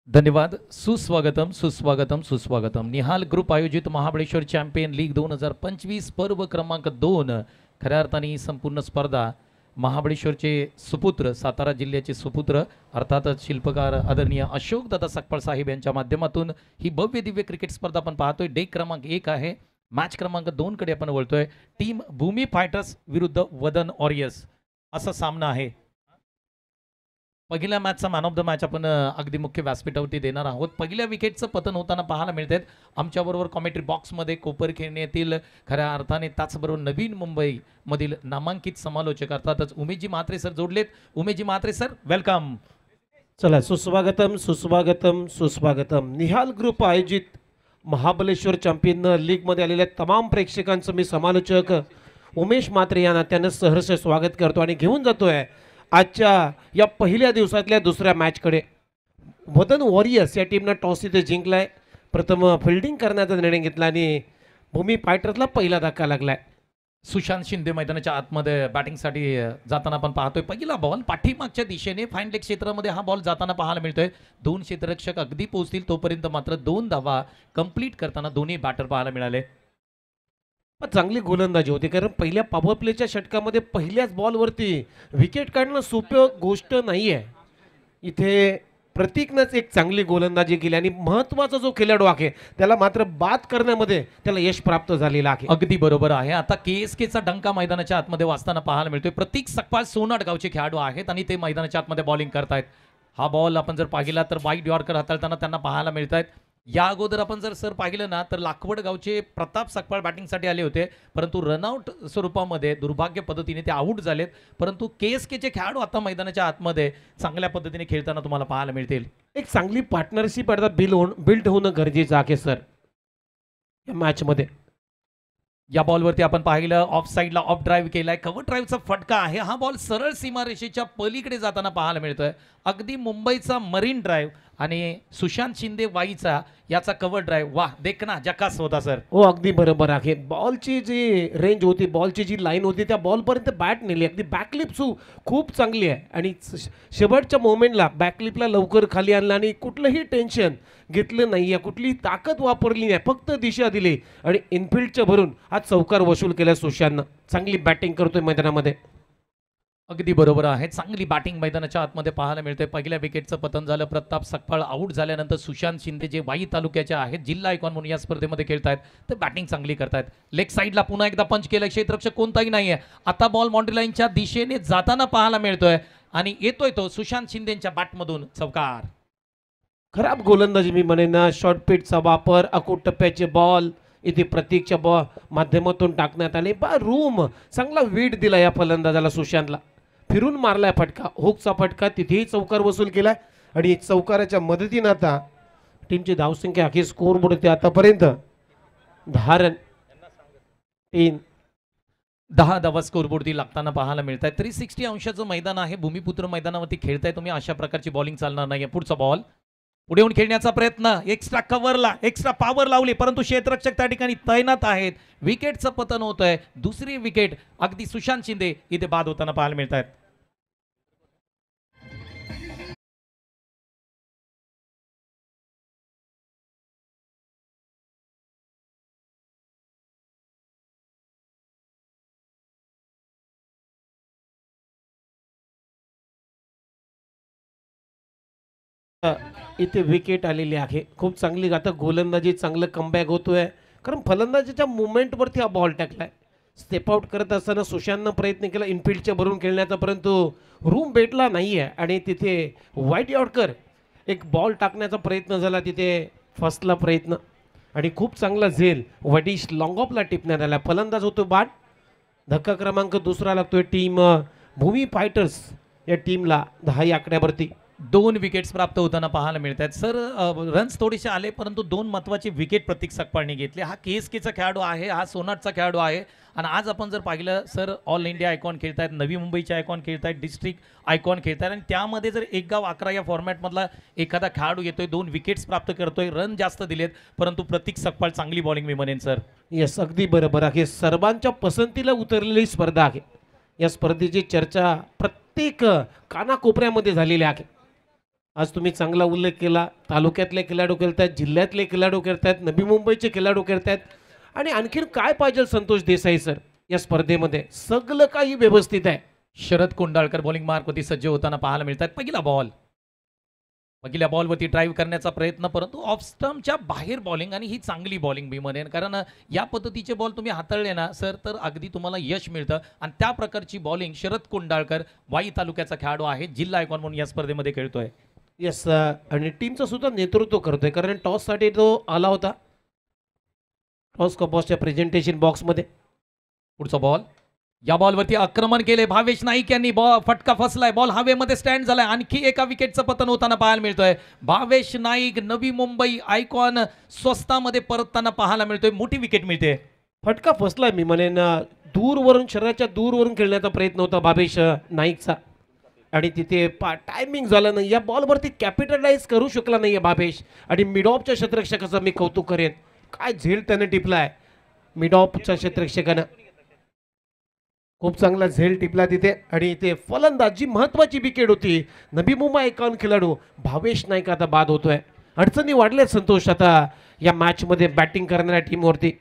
धन्यवाद. सुस्वागतम सुस्वागतम सुस्वागतम. निहाल ग्रुप आयोजित महाबळेश्वर चॅम्पियन लीग 2025 पर्व क्रमांक 2. खऱ्या अर्थाने ही संपूर्ण स्पर्धा महाबळेश्वरचे सुपुत्र, सातारा जिल्ह्याचे सुपुत्र अर्थातच शिल्पकार आदरणीय अशोक दादा सकपाळ साहेब यांच्या माध्यमातून ही भव्य दिव्य क्रिकेट स्पर्धा आपण पाहतोय. डे क्रमांक 1 आहे. मॅच क्रमांक 2 कडे आपण वळतोय. टीम भूमी फायटर्स विरुद्ध वदन वॉरियर्स असा सामना आहे. पहिल्या मॅचचा मॅन ऑफ द मॅच आपण अगदी मुख्य व्यासपीठावरती देणार आहोत. पहिल्या विकेटचं पतन होताना पाहायला मिळतात. आमच्याबरोबर कॉमेंट्री बॉक्समध्ये कोपर खेळण्यातील खऱ्या अर्थाने त्याचबरोबर नवीन मुंबईमधील नामांकित समालोचक अर्थातच उमेशजी म्हात्रे सर जोडलेत. Umeshji Mhatre sir, welcome. चला, सुस्वागतम सुस्वागतम सुस्वागतम. निहाल ग्रुप आयोजित महाबळेश्वर चॅम्पियन लीगमध्ये आलेल्या तमाम प्रेक्षकांचं मी समालोचक उमेश म्हात्रे या नात्यानं सहर्ष स्वागत करतो आणि घेऊन जातोय आजच्या या पहिल्या दिवसातल्या दुसऱ्या मॅचकडे. वदन वॉरियर्स या टीमनं टॉस इथे जिंकलाय. प्रथम फिल्डिंग करण्याचा निर्णय घेतला आणि भूमी फायटर्सला पहिला धक्का लागलाय. सुशांत शिंदे मैदानाच्या आतमध्ये बॅटिंगसाठी जाताना आपण पाहतोय. पहिला बॉल पाठीमागच्या दिशेने फाईन लेग क्षेत्रामध्ये हा बॉल जाताना पाहायला मिळतोय. 2 क्षेत्ररक्षक अगदी पोहोचतील तोपर्यंत मात्र 2 धावा कंप्लीट करताना दोन्ही बॅटर पाहायला मिळाले. चांगली गोलंदाजी होती, कारण पहिल्या पॉवर प्लेच्या षटकामध्ये पहिल्याच बॉलवरती विकेट काढणं सोपं गोष्ट नाही आहे. इथे प्रतीकनंच एक चांगली गोलंदाजी केली आणि महत्त्वाचा जो खेळाडू आहे त्याला मात्र बाद करण्यामध्ये त्याला यश प्राप्त झालेलं आहे. अगदी बरोबर आहे. आता केएसकेचा डंका मैदानाच्या आतमध्ये वाजताना पाहायला मिळतोय. प्रतीक सकपाळ सोनाट गावचे खेळाडू आहेत आणि ते मैदानाच्या आतमध्ये बॉलिंग करतायत. हा बॉल आपण जर पाहिला तर वाईट यॉर्कर हाताळताना त्यांना पाहायला मिळत आहेत. या अगोदर आपण जर सर पाहिलं ना तर लाखवड गावचे प्रताप सकपाळ बॅटिंगसाठी आले होते, परंतु रनआउट स्वरूपामध्ये दुर्भाग्य पद्धतीने ते आऊट झालेत. परंतु केएसकेचे खेळाडू आता मैदानाच्या आतमध्ये चांगल्या पद्धतीने खेळताना तुम्हाला पाहायला मिळतील. एक चांगली पार्टनरशिप आता बिल्ड होणं गरजेचं आहे सर या मॅचमध्ये. या बॉलवरती आपण पाहिलं ऑफ साईडला ऑफ ड्राईव्ह केलाय. कव्हर ड्राईव्हचा फटका आहे. हा बॉल सरळ सीमारेषेच्या पलीकडे जाताना पाहायला मिळतोय. अगदी मुंबईचा मरीन ड्राईव्ह आणि सुशांत शिंदे वाईचा याचा कव्हर ड्राईव्ह, वाह देखना जकास होता सर. हो, अगदी बरोबर आहे. बॉलची जी रेंज होती, बॉलची जी लाईन होती त्या बॉलपर्यंत बॅट नेली. अगदी बॅकलिप खूप चांगली आहे आणि शेवटच्या मोमेंटला बॅकलिपला लवकर खाली आणलं आणि कुठलंही टेन्शन घेतलं नाही आहे, कुठलीही ताकद वापरली नाही, फक्त दिशा दिली आणि इनफिल्डच्या भरून हा चौकार वसूल केला. सुशांतनं चांगली बॅटिंग करतोय मैदानामध्ये. अगदी बरोबर आहे. चांगली बॅटिंग मैदानाच्या आतमध्ये पाहायला मिळते. पहिल्या विकेटचं पतन झालं. प्रताप सकपाळ आऊट झाल्यानंतर सुशांत शिंदे जे वाई तालुक्याचे आहेत, जिल्हा आयकॉन म्हणून या स्पर्धेमध्ये खेळतायत, तर बॅटिंग चांगली करतायत. लेग साईडला पुन्हा एकदा पंच केलं. क्षेत्ररक्षक कोणताही नाहीये. आता बॉल बाउंड्री लाईनच्या दिशेने जाताना पाहायला मिळतोय आणि येतोय तो सुशांत शिंदेच्या बॅटमधून चौकार. खराब गोलंदाजी मी म्हणेन ना. शॉर्ट पिचचा वापर, अकूट टप्प्याचे बॉल इथे प्रतीकच्या माध्यमातून टाकण्यात आले. रूम चांगला वेट दिला या फलंदाजाला. सुशांतला फिरून मारलाय फटका, हुकचा फटका, तिथेही चौकार वसूल केलाय आणि चौकाराच्या मदतीनं आता टीमची धावसंख्या अखेर स्कोर बोर्ड होते आतापर्यंत 10 रन. 10 धावा स्कोरबोर्डती लागताना पाहायला मिळत आहे. 360 अंशाचं मैदान आहे. भूमिपुत्र मैदानावरती खेळताय तुम्ही. अशा प्रकारची बॉलिंग चालणार नाही. पुढचा बॉल पुढे येऊन खेळण्याचा प्रयत्न, एक्स्ट्रा कव्हरला एक्स्ट्रा पॉवर लावली, परंतु क्षेत्ररक्षक त्या ठिकाणी तैनात आहेत. विकेटचं पतन होत आहे. दुसरी विकेट अगदी सुशांत शिंदे इथे बाद होताना पाहायला मिळत आहेत. इथे विकेट आलेली आहे. खूप चांगली आता गोलंदाजी, चांगलं कमबॅक होतोय, कारण फलंदाजीच्या मुवमेंटवरती हा बॉल टाकलाय. स्टेप आउट करत असताना सुशांतनं प्रयत्न केला इनफिल्डच्या भरून खेळण्याचा, परंतु रूम भेटला नाहीये आणि तिथे वाईट यॉर्कर एक बॉल टाकण्याचा प्रयत्न झाला, तिथे फसला प्रयत्न आणि खूप चांगला झेल वडिश लॉंग ऑफला टिपण्यात आला. फलंदाज होतो बाद. धक्का क्रमांक 2 लागतोय टीम भूमी फायटर्स या टीमला 10 या आकड्यावरती. 2 विकेट्स प्राप्त होताना पाहायला मिळत आहेत. सर रन्स थोडेसे आले, परंतु 2 महत्त्वाचे विकेट प्रतीक सकपाळने घेतले. हा केएसकेचा खेळाडू आहे, हा सोनाटचा खेळाडू आहे आणि आज आपण जर पाहिलं सर, ऑल इंडिया आयकॉन खेळतायत, नवी मुंबईचे आयकॉन खेळतायत, डिस्ट्रिक्ट आयकॉन खेळतायत आणि त्यामध्ये जर 1 गाव 11 या फॉर्मॅटमधला एखादा खेळाडू येतोय, 2 विकेट्स प्राप्त करतोय, रन जास्त दिलेत, परंतु प्रतीक सकपाळ चांगली बॉलिंग मी म्हणेन सर. यस, अगदी बरोबर आहे. सर्वांच्या पसंतीला उतरलेली स्पर्धा आहे. या स्पर्धेची चर्चा प्रत्येक कानाकोपऱ्यामध्ये झालेली आहे. आज तुम्ही चांगला उल्लेख केला. तालुक्यातले खेळाडू खेळतायत, जिल्ह्यातले खेळाडू खेळतायत, नवी मुंबईचे खेळाडू खेळतायत. आणि आणखीन काय पाहिजे संतोष देसाई सर या स्पर्धेमध्ये? सगळं काही व्यवस्थित आहे. शरद कोंडाळकर बॉलिंग मार्कवरती सज्ज होताना पाहायला मिळतात. पहिल्या बॉलवरती ड्राईव्ह करण्याचा प्रयत्न, परंतु ऑफ स्टंपच्या बाहेर बॉलिंग, आणि ही चांगली बॉलिंग मी म्हणेन, कारण या पद्धतीचे बॉल तुम्ही हाताळले ना सर तर अगदी तुम्हाला यश मिळतं. आणि त्या प्रकारची बॉलिंग शरद कोंडाळकर वाई तालुक्याचा खेळाडू आहे, जिल्हा आयकॉन म्हणून या स्पर्धेमध्ये खेळतोय. येस, आणि टीमचं सुद्धा नेतृत्व करतोय, कारण टॉससाठी तो आला होता. टॉस कपॉसच्या प्रेझेंटेशन बॉक्समध्ये. पुढचा बॉल, या बॉलवरती आक्रमण केले भावेश नाईक यांनी. बॉल फटका फसलाय, बॉल हवेमध्ये स्टँड झालाय. आणखी एका विकेटचं पतन होताना पाहायला मिळतोय. भावेश नाईक नवी मुंबई आयकॉन स्वस्तामध्ये परतताना पाहायला मिळतोय. मोठी विकेट मिळते. फटका फसलाय मी म्हणेन. दूरवरून, शरीराच्या दूरवरून खेळण्याचा प्रयत्न होता भावेश नाईकचा, आणि तिथे टायमिंग झालं नाही. या बॉलवरती कॅपिटलाइज करू शकला नाही भावेश. आणि मिडऑफच्या क्षेत्ररक्षकाचं मी कौतुक करेन. काय झेल त्याने टिपलाय मिडऑफच्या क्षेत्ररक्षकानं. खूप चांगला झेल टिपला तिथे. आणि इथे फलंदाज जी महत्वाची विकेट होती, नवी मुंबई आयकॉन खेळाडू भावेश नाईक आता बाद होतोय. अडचणी वाढल्यात संतोष आता या मॅचमध्ये बॅटिंग करणाऱ्या टीमवरती.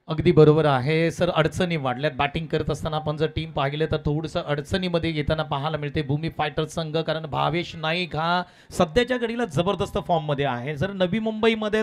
अगदी बरोबर आहे सर, अडचणी वाढल्यात. बॅटिंग करत असताना आपण जर टीम पाहिलं तर थोडंसं अडचणीमध्ये येताना पाहायला मिळते भूमी फायटर्स संघ, कारण भावेश नाईक हा सध्याच्या घडीला जबरदस्त फॉर्ममध्ये आहे. जर नवी मुंबईमध्ये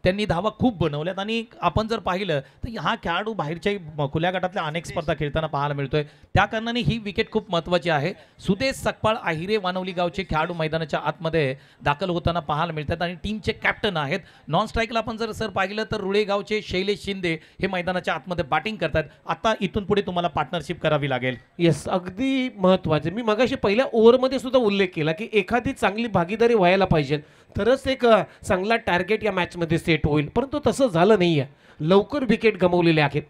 त्यांनी धावा खूप बनवल्यात, आणि आपण जर पाहिलं तर हा खेळाडू बाहेरच्या खुल्या गटातल्या अनेक स्पर्धा खेळताना पाहायला मिळतोय. त्या कारणाने ही विकेट खूप महत्त्वाची आहे. सुदेश सकपाळ आहिरे वानवली गावचे खेळाडू मैदानाच्या आतमध्ये दाखल होताना पाहायला मिळतात, आणि टीमचे कॅप्टन आहेत. नॉन स्ट्राईकला आपण जर सर पाहिलं तर रुळेगावचे शैलेश शिंदे हे मैदानाच्या आतमध्ये बॅटिंग करतात. आता इथून पुढे तुम्हाला पार्टनरशिप करावी लागेल. येस, अगदी महत्वाचे. मी मगाशी पहिल्या ओव्हरमध्ये सुद्धा उल्लेख केला की एखादी चांगली भागीदारी व्हायला पाहिजे, तरच एक चांगला टार्गेट या मॅचमध्ये सेट होईल. परंतु तसं झालं नाहीये. लवकर विकेट गमावलेले आहेत.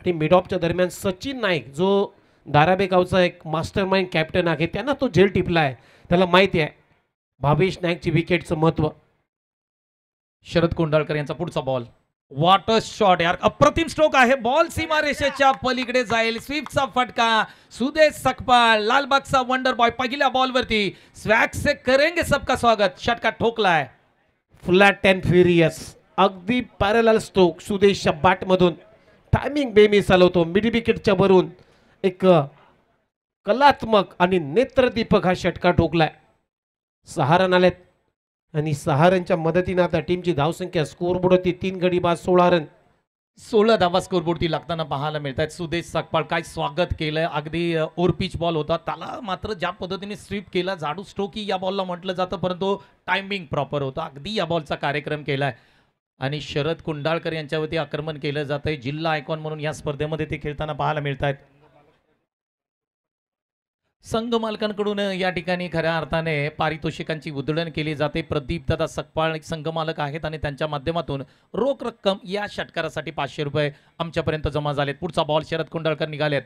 आणि मिड ऑफच्या दरम्यान सचिन नाईक, जो दाराबे गावचा एक मास्टर माइंड कॅप्टन आहे, त्यांना तो झेल टिपला आहे. त्याला माहिती आहे भावेश नाईकची विकेटचं महत्व. शरद कोंडाळकर यांचा पुढचा बॉल, वॉट अ शॉट यार, अप्रतिम स्ट्रोक आहे. बॉल सीमारेषेच्या पलीकडे जाईल. स्वीपचा फटका. सुदेश सकपाळ लालबागचा वंडर बॉय पहिल्या बॉलवरती स्वॅग से करेंगे सबका स्वागत, षटका ठोकलाय. फ्लॅट अँड फ्युरियस, अगदी पॅरलल स्ट्रोक सुदेशच्या बॅटमधून. टायमिंग बेमिसाल होतो. मिड विकेटच्या वरून एक कलात्मक आणि नेत्रदीपक हा षटका ठोकलाय. 6 रन आलेत, आणि 6 रनच्या मदतीने आता टीमची धावसंख्या स्कोरबोर्ड होती 3 गडी बाद 16 रन. 16 धावा स्कोरबोर्डती लागताना पाहायला मिळत आहेत. सुदेश सकपाळ काय स्वागत केलंय. अगदी ओरपिच बॉल होता, त्याला मात्र ज्या पद्धतीने स्वीप केला, जाडू स्ट्रोकी या बॉलला म्हटलं जातं, परंतु टायमिंग प्रॉपर होता. अगदी या बॉलचा कार्यक्रम केलाय. आणि शरद कुंडाळकर यांच्यावरती आक्रमण केलं जातंय. जिल्हा आयकॉन म्हणून या स्पर्धेमध्ये ते खेळताना पाहायला मिळत आहेत. संघ मालकांकडून या ठिकाणी खऱ्या अर्थाने पारितोषिकांची उधळण केली जाते. प्रदीप दादा सकपाळ संघ मालक आहेत, आणि त्यांच्या माध्यमातून रोख रक्कम या षटकारासाठी 500 रुपये आमच्यापर्यंत जमा झालेत. पुढचा बॉल शरद कुंडाळकर निघालेत.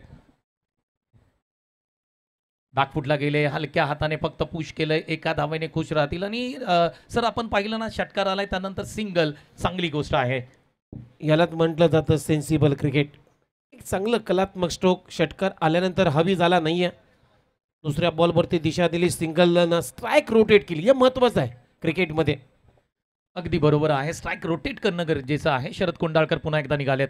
बॅकफुटला गेले, हलक्या हाताने फक्त पुश केलंय. एका धावेने खुश राहतील. आणि सर आपण पाहिलं ना, षटकार आलाय त्यानंतर सिंगल, चांगली गोष्ट आहे. यालाच म्हटलं जातं सेन्सिबल क्रिकेट. एक चांगलं कलात्मक स्ट्रोक. षटकार आल्यानंतर हवी झाला नाहीये. दुसऱ्या बॉलवरती दिशा दिली, सिंगल स्ट्राईक रोटेट केली. हे महत्वाचं आहे क्रिकेटमध्ये. अगदी बरोबर आहे, स्ट्राईक रोटेट करणं गरजेचं आहे. शरद कुंडाळकर पुन्हा एकदा निघालेत.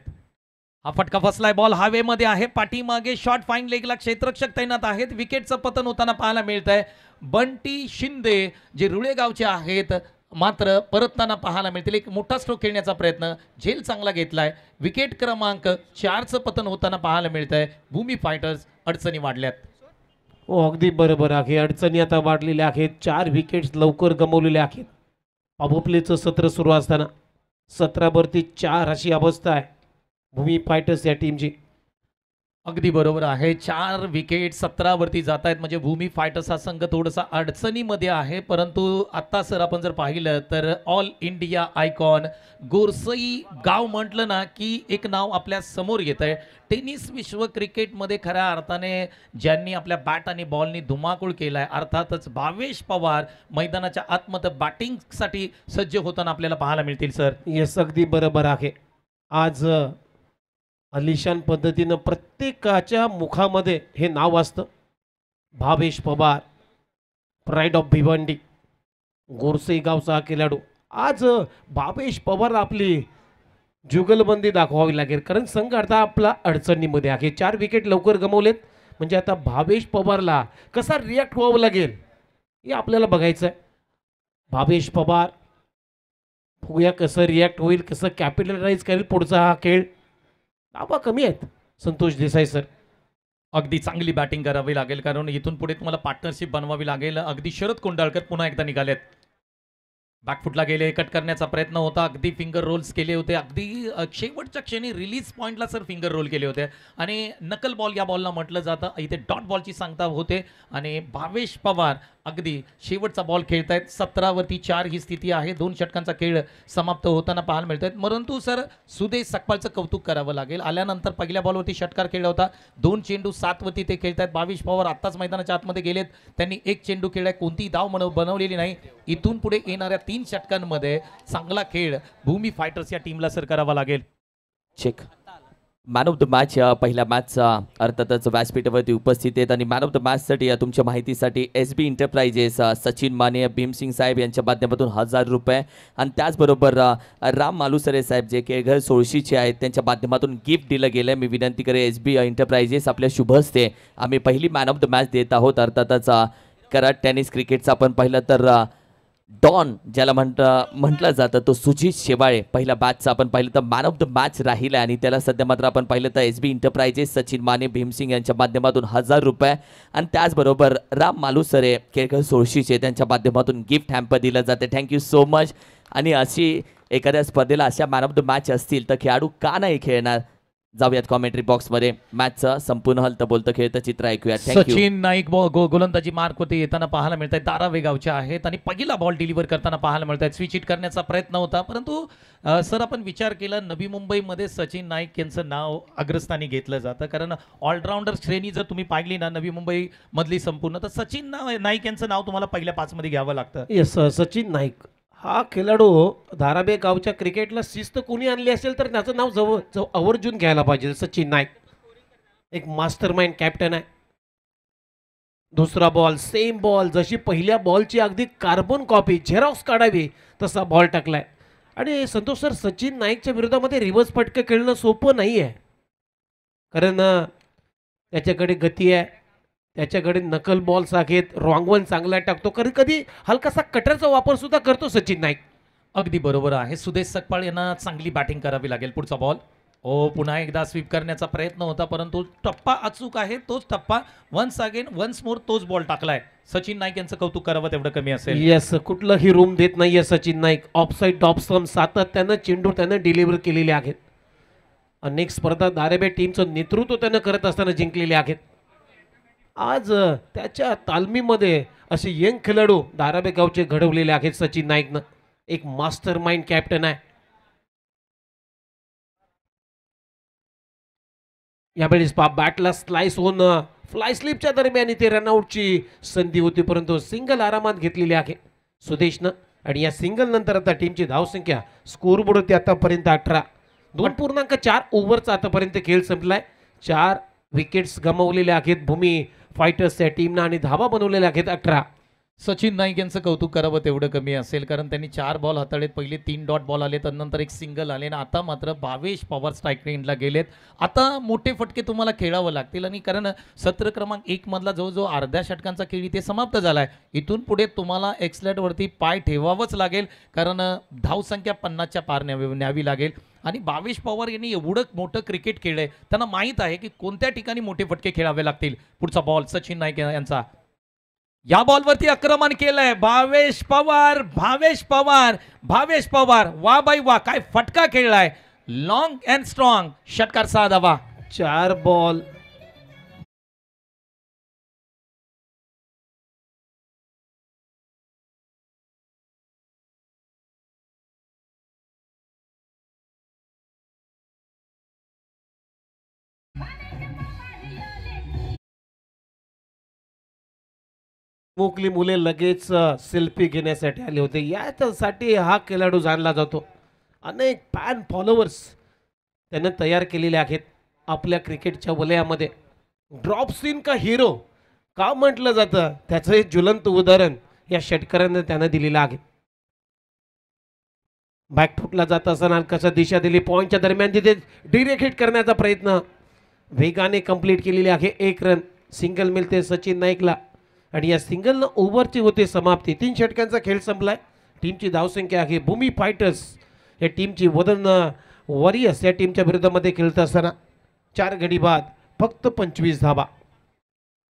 हा फटका फसलाय. बॉल हवेमध्ये आहे. पाठीमागे शॉर्ट फाईन लेगला क्षेत्ररक्षक तैनात आहेत. विकेटचं पतन होताना पाहायला मिळत आहे. बंटी शिंदे जे रुळेगावचे आहेत मात्र परतताना पाहायला मिळतील. एक मोठा स्ट्रोक खेळण्याचा प्रयत्न, झेल चांगला घेतलाय. विकेट क्रमांक 4चं पतन होताना पाहायला मिळत आहे. भूमी फायटर्स अडचणी वाढल्यात. हो, अगदी बरोबर आहे. अडचणी आता वाढलेल्या आहेत. 4 विकेट्स लवकर गमावलेल्या आहेत. पावरप्लेचं सत्र सुरू असताना 17वरती 4 अशी अवस्था आहे भूमी फायटर्स या टीमची. अगदी बरोबर आहे. 4 विकेट 17वरती जात आहेत, म्हणजे भूमी फायटर्स हा संघ थोडासा अडचणीमध्ये आहे. परंतु आता सर आपण जर पाहिलं तर ऑल इंडिया आयकॉन गोरसई गाव म्हटलं ना की एक नाव आपल्या समोर येत आहे. टेनिस विश्व क्रिकेटमध्ये खऱ्या अर्थाने ज्यांनी आपल्या बॅट आणि बॉलनी धुमाकूळ केलाय, अर्थातच भावेश पवार मैदानाच्या आतमध्ये बॅटिंगसाठी सज्ज होताना आपल्याला पाहायला मिळतील. सर येस, अगदी बरोबर आहे. आज अलिशान पद्धतीनं प्रत्येकाच्या मुखामध्ये हे नाव असतं, भावेश पवार. प्राईड ऑफ भिवंडी गोरसे गावचा हा खेळाडू. आज भावेश पवार आपली जुगलबंदी दाखवावी लागेल, कारण संघ आता आपला अडचणीमध्ये आहे. 4 विकेट लवकर गमावलेत, म्हणजे आता भावेश पवारला कसा रिॲक्ट व्हावं लागेल हे आपल्याला बघायचं आहे. भावेश पवार बघूया कसं रिॲक्ट होईल, कसं कॅपिटलाइज करेल पुढचा हा खेळ. धावा कमी आहेत संतोष देसाई सर. अगदी चांगली बॅटिंग करावी लागेल, कारण इथून पुढे तुम्हाला पार्टनरशिप बनवावी लागेल. अगदी शरद कोंडाळकर पुन्हा एकदा निघालेत. बॅकफुटला गेले, कट करण्याचा प्रयत्न होता, अगदी फिंगर रोल्स केले होते, अगदी शेवटच्या क्षणी रिलीज पॉईंटला सर फिंगर रोल केले होते. आणि नकल बॉल या बॉलला म्हटलं जातं, इथे डॉट बॉलची सांगता होते. आणि भावेश पवार अगदी शेवटचा बॉल खेळतायत. 17वरती 4 ही स्थिती आहे. 2 षटकांचा खेळ समाप्त होताना पाहायला मिळत आहेत. परंतु सर सुदेश सकपाळचं कौतुक करावं लागेल. आल्यानंतर पहिल्या बॉलवरती षटकार खेळला होता, 2 चेंडू 7वरती ते खेळतायत. भावेश पवार आत्ताच मैदानाच्या आतमध्ये गेलेत, त्यांनी 1 चेंडू खेळलाय, कोणतीही धाव बनवलेली नाही. इथून पुढे येणाऱ्या 3 षटकांमध्ये चांगला खेळ भूमी फायटर्स या टीमला सर करावा लागेल. Check man of the match पहिल्या मॅचचा अर्थातच व्यासपीठावरती उपस्थित आहेत. आणि मॅन ऑफ द मॅचसाठी तुमच्या माहितीसाठी SB इंटरप्राइजेस सचिन माने भीमसिंग साहेब यांच्या माध्यमातून 1000 रुपये, आणि त्याचबरोबर राम मालुसरे साहेब जे केळघर सोळशीचे आहेत त्यांच्या माध्यमातून गिफ्ट दिलं गेलं. मी विनंती करेन SB इंटरप्राइजेस आपल्या शुभ हस्ते आम्ही पहिली मॅन ऑफ द मॅच देत आहोत. अर्थातच करत टेनिस क्रिकेटचा आपण पाहिलं तर डॉन ज्याला म्हटलं जातं तो सुजित शेवाळे पहिल्या बॅचचा आपण पाहिलं तर मॅन ऑफ द मॅच राहिला. आणि त्याला सध्या मात्र आपण पाहिलं तर SB इंटरप्राइजेस सचिन माने भीमसिंग यांच्या माध्यमातून 1000 रुपये, आणि त्याचबरोबर राम मालुसरे केळघर सोळशीचे त्यांच्या माध्यमातून गिफ्ट हॅम्पर दिलं जाते. Thank you so much. आणि अशी एखाद्या स्पर्धेला अशा मॅन ऑफ द मॅच असतील तर खेळाडू का नाही खेळणार? जाऊयात कॉमेंट्री बॉक्समध्ये, मॅचचं संपूर्ण हलतं बोलतं खेळतं चित्र ऐकूया. सचिन नाईक गोलंदाजी मार्क होते येताना पाहायला मिळत आहेत. दारावे गावचे आहेत आणि पहिला बॉल डिलिव्हर करताना पाहायला मिळत आहेत. स्विच हिट करण्याचा प्रयत्न होता, परंतु सर आपण विचार केला नवी मुंबईमध्ये सचिन नाईक यांचं नाव अग्रस्थानी घेतलं जातं, कारण ऑलराऊंडर श्रेणी जर तुम्ही पाहिली ना नवी मुंबई मधली संपूर्ण, तर सचिन नाईक यांचं नाव तुम्हाला पहिल्या 5 मध्ये घ्यावं लागतं. येस, सचिन नाईक हा खेळाडू धाराबे गावच्या क्रिकेटला शिस्त कोणी आणली असेल तर त्याचं नाव जवळ आवर्जून घ्यायला पाहिजे. सचिन नाईक एक मास्टर माइंड कॅप्टन आहे. दुसरा बॉल सेम बॉल, जशी पहिल्या बॉलची अगदी कार्बन कॉपी झेरॉक्स काढावी तसा बॉल टाकलाय. आणि संतोष सर, सचिन नाईकच्या विरोधामध्ये रिव्हर्स फटके खेळणं सोपं नाही आहे, कारण त्याच्याकडे गती आहे, त्याच्याकडे नकल बॉल्स आहेत, रॉंग वन चांगला टाकतो, कधी कधी हलकासा कटरचा वापर सुद्धा करतो सचिन नाईक. अगदी बरोबर आहे. सुदेश सकपाळ यांना चांगली बॅटिंग करावी लागेल. पुढचा बॉल पुन्हा एकदा स्वीप करण्याचा प्रयत्न होता, परंतु टप्पा अचूक आहे. तोच टप्पा वन्स अगेन वन्स मोर तोच बॉल टाकलाय. सचिन नाईक यांचं कौतुक करावं तेवढं कमी असेल. येस, कुठलंही रूम देत नाहीये Sachin Naik. Offside top stump सातत्यानं चेंडू त्यानं डिलिव्हर केलेले आहेत. अनेक स्पर्धा धाराबे टीमचं नेतृत्व त्यानं करत असताना जिंकलेले आहेत. आज त्याच्या तालमीमध्ये असे यंग खेळाडू धाराबे गावचे घडवलेले आहेत सचिन नाईकनं. एक मास्टर माइंड कॅप्टन आहे. यावेळेस बॅटला स्लाइस होऊन फ्लाय स्लिपच्या दरम्यान इथे रनआउटची संधी होती, परंतु सिंगल आरामात घेतलेली आहे सुदेशनं. आणि या सिंगल नंतर आता टीमची धावसंख्या स्कोरबोर्ड होती आतापर्यंत 18. 2.4 ओव्हरचा आतापर्यंत खेळ संपलाय. 4 विकेट्स गमावलेले आहेत भूमी फायटर्स या टीमनं आणि धावा बनवलेल्या आहेत 18. सचिन नाईक यांचं कौतुक करावं तेवढं कमी असेल, कारण त्यांनी 4 बॉल हाताळलेत. पहिले 3 डॉट बॉल आले, नंतर एक सिंगल आले, आणि आता मात्र भावेश पवार स्ट्राईक रेंजला गेलेत. आता मोठे फटके तुम्हाला खेळावं लागतील, आणि कारण सत्र क्रमांक 1 मधला जवळजवळ अर्ध्या षटकांचा खेळ इथे समाप्त झालाय. इथून पुढे तुम्हाला एक्सलेटवरती पाय ठेवावंच लागेल, कारण धावसंख्या 50च्या पार न्यावी लागेल. आणि भावेश पवार यांनी एवढं मोठं क्रिकेट खेळलंय, त्यांना माहीत आहे की कोणत्या ठिकाणी मोठे फटके खेळावे लागतील. पुढचा बॉल सचिन नाईक यांचा, या बॉलवरती आक्रमण केलंय भावेश पवार. भावेश पवार वा बाई वा, काय फटका खेळलाय. लॉंग अँड स्ट्रॉंग षटकार 6 धावा. 4 बॉल मोकली मुले लगेच सेल्फी घेण्यासाठी आले होते. याच्यासाठी हा खेळाडू जाणला जातो. अनेक फॅन फॉलोअर्स त्यानं तयार केलेले आहेत आपल्या क्रिकेटच्या वलयामध्ये. ड्रॉप सीन का हिरो का म्हटलं जातं त्याचं एक ज्वलंत उदाहरण या षटकारानं त्यानं दिलेलं आहे. बॅकफुटला जात असताना कसा दिशा दिली पॉईंटच्या दरम्यान तिथे डिरेक्ट हिट करण्याचा प्रयत्न वेगाने कंप्लीट केलेली आहे. 1 रन सिंगल मिळते सचिन नाईकला आणि या सिंगलनं ओव्हरची होते समाप्ती. 3 षटकांचा खेळ संपलाय. टीमची धावसंख्या आहे भूमी फायटर्स या टीमची वदन वॉरियर्स या टीमच्या विरोधामध्ये खेळत असताना 4 गडी बाद फक्त 25 धाबा.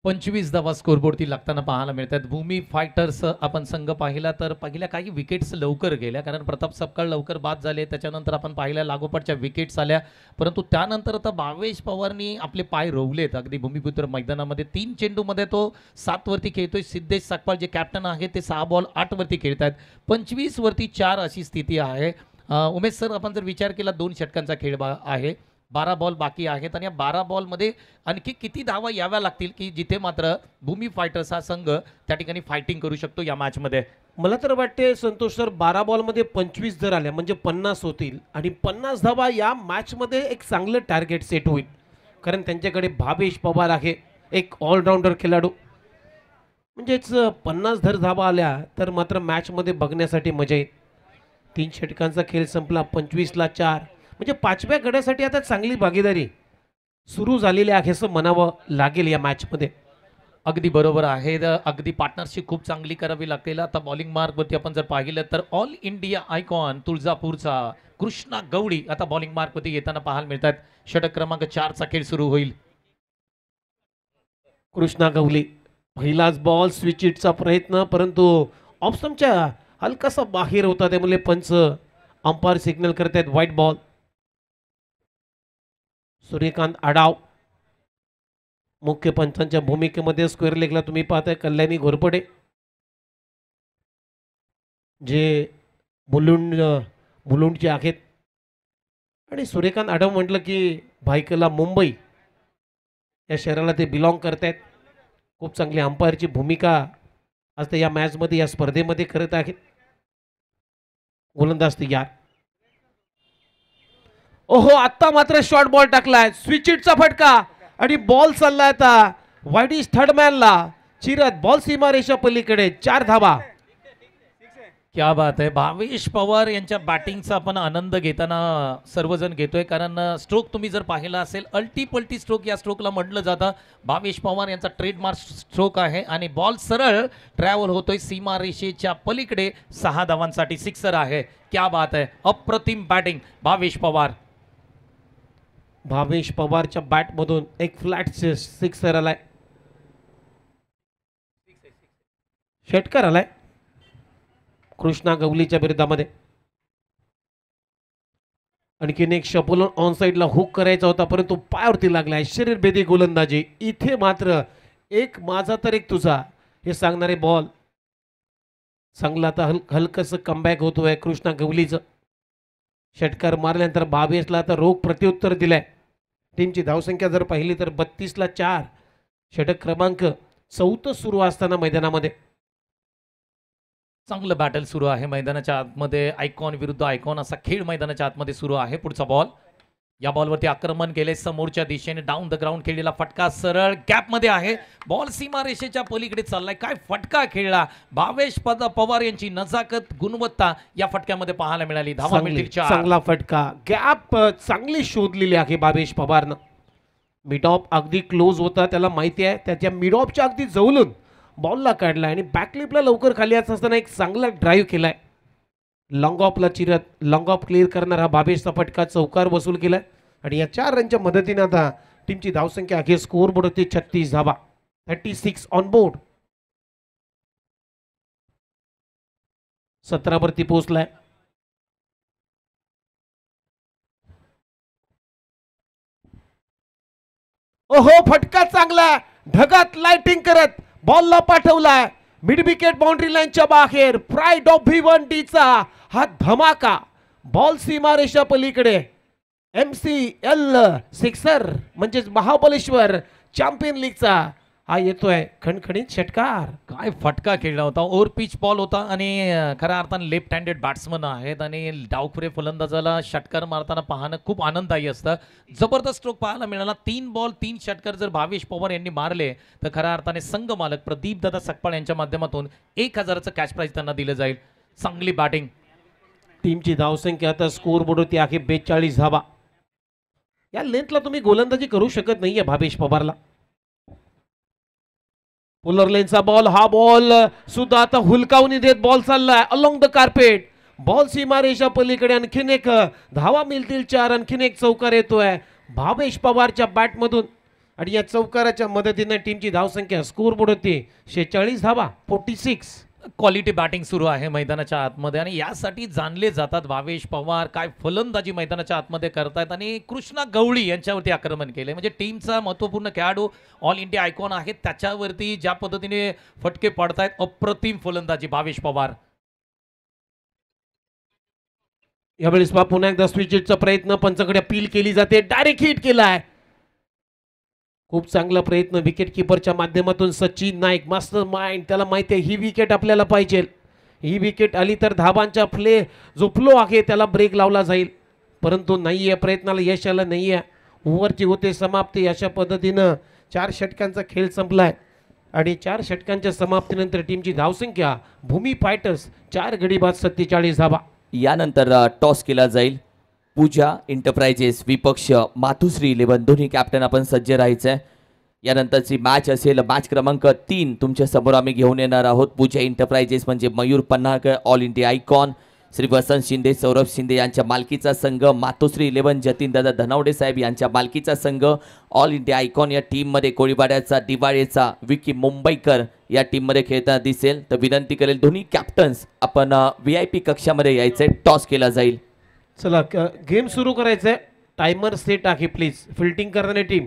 25 धावा स्कोरबोर्डती लागताना पाहायला मिळतात. भूमी फायटर्स आपण संघ पाहिला तर पहिल्या काही विकेट्स लवकर गेल्या कारण प्रताप सपकाळ लवकर बाद झाले. त्याच्यानंतर आपण पाहिल्या लागोपाठच्या विकेट्स आल्या परंतु त्यानंतर आता भावेश पवारनी आपले पाय रोवलेत. अगदी भूमिपुत्र मैदानामध्ये 3 चेंडूमध्ये तो 7 वरती खेळतोय. सिद्धेश साकपाळ जे कॅप्टन आहे ते 6 बॉल 8 वरती खेळतात. 25 वरती 4 अशी स्थिती आहे. उमेश सर आपण जर विचार केला 2 षटकांचा खेळ आहे 12 बॉल बाकी आहेत आणि या 12 बॉलमध्ये आणखी किती धावा याव्या लागतील की जिथे मात्र भूमी फायटर्स हा संघ त्या ठिकाणी फायटिंग करू शकतो या मॅचमध्ये. मला तर वाटते संतोष सर 12 बॉलमध्ये 25 जर आल्या म्हणजे 50 होतील आणि 50 धावा या मॅचमध्ये एक चांगलं टार्गेट सेट होईल कारण त्यांच्याकडे भावेश पवार आहे एक ऑलराऊंडर खेळाडू. म्हणजेच 50 धावा आल्या तर मात्र मॅचमध्ये बघण्यासाठी मजा येईल. 3 षटकांचा खेळ संपला 25ला 4 म्हणजे 5व्या गड्यासाठी आता चांगली भागीदारी सुरू झालेली आहे असं म्हणावं लागेल या मॅचमध्ये. अगदी बरोबर आहे. अगदी पार्टनरशिप खूप चांगली करावी लागते. आता बॉलिंग मार्कवरती आपण जर पाहिलं तर ऑल इंडिया आयकॉन तुळजापूरचा कृष्णा गवळी आता बॉलिंग मार्कवरती येताना पाहायला मिळतात. षटक क्रमांक 4चा खेळ सुरू होईल. कृष्णा गवळी पहिलाच बॉल स्विच हिटचा प्रयत्न परंतु ऑप्शनच्या हलकासा बाहेर होता त्यामुळे पंच अंपायर सिग्नल करतायत व्हाईट बॉल. सूर्यकांत आडाव मुख्य पंचांच्या भूमिकेमध्ये स्क्वेअर लेगला तुम्ही पाहताय कल्याणी घोरपडे जे मुलुंडचे आहेत आणि सूर्यकांत आडाव म्हटलं की भायकला मुंबई या शहराला ते बिलॉंग करतायत. खूप चांगली अंपायरची भूमिका आज ते या मॅचमध्ये या स्पर्धेमध्ये करत आहेत. गोलंदाज तयार. ओहो आत्ता मात्र शॉर्ट बॉल टाकलाय स्विच हिटचा फटका आणि बॉल चाललाय आता वाईडिश थर्ड मॅनला चिरत बॉल सीमारेषा पलीकडे 4 धावा. क्या बात आहे. भावेश पवार यांच्या बॅटिंगचा आपण आनंद घेताना सर्वजण घेतोय कारण स्ट्रोक तुम्ही जर पाहिला असेल अल्टी स्ट्रोक या स्ट्रोकला म्हटलं जातं. भावेश पवार यांचा ट्रेडमार्क स्ट्रोक आहे आणि बॉल सरळ ट्रॅव्हल होतोय सीमारेषेच्या पलीकडे 6 धावांसाठी सिक्सर आहे. क्या बात आहे. अप्रतिम बॅटिंग भावेश पवार. भावेश पवारच्या बॅटमधून एक फ्लॅट सिक्सर आलाय. षटकार आलाय कृष्णा गवलीच्या विरोधामध्ये. आणखीन एक शपोलन ऑन साइडला हुक करायचा होता परंतु पायावरती लागलाय. शरीरभेदी गोलंदाजी. इथे मात्र एक माझा तर एक तुझा हे सांगणारे बॉल. चांगला आता हलकसं कमबॅक होतोय कृष्णा गवलीचं. षटकार मारल्यानंतर भावेशला आता रोख प्रत्युत्तर दिलंय. टीमची धावसंख्या जर पाहिली तर 32ला 4. षटक क्रमांक 4 सुरू असताना मैदानामध्ये चांगलं बॅटल सुरू आहे मैदानाच्या आतमध्ये. आयकॉन विरुद्ध आयकॉन असा खेळ मैदानाच्या आतमध्ये सुरू आहे. पुढचा बॉल या बॉलवरती आक्रमण केले समोरच्या दिशेने डाऊन द ग्राउंड खेळलेला फटका सरळ गॅप मध्ये आहे. बॉल सीमारेषेच्या पलीकडे चाललाय. काय फटका खेळला. भावेश पवार यांची नजाकत गुणवत्ता या फटक्यामध्ये पाहायला मिळाली. धावा मिळतील 4. चांगला फटका गॅप चांगली शोधलेली आहे भावेश पवारनं. मिड ऑफ अगदी क्लोज होता त्याला माहिती आहे त्याच्या मिड ऑफच्या अगदी जवळून बॉलला काढलाय आणि बॅकलिपला लवकर खाली असताना एक चांगला ड्राईव्ह केलाय. लॉंग ऑफला चिरत लॉंग ऑफ क्लिअर करणारा भावेशचा फटका चौकार वसूल केलाय आणि या 4 रनच्या मदतीने आता टीमची धावसंख्या आहे स्कोर बोर्ड होती 36 धावा. 36 ऑन बोर्ड. 17 वरती पोहोचलाय. ओहो फटका चांगला ढगात लाइटिंग करत बॉलला पाठवलाय. मिड विकेट बाउंड्री लाईनच्या बाहेर. प्राइड ऑफ भिवंडी चा हा धमाका. बॉल सीमारेषा पलीकडे. MCL सिक्सर म्हणजेच महाबलेश्वर चॅम्पियन लीगचा हा येतोय खणखणीत षटकार. काय फटका खेळला होता, ओव्हर पिच बॉल होता आणि खऱ्या अर्थाने लेफ्ट हँडेड बॅट्समन आहेत आणि डावखुरे फलंदाजाला षटकार मारताना पाहणं खूप आनंददायी असतं. जबरदस्त स्ट्रोक पाहायला मिळाला. 3 बॉल 3 षटकार जर भावेश पवार यांनी मारले तर खऱ्या अर्थाने संघ मालक प्रदीप दादा सकपाळ यांच्या माध्यमातून 1000चं कॅश प्राइज त्यांना दिलं जाईल. चांगली बॅटिंग. टीमची धावसंख्या आता स्कोर बोर्ड होती आहे 42 धावा. या लेंथला तुम्ही गोलंदाजी करू शकत नाहीये भावेश पवारला. पुलर लेनचा बॉल, हा बॉल सुद्धा आता हुलकावणी देत बॉल चाललाय अलोंग द कार्पेट. बॉल सीमारेषा पलीकडे आणखीन एक धावा मिळतील 4. आणखीन एक चौकार येतोय भावेश पवारच्या बॅटमधून आणि या चौकाराच्या मदतीने टीमची धावसंख्या स्कोर बोर्ड होती 46 धावा 46. क्वालिटी बॅटिंग सुरू आहे मैदानाच्या आतमध्ये आणि यासाठी जाणले जातात भावेश पवार. काय फलंदाजी मैदानाच्या आतमध्ये करतायत आणि कृष्णा गवळी यांच्यावरती आक्रमण केले. म्हणजे टीमचा महत्त्वपूर्ण खेळाडू ऑल इंडिया आयकॉन आहे, त्याच्यावरती ज्या पद्धतीने फटके पडतायत, अप्रतिम फलंदाजी भावेश पवार. यावेळेस पुन्हा एकदा स्विचचा प्रयत्न पंचकडे अपील केली जाते. डायरेक्ट हिट केलाय. खूप चांगला प्रयत्न विकेट किपरच्या माध्यमातून सचिन नाईक मास्टर माइंड. त्याला माहिती आहे ही विकेट आपल्याला पाहिजे. ही विकेट आली तर धाबांचा जो फ्लो आहे त्याला ब्रेक लावला जाईल, परंतु नाहीये, प्रयत्नाला यश आलं नाहीये. ओव्हरची होते समाप्ती. अशा पद्धतीनं 4 षटकांचा खेळ संपलाय आणि 4 षटकांच्या समाप्तीनंतर टीमची धावसंख्या भूमी फायटर्स 4 गडी बाद 47 धावा. यानंतर टॉस केला जाईल. पूजा एंटरप्राइजेस विपक्ष मातुश्री 11 दोन्ही कॅप्टन आपण सज्ज राहायचंय. यानंतरची मॅच असेल मॅच क्रमांक 3 तुमच्या समोर आम्ही घेऊन येणार आहोत. पूजा एंटरप्राइजेस म्हणजे Mayur Panhalkar all India icon, Shri Vasant Shinde Saurabh Shinde यांच्या मालकीचा संघ, मातोश्री 11 जतीन दादा धनावडे साहेब यांच्या मालकीचा संघ. ऑल इंडिया आयकॉन या टीममध्ये कोळीवाड्याचा दिवाळेचा विकी मुंबईकर या टीममध्ये खेळताना दिसेल. तर विनंती करेल दोन्ही कॅप्टन्स आपण VIP कक्षामध्ये यायचंय. टॉस केला जाईल. चला गेम सुरू करायचंय. टायमर सेट आहे प्लीज. फिल्डिंग करणारी टीम.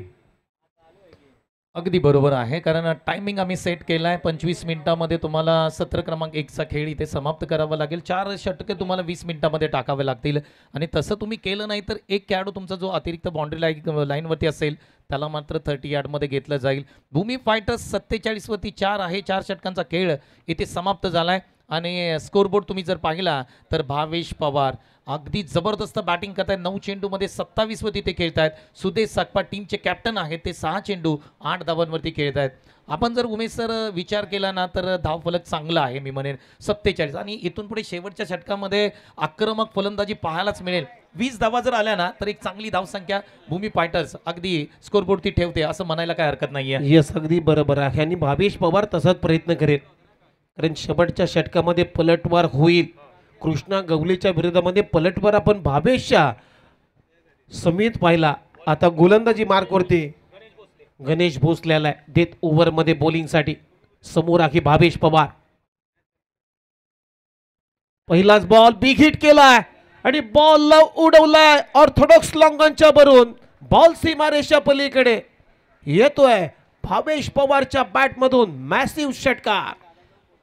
अगदी बरोबर आहे, कारण टायमिंग आम्ही सेट केला आहे. 25 मिनिटामध्ये तुम्हाला सत्र क्रमांक 1चा खेळ इथे समाप्त करावा लागेल. 4 षटके तुम्हाला 20 मिनिटामध्ये टाकावे लागतील आणि तसं तुम्ही केलं नाही तर एक खेळाडू तुमचा जो अतिरिक्त बाउंड्री लाईनवरती असेल त्याला मात्र 30 यार्डमध्ये घेतलं जाईल. भूमी फायटर्स 47 वरती 4 आहे. 4 षटकांचा खेळ इथे समाप्त झाला आहे आणि स्कोरबोर्ड तुम्ही जर पाहिला तर भावेश पवार अगदी जबरदस्त बॅटिंग करतायत. 9 चेंडूमध्ये 27 वरती ते खेळतायत. सुदेश सकपाळ टीमचे कॅप्टन आहेत, ते 6 चेंडू 8 धावांवरती खेळतायत. आपण जर उमेश सर विचार केला ना तर धावफलक चांगला आहे मी म्हणेन 47 आणि इथून पुढे शेवटच्या षटकामध्ये आक्रमक फलंदाजी पाहायलाच मिळेल. 20 धावा जर आल्या ना तर एक चांगली धावसंख्या भूमी फायटर्स अगदी स्कोरबोर्डती ठेवते असं म्हणायला काय हरकत नाहीये. यस अगदी बरोबर आहे आणि भावेश पवार तसाच प्रयत्न करेल, कारण शेवटच्या षटकामध्ये पलटवार होईल. कृष्णा गवलीच्या विरोधामध्ये पलटवार आपण भावेशच्या समित पाहिला. आता गोलंदाजी मार्कवरती गणेश भोसलेला डेथ ओव्हरमध्ये बॉलिंगसाठी समोर आहे भावेश पवार. पहिलाच बॉल बिग हिट केलाय आणि बॉल उडवलाय ऑर्थोडॉक्स लॉंगॉनच्या भरून. बॉल सीमारेषा पलीकडे येतोय भावेश पवारच्या बॅटमधून मॅसिव्ह षटकार.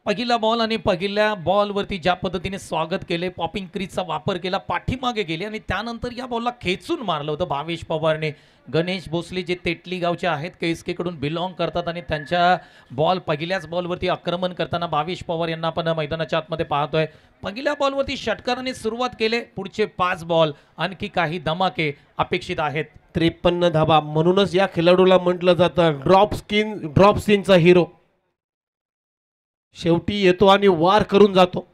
पहिला बॉल आणि पहिल्या बॉलवरती ज्या पद्धतीने स्वागत केले, पॉपिंग क्रीजचा वापर केला, पाठीमागे गेले आणि त्यानंतर या बॉलला खेचून मारलं होतं भावेश पवारने. गणेश भोसले जे तेटली गावचे आहेत, KSK कडून बिलॉंग करतात आणि त्यांच्या पहिल्याच बॉलवरती आक्रमण करताना भावेश पवार यांना आपण मैदानाच्या आतमध्ये पाहतोय. पहिल्या बॉलवरती षटकाराने सुरुवात केले. पुढचे 5 बॉल आणखी काही धमाके अपेक्षित आहेत. 53 धावा. म्हणूनच या खेळाडूला म्हटलं जातं ड्रॉप सीनचा हिरो. शेवटी येतो आणि वार करून जातो.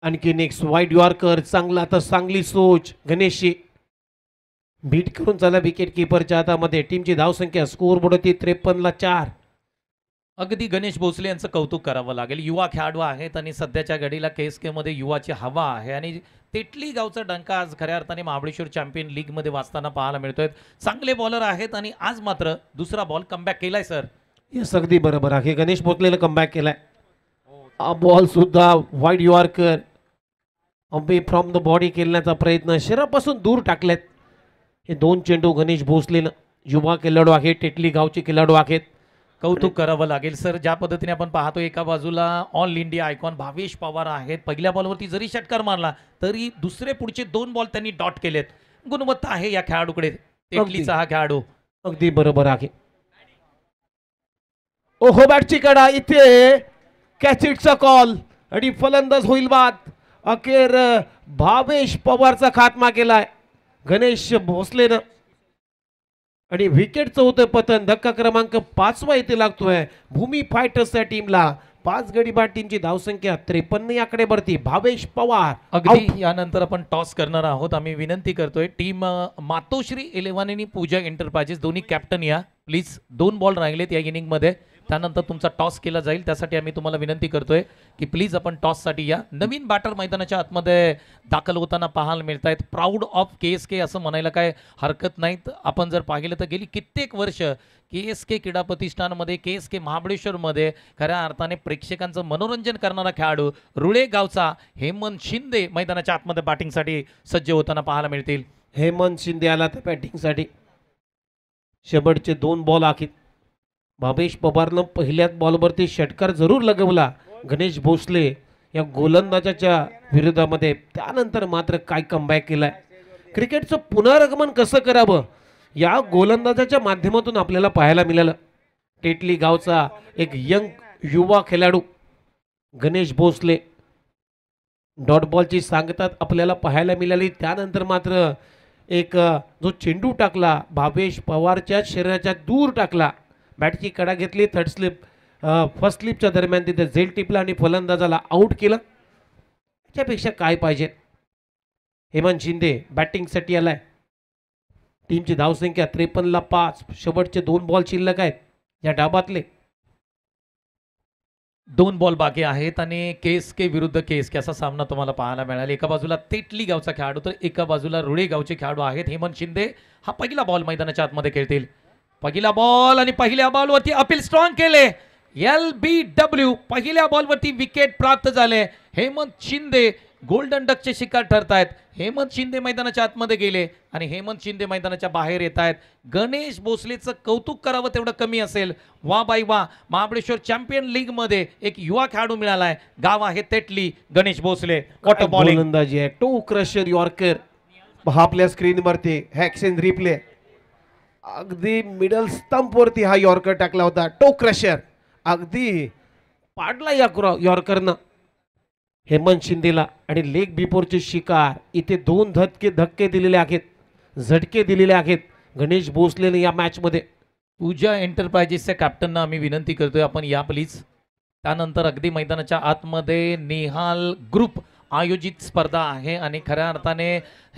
आणखी नेक्स्ट वाईड यॉर्कर चांगला. आता चांगली सोच गणेशची बीट करून चला विकेट किपरच्या हातामध्ये. टीमची धावसंख्या स्कोर बोर्ड होती 53 ला 4. अगदी गणेश भोसले यांचं कौतुक करावं लागेल. युवा खेळाडू आहेत आणि सध्याच्या घडीला KSK मध्ये युवाची हवा आहे आणि तेटली गावचा डंका आज खऱ्या अर्थाने महाबळेश्वर चॅम्पियन लीग मध्ये वाचताना पाहायला मिळतोय. चांगले बॉलर आहेत आणि आज मात्र दुसरा बॉल कमबॅक केलाय सर. यस अगदी बरोबर आहे. गणेश भोसलेला कमबॅक केलाय. हा बॉल सुद्धा wide yorker away from the body खेळण्याचा प्रयत्न, शरीरापासून दूर टाकलेत हे 2 चेंडू गणेश भोसलेनं. युवा खेळाडू आहे, टेटली गावचे खेळाडू आहेत. कौतुक करावं लागेल सर. ज्या पद्धतीने आपण पाहतो एका बाजूला all India icon Bhavesh Pawar आहेत. पहिल्या बॉलवरती जरी षटकार मारला तरी दुसरे पुढचे 2 बॉल त्यांनी डॉट केलेत. गुणवत्ता आहे या खेळाडूकडे. तेटलीचा हा खेळाडू. अगदी बरोबर आहे. ओहो बॅटची कडा इथे कॅचिटचा कॉल आणि फलंदाज होईल बाद. अखेर भावेश पवारचा खात्मा केलाय गणेश भोसलेनं आणि विकेटचं होतं पतन. धक्का क्रमांक 5वा इथे लागतोय भूमी फायटर्स या टीमला. 5 गडी बाद टीमची धावसंख्या 53 याकडे भरती. भावेश पवार अगदी यानंतर आपण टॉस करणार आहोत. आम्ही विनंती करतोय टीम मातोश्री 11 आणि पूजा एंटरप्राइजेस दोन्ही कॅप्टन या प्लीज. 2 बॉल राहिलेत या इनिंग मध्ये. त्यानंतर तुमचा टॉस केला जाईल. त्यासाठी आम्ही तुम्हाला विनंती करतोय की प्लीज आपण टॉससाठी या. नवीन बॅटर मैदानाच्या आतमध्ये दाखल होताना पाहायला मिळत आहेत. प्राऊड ऑफ KSK असं म्हणायला काय हरकत नाहीत. आपण जर पाहिलं तर गेली कित्येक वर्ष KSK क्रीडा प्रतिष्ठानमध्ये KSK महाबळेश्वरमध्ये खऱ्या अर्थाने प्रेक्षकांचं मनोरंजन करणारा खेळाडू रुळे गावचा हेमंत शिंदे मैदानाच्या आतमध्ये बॅटिंगसाठी सज्ज होताना पाहायला मिळतील. हेमंत शिंदे आला तर बॅटिंगसाठी. शेवटचे 2 बॉल आखित. भावेश पवारनं पहिल्याच बॉलवरती षटकार जरूर लगवला गणेश भोसले या गोलंदाजाच्या विरोधामध्ये. त्यानंतर मात्र काय कमबॅक केलाय. क्रिकेटचं पुनरागमन कसं करावं या गोलंदाजाच्या माध्यमातून आपल्याला पाहायला मिळालं. टेटली गावचा एक यंग युवा खेळाडू गणेश भोसले डॉट बॉलची सांगतात आपल्याला पाहायला मिळाली. त्यानंतर मात्र एक जो चेंडू टाकला भावेश पवारच्या शरीराच्या दूर टाकला. बॅटची कडा घेतली. थर्ड स्लिप फर्स्ट स्लिपच्या दरम्यान तिथे झेल टिपला आणि फलंदाजाला आउट केलं. त्यापेक्षा काय पाहिजे. हेमंत शिंदे बॅटिंगसाठी आलाय. टीमची धावसंख्या 53ला 5. शेवटचे 2 बॉल शिल्लक आहेत या डाबातले. 2 बॉल बाकी आहेत आणि KSK विरुद्ध KSK असा सामना तुम्हाला पाहायला मिळाला. एका बाजूला तेटली गावचा खेळाडू तर एका बाजूला रुळे गावचे खेळाडू आहेत. हेमंत शिंदे हा पहिला बॉल मैदानाच्या आतमध्ये खेळतील. पहिला बॉल आणि पहिल्या बॉलवरती अपील स्ट्रॉंग केले. LBW पहिल्या बॉलवरती विकेट प्राप्त झाले. हेमंत शिंदे गोल्डन डकचे शिकार ठरतायत. हेमंत शिंदे मैदानाच्या आतमध्ये गेले आणि हेमंत शिंदे मैदानाच्या बाहेर येत आहेत. गणेश भोसलेचं कौतुक करावं तेवढं कमी असेल. वा बाई वा. महाबळेश्वर चॅम्पियन लीग मध्ये एक युवा खेळाडू मिळालाय. गाव आहे तेटली. Ganesh Bhosale water bowling. गोलंदाजी आहे. टो क्रशर यॉर्कर पहा आपल्या स्क्रीनवरती हॅक्स अँड रिप्ले. अगदी मिडल स्टंप वरती हा यॉर्कर टाकला होता. टो क्रशर अगदी पाडला या यॉर्करनं हेमंत शिंदेला आणि लेग बिफोरचे शिकार. इथे 2 धक्के दिलेले आहेत. झटके दिलेले आहेत गणेश भोसलेने या मॅच मध्ये. पूजा एंटरप्राइजेसच्या कॅप्टनना आम्ही विनंती करतोय आपण या प्लीज. त्यानंतर अगदी मैदानाच्या आतमध्ये निहाल ग्रुप आयोजित स्पर्धा आहे आणि खऱ्या अर्थाने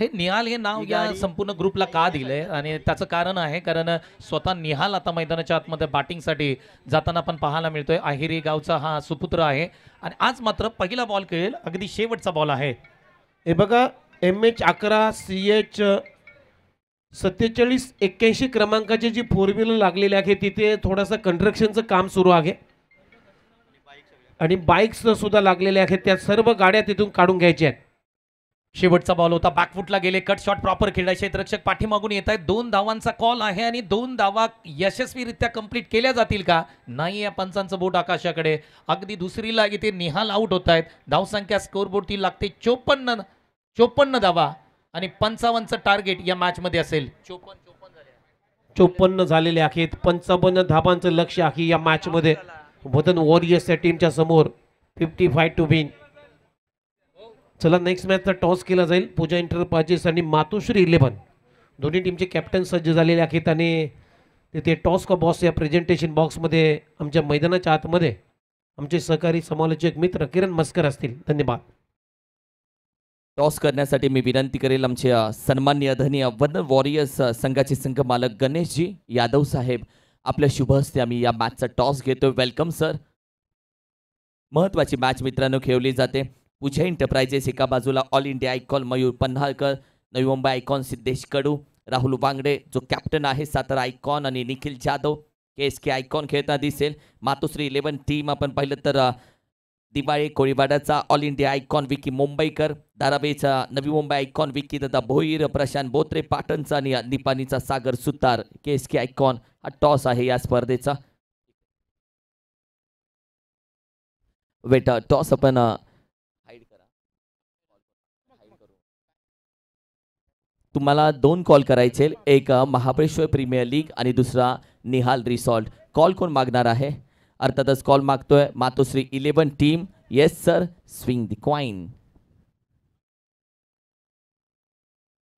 हे निहाल हे नाव या संपूर्ण ग्रुपला का दिलंय आणि त्याचं कारण आहे कारण स्वतः निहाल आता मैदानाच्या आतमध्ये बॅटिंगसाठी जाताना पण पाहायला मिळतोय. आहिरे गावचा हा सुपुत्र आहे आणि आज मात्र पहिला बॉल खेळेल. अगदी शेवटचा बॉल आहे. हे बघा MH11 CH 4781 क्रमांकाची जी 4 व्हीलर लागलेली आहे तिथे थोडासा कंस्ट्रक्शनचं काम सुरू आहे आणि बाईक्स सुद्धा लागलेल्या आहेत. त्या सर्व गाड्या तिथून काढून घ्यायच्या आहेत. शेवटचा बॉल होता. बॅकफुटला गेले. कट शॉट प्रॉपर खेळाय. क्षेत्ररक्षक पाठीमागून येत आहेत. 2 धावांचा कॉल आहे आणि 2 धावा यशस्वीरित्या कंप्लीट केल्या जातील का नाही या पंचांचं बोट आकाशाकडे. अगदी दुसरीला इथे निहाल आउट होत आहेत. धावसंख्या स्कोरबोर्ड ती लागते 54 धावा आणि 55चं टार्गेट या मॅच मध्ये असेल. 54 झालेले आहेत. 55 धाबांचं लक्ष आहे या मॅच मध्ये. वतन वॉरियर्स या टीमच्या समोर 55 टू विन. चला नेक्स्ट मॅचचा टॉस केला जाईल. पूजा एंटरप्राइजेस आणि मातोश्री 11 दोन्ही टीमचे कॅप्टन सज्ज झालेले आहेत आणि तिथे टॉस का बॉस या प्रेझेंटेशन बॉक्समध्ये आमच्या मैदानाच्या आतमध्ये आमचे सहकारी समालोचक मित्र किरण मस्कर असतील. धन्यवाद. टॉस करण्यासाठी मी विनंती करेल आमचे सन्माननीय धन्य वतन वॉरियर्स संघाचे संघ मालक गणेशजी यादव साहेब. आपल्या शुभ हस्ते आम्ही या मॅचचा टॉस घेतो. Welcome sir. महत्त्वाची मॅच मित्रांनो खेळवली जाते. पूजा एंटरप्राइजेस एका बाजूला all India icon Mayur Panhalkar, Navi Mumbai icon Siddhesh कडू, राहुल वांगडे जो कॅप्टन आहे सातारा आयकॉन आणि निखिल जाधव KSK आयकॉन खेळताना दिसेल. मातोश्री 11 टीम आपण पाहिलं तर दिवाळे कोळीवाडाचा ऑल इंडिया आयकॉन विकी मुंबईकर, धारावीचा नवी मुंबई आयकॉन विकी दादा भोईर, प्रशांत बोत्रे पाटणचा आणि निपाणीचा सागर सुतार. KSK आयकॉन हा टॉस आहे या स्पर्धेचा. वेट टॉस आपण तुम्हाला 2 कॉल करायचे, एक महाबळेश्वर प्रीमियर लीग आणि दुसरा निहाल रिसॉर्ट. कॉल कोण मागणार आहे? अर्थातच कॉल मागतोय Matoshree 11 team. Yes sir, swing the coin.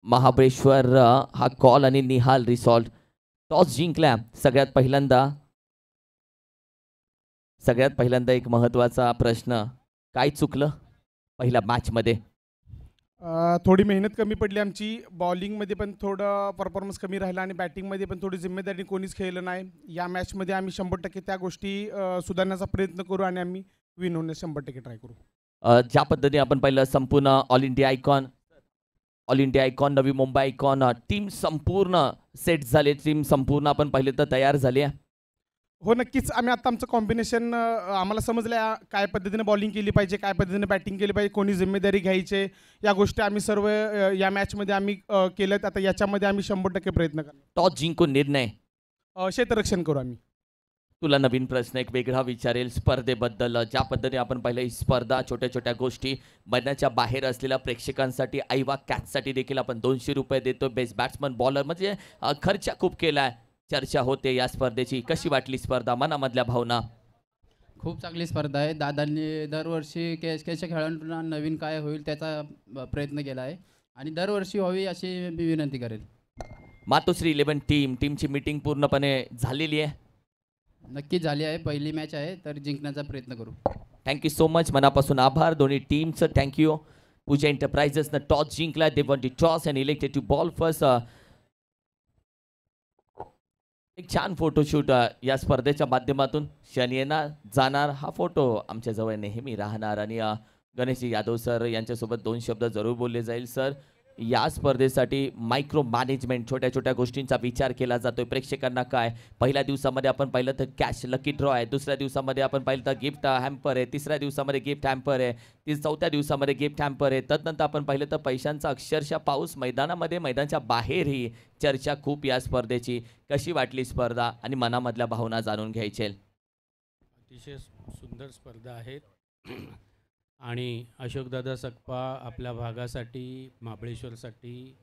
Mahabaleshwar हा कॉल आणि निहाल रिसॉर्ट टॉस जिंकल्या. सगळ्यात पहिल्यांदा एक महत्त्वाचा प्रश्न, काय चुकलं पहिल्या मॅचमध्ये? थोडी मेहनत कमी पडली आमची. बॉलिंगमध्ये पण थोडं परफॉर्मन्स कमी राहिला आणि बॅटिंगमध्ये पण थोडी जिम्मेदारी कोणीच खेळलं नाही. या मॅचमध्ये आम्ही 100% त्या गोष्टी सुधारण्याचा प्रयत्न करू आणि आम्ही विन होण्यास 100% ट्राय करू. ज्या पद्धतीने आपण पाहिलं संपूर्ण all India icon Navi Mumbai icon team संपूर्ण सेट झाले, टीम संपूर्ण आपण पाहिले तर तयार झाली आहे. हो नक्कीच. आम्ही आता आमचं कॉम्बिनेशन आम्हाला समजलं काय पद्धतीने बॉलिंग केली पाहिजे, काय पद्धतीने बॅटिंग केली पाहिजे, कोणी जिम्मेदारी घ्यायचे, या गोष्टी आम्ही सर्व या मॅचमध्ये आम्ही केल्यात. आता याच्यामध्ये आम्ही 100% प्रयत्न करणार. टॉस जिंकून निर्णय, क्षेत्ररक्षण करू आम्ही. तुला नवीन प्रश्न एक वेगळा विचारेल स्पर्धेबद्दल. ज्या पद्धतीने आपण पाहिलं ही स्पर्धा छोट्या छोट्या गोष्टी मैदानाच्या बाहेर असलेल्या प्रेक्षकांसाठी आईवा कॅचसाठी देखील आपण 200 रुपये देतो. बेस्ट बॅट्समन बॉलर म्हणजे खर्च खूप केलाय. चर्चा होते या स्पर्धेची. कशी वाटली स्पर्धा, मनामधल्या भावना? खूप चांगली स्पर्धा आहे. दादांनी दरवर्षी खेळच्या खेळाडूंना नवीन काय होईल त्याचा प्रयत्न केला आहे आणि दरवर्षी व्हावी अशी मी विनंती करेल. मातोश्री 11 टीमची मीटिंग पूर्णपणे झालेली आहे? नक्की झाली आहे. पहिली मॅच आहे तर जिंकण्याचा प्रयत्न करू. Thank you so much. मनापासून आभार दोन्ही टीमचं. थँक्यू. पूजा एंटरप्राइजेसनं टॉस जिंकला. They want to toss and elected to ball first. एक छान फोटोशूट या स्पर्धेच्या माध्यमातून. क्षण येणार जाणार, हा फोटो आमच्याजवळ नेहमी राहणार. आणि गणेशजी यादव सर यांच्यासोबत 2 शब्द जरूर बोलले जाईल. सर, या स्पर्धेसाठी मायक्रो मॅनेजमेंट, छोट्या छोट्या गोष्टींचा विचार केला जातोय. प्रेक्षकांना काय, पहिल्या दिवसामध्ये आपण पाहिलं तर कॅश लकी ड्रॉ आहे, दुसऱ्या दिवसामध्ये आपण पाहिलं तर गिफ्ट हॅम्पर आहे, तिसऱ्या दिवसामध्ये गिफ्ट हॅम्पर आहे, चौथ्या दिवसामध्ये गिफ्ट हॅम्पर आहे. तदनंतर आपण पाहिलं तर पैशांचा अक्षरशः पाऊस मैदानामध्ये, मैदानाच्या बाहेरही चर्चा खूप या स्पर्धेची. कशी वाटली स्पर्धा आणि मनामधल्या भावना जाणून घ्यायचे? अतिशय सुंदर स्पर्धा आहेत आणि अशोकदादा सकपा आपल्या भागासाठी, महाबळेश्वरसाठी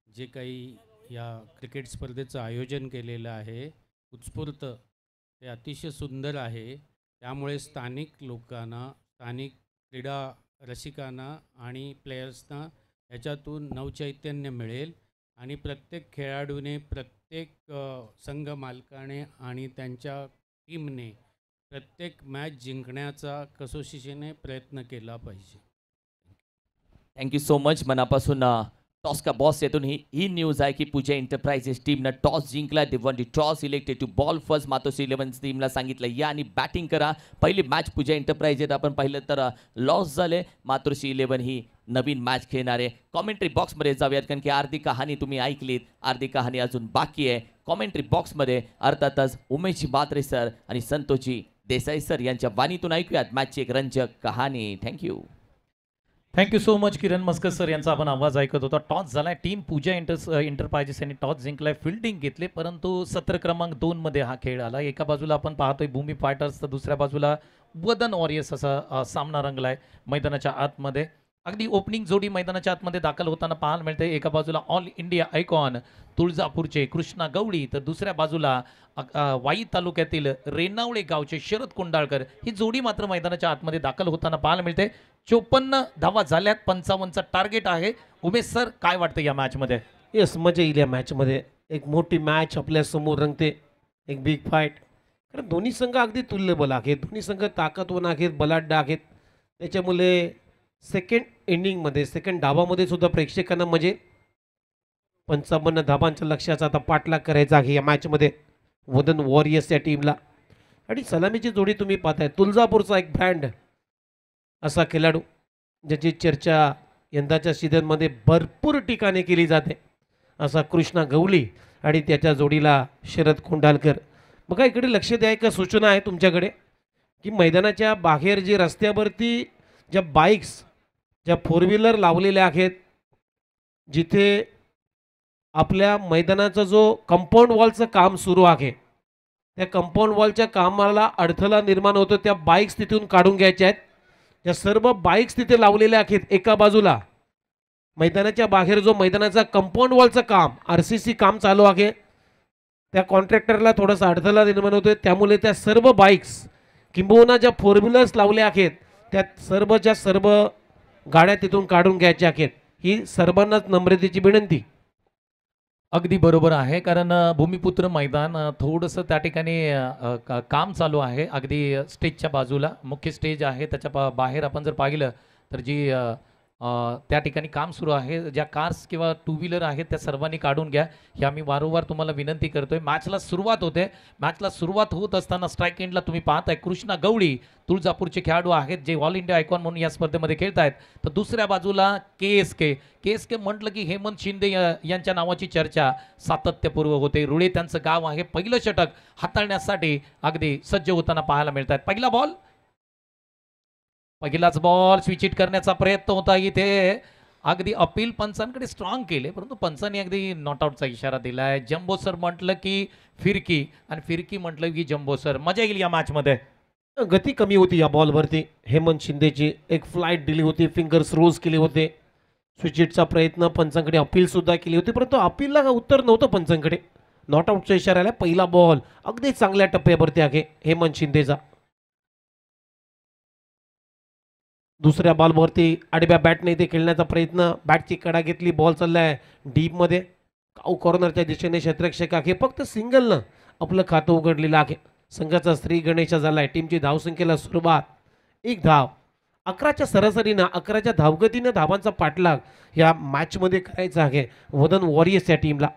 जे काही या क्रिकेट स्पर्धेचं आयोजन केलेलं आहे उत्स्फूर्त, ते अतिशय सुंदर आहे. त्यामुळे स्थानिक लोकांना, स्थानिक क्रीडा रसिकांना आणि प्लेयर्सना याच्यातून नवचैतन्य मिळेल आणि प्रत्येक खेळाडूने, प्रत्येक संघ मालकाने आणि त्यांच्या टीमने प्रत्येक मॅच जिंकण्याचा कसोशीने प्रयत्न केला पाहिजे. Thank you so much. मनापासून टॉस का बॉस येथून ही न्यूज आहे की पूजा एंटरप्राइजेस टीमनं टॉस जिंकला. They want to toss, elected to ball first. Matoshree 11 टीमला सांगितलं या आणि बॅटिंग करा. पहिली मॅच पूजा एंटरप्राइजेस आपण पाहिलं तर लॉस झाले. मातोश्री 11 ही नवीन मॅच खेळणार आहे. कॉमेंट्री बॉक्समध्ये जाऊयात, कारण की अर्धी कहाणी तुम्ही ऐकलीत, अर्धी कहाणी अजून बाकी आहे. कॉमेंट्री बॉक्समध्ये अर्थातच उमेशजी म्हात्रे सर आणि संतोषजी देसाई सर यांच्या वाणीतून ऐकूयात मॅचची एक रंजक कहाणी. थँक्यू सो मच किरण मस्कर सर यांचा आपण आवाज ऐकत होता. टॉस झालाय. टीम पूजा एंटरप्राइजेस यांनी टॉस जिंकलाय, फिल्डिंग घेतले, परंतु सत्र क्रमांक 2 मध्ये हा खेळ आला. एका बाजूला आपण पाहतोय भूमी फायटर्स, तर दुसऱ्या बाजूला वदन वॉरियर्स असा सामना रंगलाय मैदानाच्या आतमध्ये. अगदी ओपनिंग जोडी मैदानाच्या आतमध्ये दाखल होताना पाहायला मिळते. एका बाजूला ऑल इंडिया आयकॉन तुळजापूरचे कृष्णा गवळी, तर दुसऱ्या बाजूला वाई तालुक्यातील रेणावळे गावचे शरद कोंडाळकर, ही जोडी मात्र मैदानाच्या आतमध्ये दाखल होताना पाहायला मिळते. 54 धावा झाल्यात, 55चा टार्गेट आहे. उमेश सर, काय वाटतं या मॅचमध्ये? येस, मजा येईल या मॅचमध्ये. एक मोठी मॅच आपल्या समोर रंगते, एक बिग फाईट. कारण दोन्ही संघ अगदी तुल्यबल आहेत, दोन्ही संघ ताकदवान आहेत, बलाढ्य आहेत. त्याच्यामुळे सेकंड इनिंगमध्ये, सेकंड डावामध्ये सुद्धा प्रेक्षकांना मजा येईल. 55 धाबांच्या लक्ष्याचा आता पाठलाग करायचा आहे या मॅचमध्ये वदन वॉरियर्स या टीमला. आणि सलामीची जोडी तुम्ही पाहताय, तुळजापूरचा एक ब्रँड असा खेळाडू ज्याची चर्चा यंदाच्या सीझनमध्ये भरपूर ठिकाणी केली जाते, असा कृष्णा गवली आणि त्याच्या जोडीला शरद कोंडाळकर. बघा, इकडे लक्ष द्यायला सूचना आहे तुमच्याकडे की मैदानाच्या बाहेर जे रस्त्यावरती ज्या बाईक्स, ज्या 4 व्हीलर लावलेल्या आहेत, जिथे आपल्या मैदानाचा जो कंपाऊंड वॉलचं काम सुरू आहे, त्या कंपाऊंड वॉलच्या कामाला अडथळा निर्माण होतो, त्या बाईक्स तिथून काढून घ्यायच्या आहेत. त्या सर्व बाईक्स तिथे लावलेल्या आहेत एका बाजूला. मैदानाच्या बाहेर जो मैदानाचा कंपाऊंड वॉलचं काम RCC काम चालू आहे, त्या कॉन्ट्रॅक्टरला थोडासा अडथळा निर्माण होतोय. त्यामुळे त्या सर्व बाईक्स किंबहुना ज्या फोर व्हीलर्स लावल्या आहेत त्या सर्वच्या सर्व गाड्या तिथून काढून घ्यायच्या आहेत. ही सर्वांनाच नम्रतेची विनंती. अगदी बरोबर आहे, कारण भूमिपुत्र मैदान थोडंसं त्या ठिकाणी काम चालू आहे. अगदी स्टेजच्या बाजूला मुख्य स्टेज आहे, त्याच्या बाहेर आपण जर पाहिलं तर जी त्या ठिकाणी काम सुरू आहे. ज्या कार्स किंवा टू व्हीलर आहेत त्या सर्वांनी काढून घ्या, ही आम्ही वारंवार तुम्हाला विनंती करतोय. मॅचला सुरुवात होते. मॅचला सुरुवात होत असताना स्ट्राईक एंडला तुम्ही पाहताय कृष्णा गवळी तुळजापूरचे खेळाडू आहेत जे ऑल इंडिया आयकॉन म्हणून या स्पर्धेमध्ये खेळत आहेत. तर दुसऱ्या बाजूला के म्हटलं की हेमंत शिंदे यांच्या नावाची चर्चा सातत्यपूर्व होते. रुळे त्यांचं गाव आहे. पहिलं षटक हाताळण्यासाठी अगदी सज्ज होताना पाहायला मिळत आहेत. पहिलाच बॉल स्विच हिट करण्याचा प्रयत्न होता. इथे अगदी अपील पंचांकडे स्ट्रॉंग केले, परंतु पंचांनी अगदी नॉट आउटचा इशारा दिलाय. जम्बो सर म्हटलं की फिरकी आणि फिरकी म्हटलं की जम्बो सर. मजा येईल या मॅचमध्ये. गती कमी होती या बॉलवरती. हेमंत शिंदेची एक फ्लाईट दिली होती, फिंगर्स रोज केले होते. स्विचिटचा प्रयत्न पंचांकडे अपील सुद्धा केली होती, परंतु अपीलला उत्तर नव्हतं पंचांकडे. नॉट आउटचा इशारा आला. पहिला बॉल अगदी चांगल्या टप्प्यावरती आहे हेमंत शिंदेचा. दुसऱ्या बॉलवरती आडव्या बॅटने इथे खेळण्याचा प्रयत्न. बॅटची कडा घेतली, बॉल चाललाय डीपमध्ये. काऊ कॉर्नरच्या दिशेने क्षेत्ररक्षक आहे. फक्त सिंगलनं आपलं खातं उघडलेलं आहे. संघाचा श्री गणेश झालाय. टीमची धावसंख्येला सुरुवात 1 धाव. 11च्या सरासरीनं 11च्या धावगतीनं धावांचा पाठलाग या मॅचमध्ये करायचा आहे वदन वॉरियर्स या टीमला.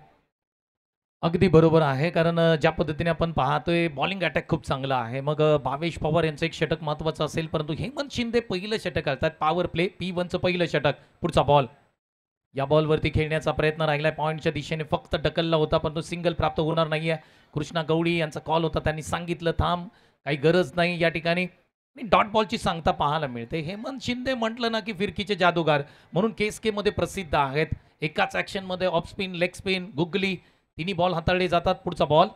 अगदी बरोबर आहे, कारण ज्या पद्धतीने आपण पाहतोय बॉलिंग अटॅक खूप चांगला आहे. मग भावेश पवार यांचं एक षटक महत्त्वाचं असेल, परंतु हेमंत शिंदे पहिलं षटक करतात. पॉवर प्ले P1चं पहिलं षटक. पुढचा बॉल या बॉलवरती खेळण्याचा प्रयत्न राहिलाय. पॉईंटच्या दिशेने फक्त ढकलला होता, परंतु सिंगल प्राप्त होणार नाहीये. कृष्णा गवळी यांचा कॉल होता, त्यांनी सांगितलं थांब, काही गरज नाही या ठिकाणी. डॉट बॉलची सांगता पाहायला मिळते. हेमंत शिंदे म्हटलं ना की फिरकीचे जादूगार म्हणून KSK मध्ये प्रसिद्ध आहेत. एकाच ॲक्शनमध्ये off spin, leg spin, googly तिन्ही बॉल हाताळले जातात. पुढचा बॉल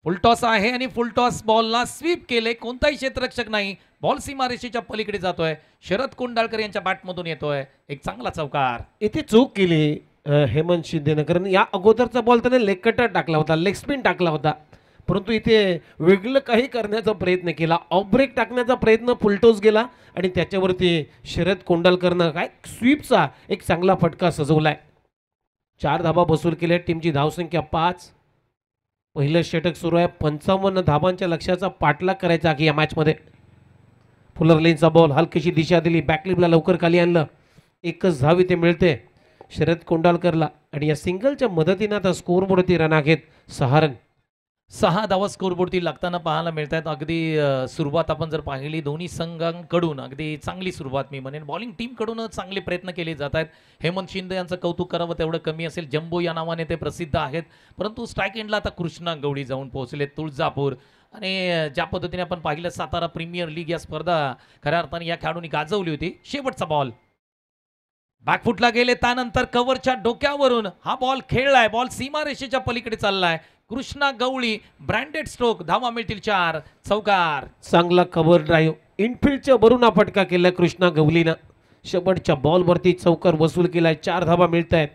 फुलटॉस आहे आणि फुलटॉस बॉलला स्वीप केले. कोणताही क्षेत्ररक्षक नाही. बॉल सीमारेषेच्या पलीकडे जातोय. शरद कोंडाळकर यांच्या बॅटमधून येतोय. एक चांगला चौकार. इथे चूक केली हेमंत शिंदेनं, कारण या अगोदरचा बॉल त्याने लेग कटर टाकला होता, लेग स्पिन टाकला होता, परंतु इथे वेगळं काही करण्याचा प्रयत्न केला. ऑफ ब्रेक टाकण्याचा प्रयत्न फुलटॉस गेला आणि त्याच्यावरती शरद कोंडाळकरनं काय स्वीपचा एक चांगला फटका सजवलाय. 4 धाबा बसूल केल्या. टीमची धावसंख्या 5. पहिलं षटक सुरू आहे. 55 धाबांच्या लक्ष्याचा पाठलाग करायचा आहे या मॅचमध्ये. फुलर लेनचा बॉल हलकीशी दिशा दिली, बॅकलिपला लवकर खाली आणलं. एकच धाव इथे मिळते शरद कोंडाळकरला आणि या सिंगलच्या मदतीनं आता स्कोरबोर्डवरती रन आहेत 6 रन. 6 धावा स्कोरबोर्डती लागताना पाहायला मिळत आहेत. अगदी सुरुवात आपण जर पाहिली दोन्ही संघांकडून अगदी चांगली सुरुवात मी म्हणेन. बॉलिंग टीमकडून चांगले प्रयत्न केले जात आहेत. हेमंत शिंदे यांचं कौतुक करावं तेवढं कमी असेल. जम्बो या नावाने ते प्रसिद्ध आहेत, परंतु स्ट्राईक एंडला आता कृष्णा गवळी जाऊन पोहोचले. तुळजापूर आणि ज्या पद्धतीने आपण पाहिलं सातारा प्रीमियर लीग या स्पर्धा खऱ्या अर्थाने या खेळाडूंनी गाजवली होती. शेवटचा बॉल बॅकफुटला गेले, त्यानंतर कव्हरच्या डोक्यावरून हा बॉल खेळलाय. बॉल सीमारेषेच्या पलीकडे चाललाय. कृष्णा गवळी ब्रँडेड स्ट्रोक. धावा मिळतील 4. चौकार. चांगला कव्हर ड्राईव्ह इनफिल्डच्या वरून हा फटका केला कृष्णा गवलीनं. शेवटच्या बॉलवरती चौकार वसूल केलाय. 4 धावा मिळत आहेत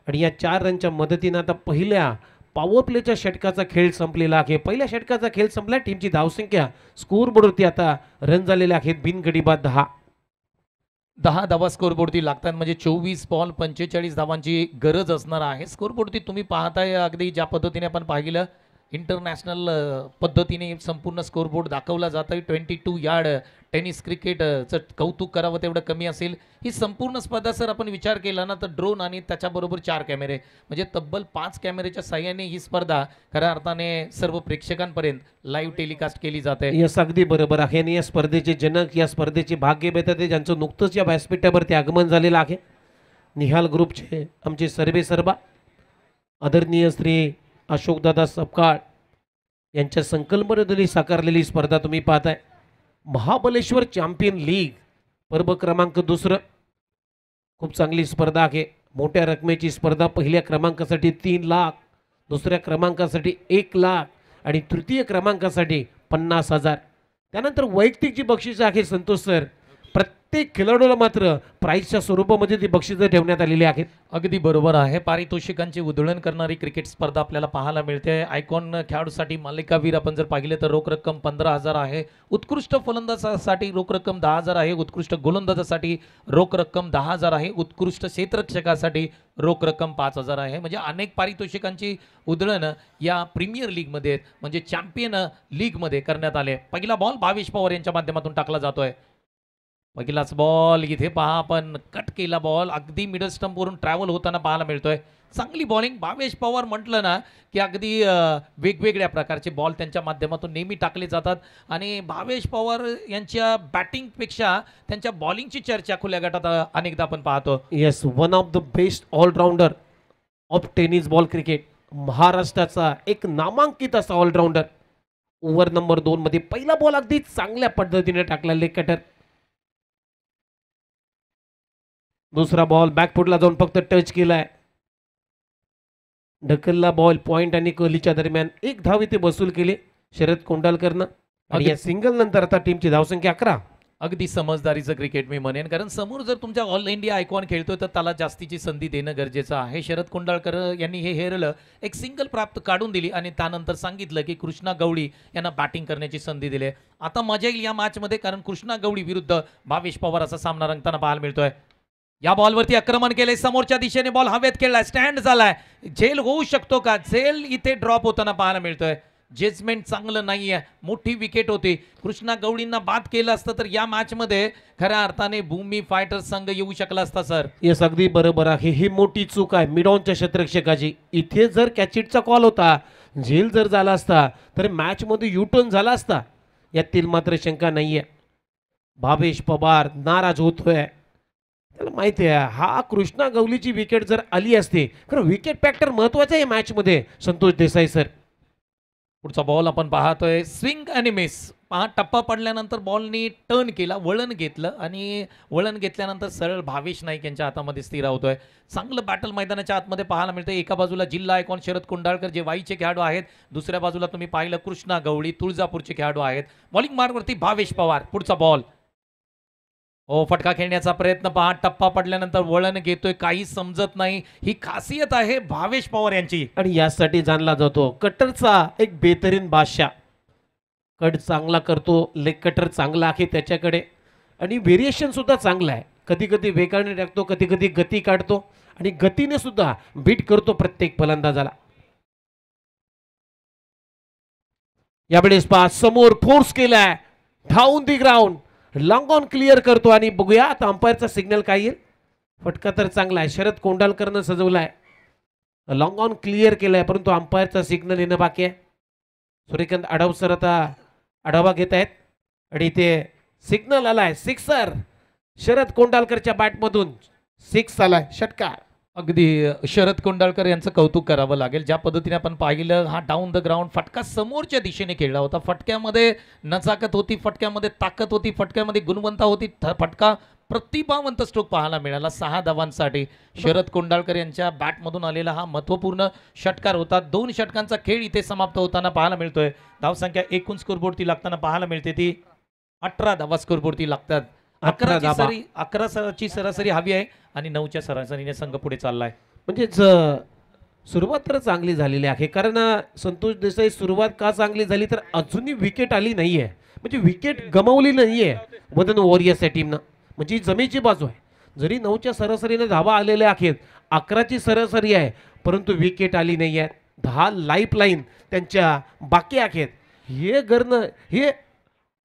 आणि या 4 रनच्या मदतीनं आता पहिल्या पॉवर प्लेच्या षटकाचा खेळ संपलेला आहे. पहिल्या षटकाचा खेळ संपला. टीमची धावसंख्या स्कोरबोर्डवरती आता रन झालेले आहेत बिनगडी बाद 10. 10 धावा स्कोरबोर्डती लागतात, म्हणजे 24 बॉल 45 धावांची गरज असणार आहे. स्कोरबोर्डती तुम्ही पाहताय अगदी ज्या पद्धतीने आपण पाहिलं इंटरनॅशनल पद्धतीने संपूर्ण स्कोरबोर्ड दाखवला जात आहे. 22 यार्ड टेनिस क्रिकेटचं कौतुक करावं तेवढं कमी असेल. ही संपूर्ण स्पर्धा जर आपण विचार केला ना तर ड्रोन आणि त्याच्याबरोबर 4 कॅमेरे म्हणजे तब्बल 5 कॅमेरेच्या साह्याने ही स्पर्धा खऱ्या अर्थाने सर्व प्रेक्षकांपर्यंत लाईव्ह टेलिकास्ट केली जाते. यस, अगदी बरोबर आहे. आणि या स्पर्धेचे जनक, या स्पर्धेचे भाग्य बेतात आहे ज्यांचं नुकतंच या व्यासपीठावरती आगमन झालेलं आहे. निहाल ग्रुपचे आमचे सर्वेसर्वा आदरणीय श्री अशोकदादा सपकाळ यांच्या संकल्पनेतून साकारलेली स्पर्धा तुम्ही पाहताय. महाबलेश्वर चॅम्पियन लीग पर्व क्रमांक 2. खूप चांगली स्पर्धा आहे. मोठ्या रकमेची स्पर्धा. पहिल्या क्रमांकासाठी 3 लाख, दुसऱ्या क्रमांकासाठी 1 लाख आणि तृतीय क्रमांकासाठी 50,000. त्यानंतर वैयक्तिक जी बक्षीस आहे संतोष सर प्रत्येक खेळाडूला मात्र प्राईजच्या स्वरूपामध्ये ती बक्षिसं ठेवण्यात आलेली आहेत. अगदी बरोबर आहे. पारितोषिकांची उधळण करणारी क्रिकेट स्पर्धा आपल्याला पाहायला मिळते. आयकॉन खेळाडूसाठी मालिकावीर आपण जर पाहिले तर रोख रक्कम 15,000 आहे. उत्कृष्ट फलंदाजासाठी रोख रक्कम 10,000 आहे. उत्कृष्ट गोलंदाजासाठी रोख रक्कम 10,000 आहे. उत्कृष्ट क्षेत्ररक्षकासाठी रोख रक्कम 5,000 आहे. म्हणजे अनेक पारितोषिकांची उधळण या प्रीमियर लीगमध्ये म्हणजे चॅम्पियन लीगमध्ये करण्यात आले. पहिला बॉल भावेश पवार यांच्या माध्यमातून टाकला जातोय. पहिलाच बॉल इथे पहा आपण कट केला बॉल अगदी मिडल स्टंपवरून ट्रॅव्हल होताना पाहायला मिळतोय. चांगली बॉलिंग भावेश पवार म्हटलं ना की अगदी वेगवेगळ्या प्रकारचे बॉल त्यांच्या माध्यमातून नेहमी टाकले जातात आणि भावेश पवार यांच्या बॅटिंगपेक्षा त्यांच्या बॉलिंगची चर्चा खुल्या गटात अनेकदा आपण पाहतो. Yes, one of the best allrounder of tennis ball cricket. महाराष्ट्राचा एक नामांकित असा ऑलराऊंडर. ओव्हर नंबर 2 मध्ये पहिला बॉल अगदी चांगल्या पद्धतीने टाकला लेग कटर. दुसरा बॉल बॅकफुटला जाऊन फक्त टच केलाय. ढकलला बॉल पॉइंट आणि कोहलीच्या दरम्यान एक धाव इथे वसूल केली शरद कोंडालकरनं आणि या सिंगल नंतर आता टीमची धावसंख्या 11. अगदी समजदारीचं क्रिकेट मी म्हणेन कारण समोर जर तुमच्या ऑल इंडिया आयकॉन खेळतोय तर त्याला जास्तीची संधी देणं गरजेचं आहे. शरद कोंडाळकर यांनी हे हेरलं एक सिंगल प्राप्त काढून दिली आणि त्यानंतर सांगितलं की कृष्णा गवळी यांना बॅटिंग करण्याची संधी दिली. आता मजा येईल या मॅचमध्ये कारण कृष्णा गवळी विरुद्ध भावेश पवार असा सामना रंगताना पाहायला मिळतोय. या बॉलवरती आक्रमण केले समोरच्या दिशेने बॉल हवेत खेळलाय स्टँड झालाय. झेल होऊ शकतो का? झेल इथे ड्रॉप होताना पाहायला मिळतोय. जजमेंट चांगलं नाहीये. मोठी विकेट होती. कृष्णा गवळींना बाद केलं असतं तर या मॅच मध्ये खऱ्या अर्थाने भूमी फायटर्स संघ येऊ शकला असता सर. येस, अगदी बरोबर आहे. ही मोठी चूक आहे मिडॉनच्या क्षेत्ररक्षकाची. इथे जर कॅचिटचा कॉल होता झेल जर झाला असता तर मॅच मध्ये युटर्न झाला असता यातील मात्र शंका नाहीये. भावेश पवार नाराज होतोय. त्याला माहिती आहे हा कृष्णा गवलीची विकेट जर आली असते खरं विकेट फॅक्टर महत्वाचा आहे मॅच मध्ये संतोष देसाई सर. पुढचा बॉल आपण पाहतोय स्विंग आणि मिस. पहा टप्पा पडल्यानंतर बॉलनी टर्न केला वळण घेतलं आणि वळण घेतल्यानंतर सरळ भावेश नाईक यांच्या हातामध्ये स्थिर होतोय. चांगलं बॅटल मैदानाच्या आतमध्ये पाहायला मिळतं. एका बाजूला जिल्हा आयकॉन शरद कोंडाळकर जे वाईचे खेळाडू आहेत. दुसऱ्या बाजूला तुम्ही पाहिलं कृष्णा गवळी तुळजापूरचे खेळाडू आहेत. बॉलिंग मार्गवरती भावेश पवार. पुढचा बॉल फटका खेळण्याचा प्रयत्न पहा टप्पा पडल्यानंतर वळण घेतोय काही समजत नाही. ही खासियत आहे भावेश पवार यांची आणि यासाठी जाणला जातो कटरचा एक बेहतरीन बादशाह. कट चांगला करतो. लेग कटर चांगला आहे त्याच्याकडे आणि व्हेरिएशन सुद्धा चांगला आहे. कधी कधी वेगाने टाकतो कधी कधी गती काढतो आणि गतीने सुद्धा बीट करतो प्रत्येक फलंदाजाला. यावेळेस पहा समोर फोर्स केलाय down the ground long on clear करतो आणि बघूया आता अंपायरचा सिग्नल काय येईल. फटका तर चांगला आहे. शरद कोंडालकरनं सजवलाय. लॉंग ऑन क्लिअर केलाय परंतु अंपायरचा सिग्नल येणं बाकी आहे. सूर्यकांत आढाव सर आता आढावा घेत आहेत आणि इथे सिग्नल आलाय. सिक्सर शरद कोंडालकरच्या बॅटमधून 6 आलाय षटकार. अगदी शरद कोंडाळकर यांचं कौतुक करावं लागेल. ज्या पद्धतीने आपण पाहिलं हा डाऊन द ग्राउंड फटका समोरच्या दिशेने खेळला होता. फटक्यामध्ये नजाकत होती. फटक्यामध्ये ताकद होती. फटक्यामध्ये गुणवंता होती. फटका प्रतिभावंत स्ट्रोक पाहायला मिळाला 6 धावांसाठी. शरद कोंडाळकर यांच्या बॅटमधून आलेला हा महत्त्वपूर्ण षटकार होता. 2 षटकांचा खेळ इथे समाप्त होताना पाहायला मिळतोय. धावसंख्या एकूण स्कोरबोर्डती लागताना पाहायला मिळते ती 18 धावा स्कोरबोर्डती लागतात. 11ची सरासरी हवी आहे आणि 9च्या सरासरीने संघ पुढे चाललाय. म्हणजे सुरुवात तर चांगली झालेली आहे कारण संतोष देसाई सुरुवात का चांगली झाली तर अजूनही विकेट आली नाहीये. म्हणजे विकेट गमावली नाहीये वदन वॉरियर्स या टीमनं. म्हणजे ही जमेची बाजू आहे. जरी 9च्या सरासरीने धावा आलेल्या आहेत 11ची सरासरी आहे परंतु विकेट आली नाही आहे. 10 लाईफ लाईन त्यांच्या बाकी आहेत. हे करणं हे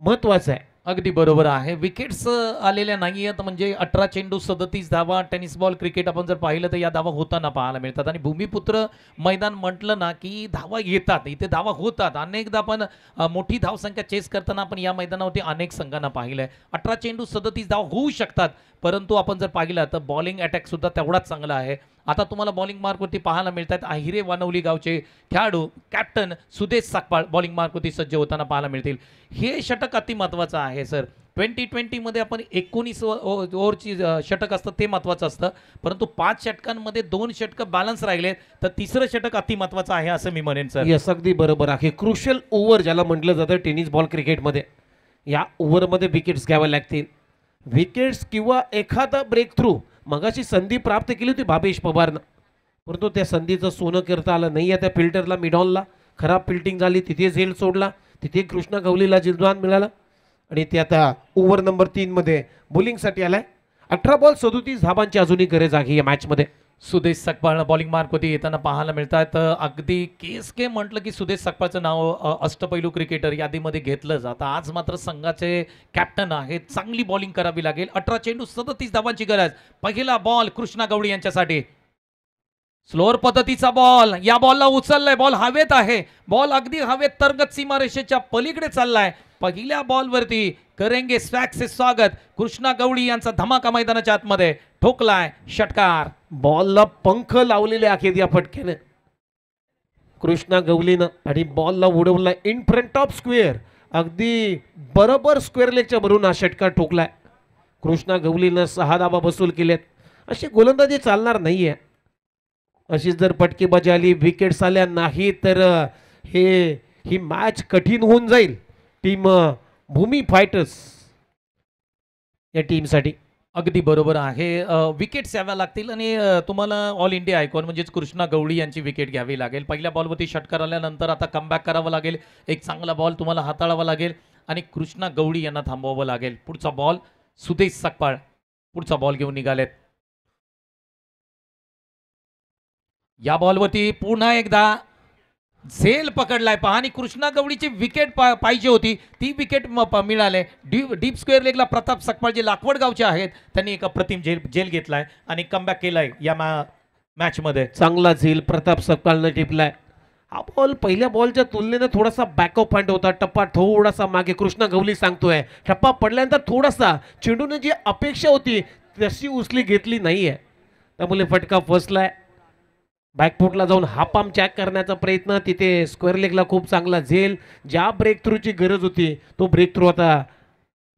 महत्वाचं आहे. अगदी बरोबर आहे. विकेट्स आलेल्या नाही आहेत म्हणजे 18 चेंडू 37 धावा. टेनिस बॉल क्रिकेट आपण जर पाहिलं तर या धावा होताना पाहायला मिळतात आणि भूमिपुत्र मैदान म्हटलं ना की धावा येतात इथे धावा होतात. अनेकदा आपण मोठी धावसंख्या चेस करताना आपण या मैदानावरती अनेक संघांना पाहिलंय. 18 चेंडू 37 धावा होऊ शकतात परंतु आपण जर पाहिलं तर बॉलिंग अटॅक सुद्धा तेवढाच चांगला आहे. आता तुम्हाला बॉलिंग मार्कवरती पाहायला मिळतात अहिरे वानवली गावचे खेळाडू कॅप्टन सुदेश साकपाळ बॉलिंग मार्कवरती सज्ज होताना पाहायला मिळतील. हे षटक अति महत्त्वाचं आहे सर. 2020 मध्ये आपण 19 ओव्हरची षटक असतं ते महत्त्वाचं असतं परंतु 5 षटकांमध्ये 2 षटकं बॅलन्स राहिले तर तिसरं षटक अति महत्त्वाचं आहे असं मी म्हणेन सर. यस, अगदी बरोबर आहे. क्रुशियल ओव्हर ज्याला म्हटलं जातं टेनिस बॉल क्रिकेटमध्ये. या ओव्हरमध्ये विकेट्स घ्याव्या लागतील. विकेट्स किंवा एखादा ब्रेक थ्रू मगाशी संधी प्राप्त केली होती भावेश पवारनं, परंतु त्या संधीचं सोनं करता आलं नाही आहे. त्या फिल्टरला मिडॉनला खराब फिल्टिंग झाली, तिथे झेल सोडला, तिथे कृष्णा गवलीला जिजवान मिळाला आणि ते आता ओव्हर नंबर 3 मध्ये बॉलिंगसाठी आलाय. 18 बॉल 37 धाबांची अजूनही गरज आहे या मॅचमध्ये. सुदेश सकपाळ बॉलिंग मार्क होती येताना पाहायला मिळतात. अगदी केसके म्हटलं की सुदेश सकपाळचं नाव अष्टपैलू क्रिकेटर यादीमध्ये घेतलं जातं. आज मात्र संघाचे कॅप्टन आहेत, चांगली बॉलिंग करावी लागेल. 18 चेंडू 37 धावांची गरज. पहिला बॉल कृष्णा गवळी यांच्यासाठी. स्लोअर पद्धतीचा बॉल, या बॉलला उचललाय, बॉल हवेत आहे, बॉल अगदी हवेत तरंगत सीमारेषेच्या पलीकडे चाललाय. पहिल्या बॉलवरती करेंगे स्वॅग से स्वागत. कृष्णा गवळी यांचा धमाका मैदानाच्या आतमध्ये ठोकलाय षटकार. बॉलला पंख लावलेले आहेत या फटक्याने कृष्णा गवलीनं आणि बॉलला उडवलाय इन फ्रंट ऑफ स्क्वेअर. अगदी बरोबर स्क्वेअर लेगच्या भरून हा षटकार ठोकलाय. कृष्णा गवलीनं 6 धाबा वसूल केलेत. अशी गोलंदाजी चालणार नाहीये. अशीच जर फटकेबाजी आली, विकेट्स आल्या नाही तर ही मॅच कठीण होऊन जाईल टीम भूमी फायटर्स या टीमसाठी. अगदी बरोबर आहे. विकेट्स याव्या लागतील आणि तुम्हाला ऑल इंडिया आयकॉन म्हणजेच कृष्णा गवळी यांची विकेट घ्यावी लागेल. पहिल्या बॉलवरती षटकार आल्यानंतर आता कमबॅक करावं लागेल. एक चांगला बॉल तुम्हाला हाताळावा लागेल आणि कृष्णा गवळी यांना थांबवावं लागेल. पुढचा बॉल सुदेश सकपाळ पुढचा बॉल घेऊन निघालेत. या बॉलवरती पुन्हा एकदा झेल पकडलाय पहा आणि कृष्णा गवळीची विकेट पाहिजे होती, ती विकेट मिळाले. डीप स्क्वेअर लेगला प्रताप सकपाळ जे लाखवड गावचे आहेत त्यांनी एका प्रतिम झेल घेतलाय आणि कमबॅक केलाय या मॅच मध्ये. चांगला झेल प्रताप सकपाळनं टिपलाय. हा बॉल पहिल्या बॉलच्या तुलनेने थोडासा बॅकअप पॉइंट होता. टप्पा थोडासा मागे कृष्णा गवली सांगतोय. टप्पा पडल्यानंतर थोडासा चेंडूने जी अपेक्षा होती तशी उचली घेतली नाहीये, त्यामुळे फटका फसलाय. बॅकफुटला जाऊन हा पाम चॅक करण्याचा प्रयत्न, तिथे स्क्वेअर लेगला खूप चांगला झेल. ज्या ब्रेक थ्रूची गरज होती तो ब्रेक थ्रू आता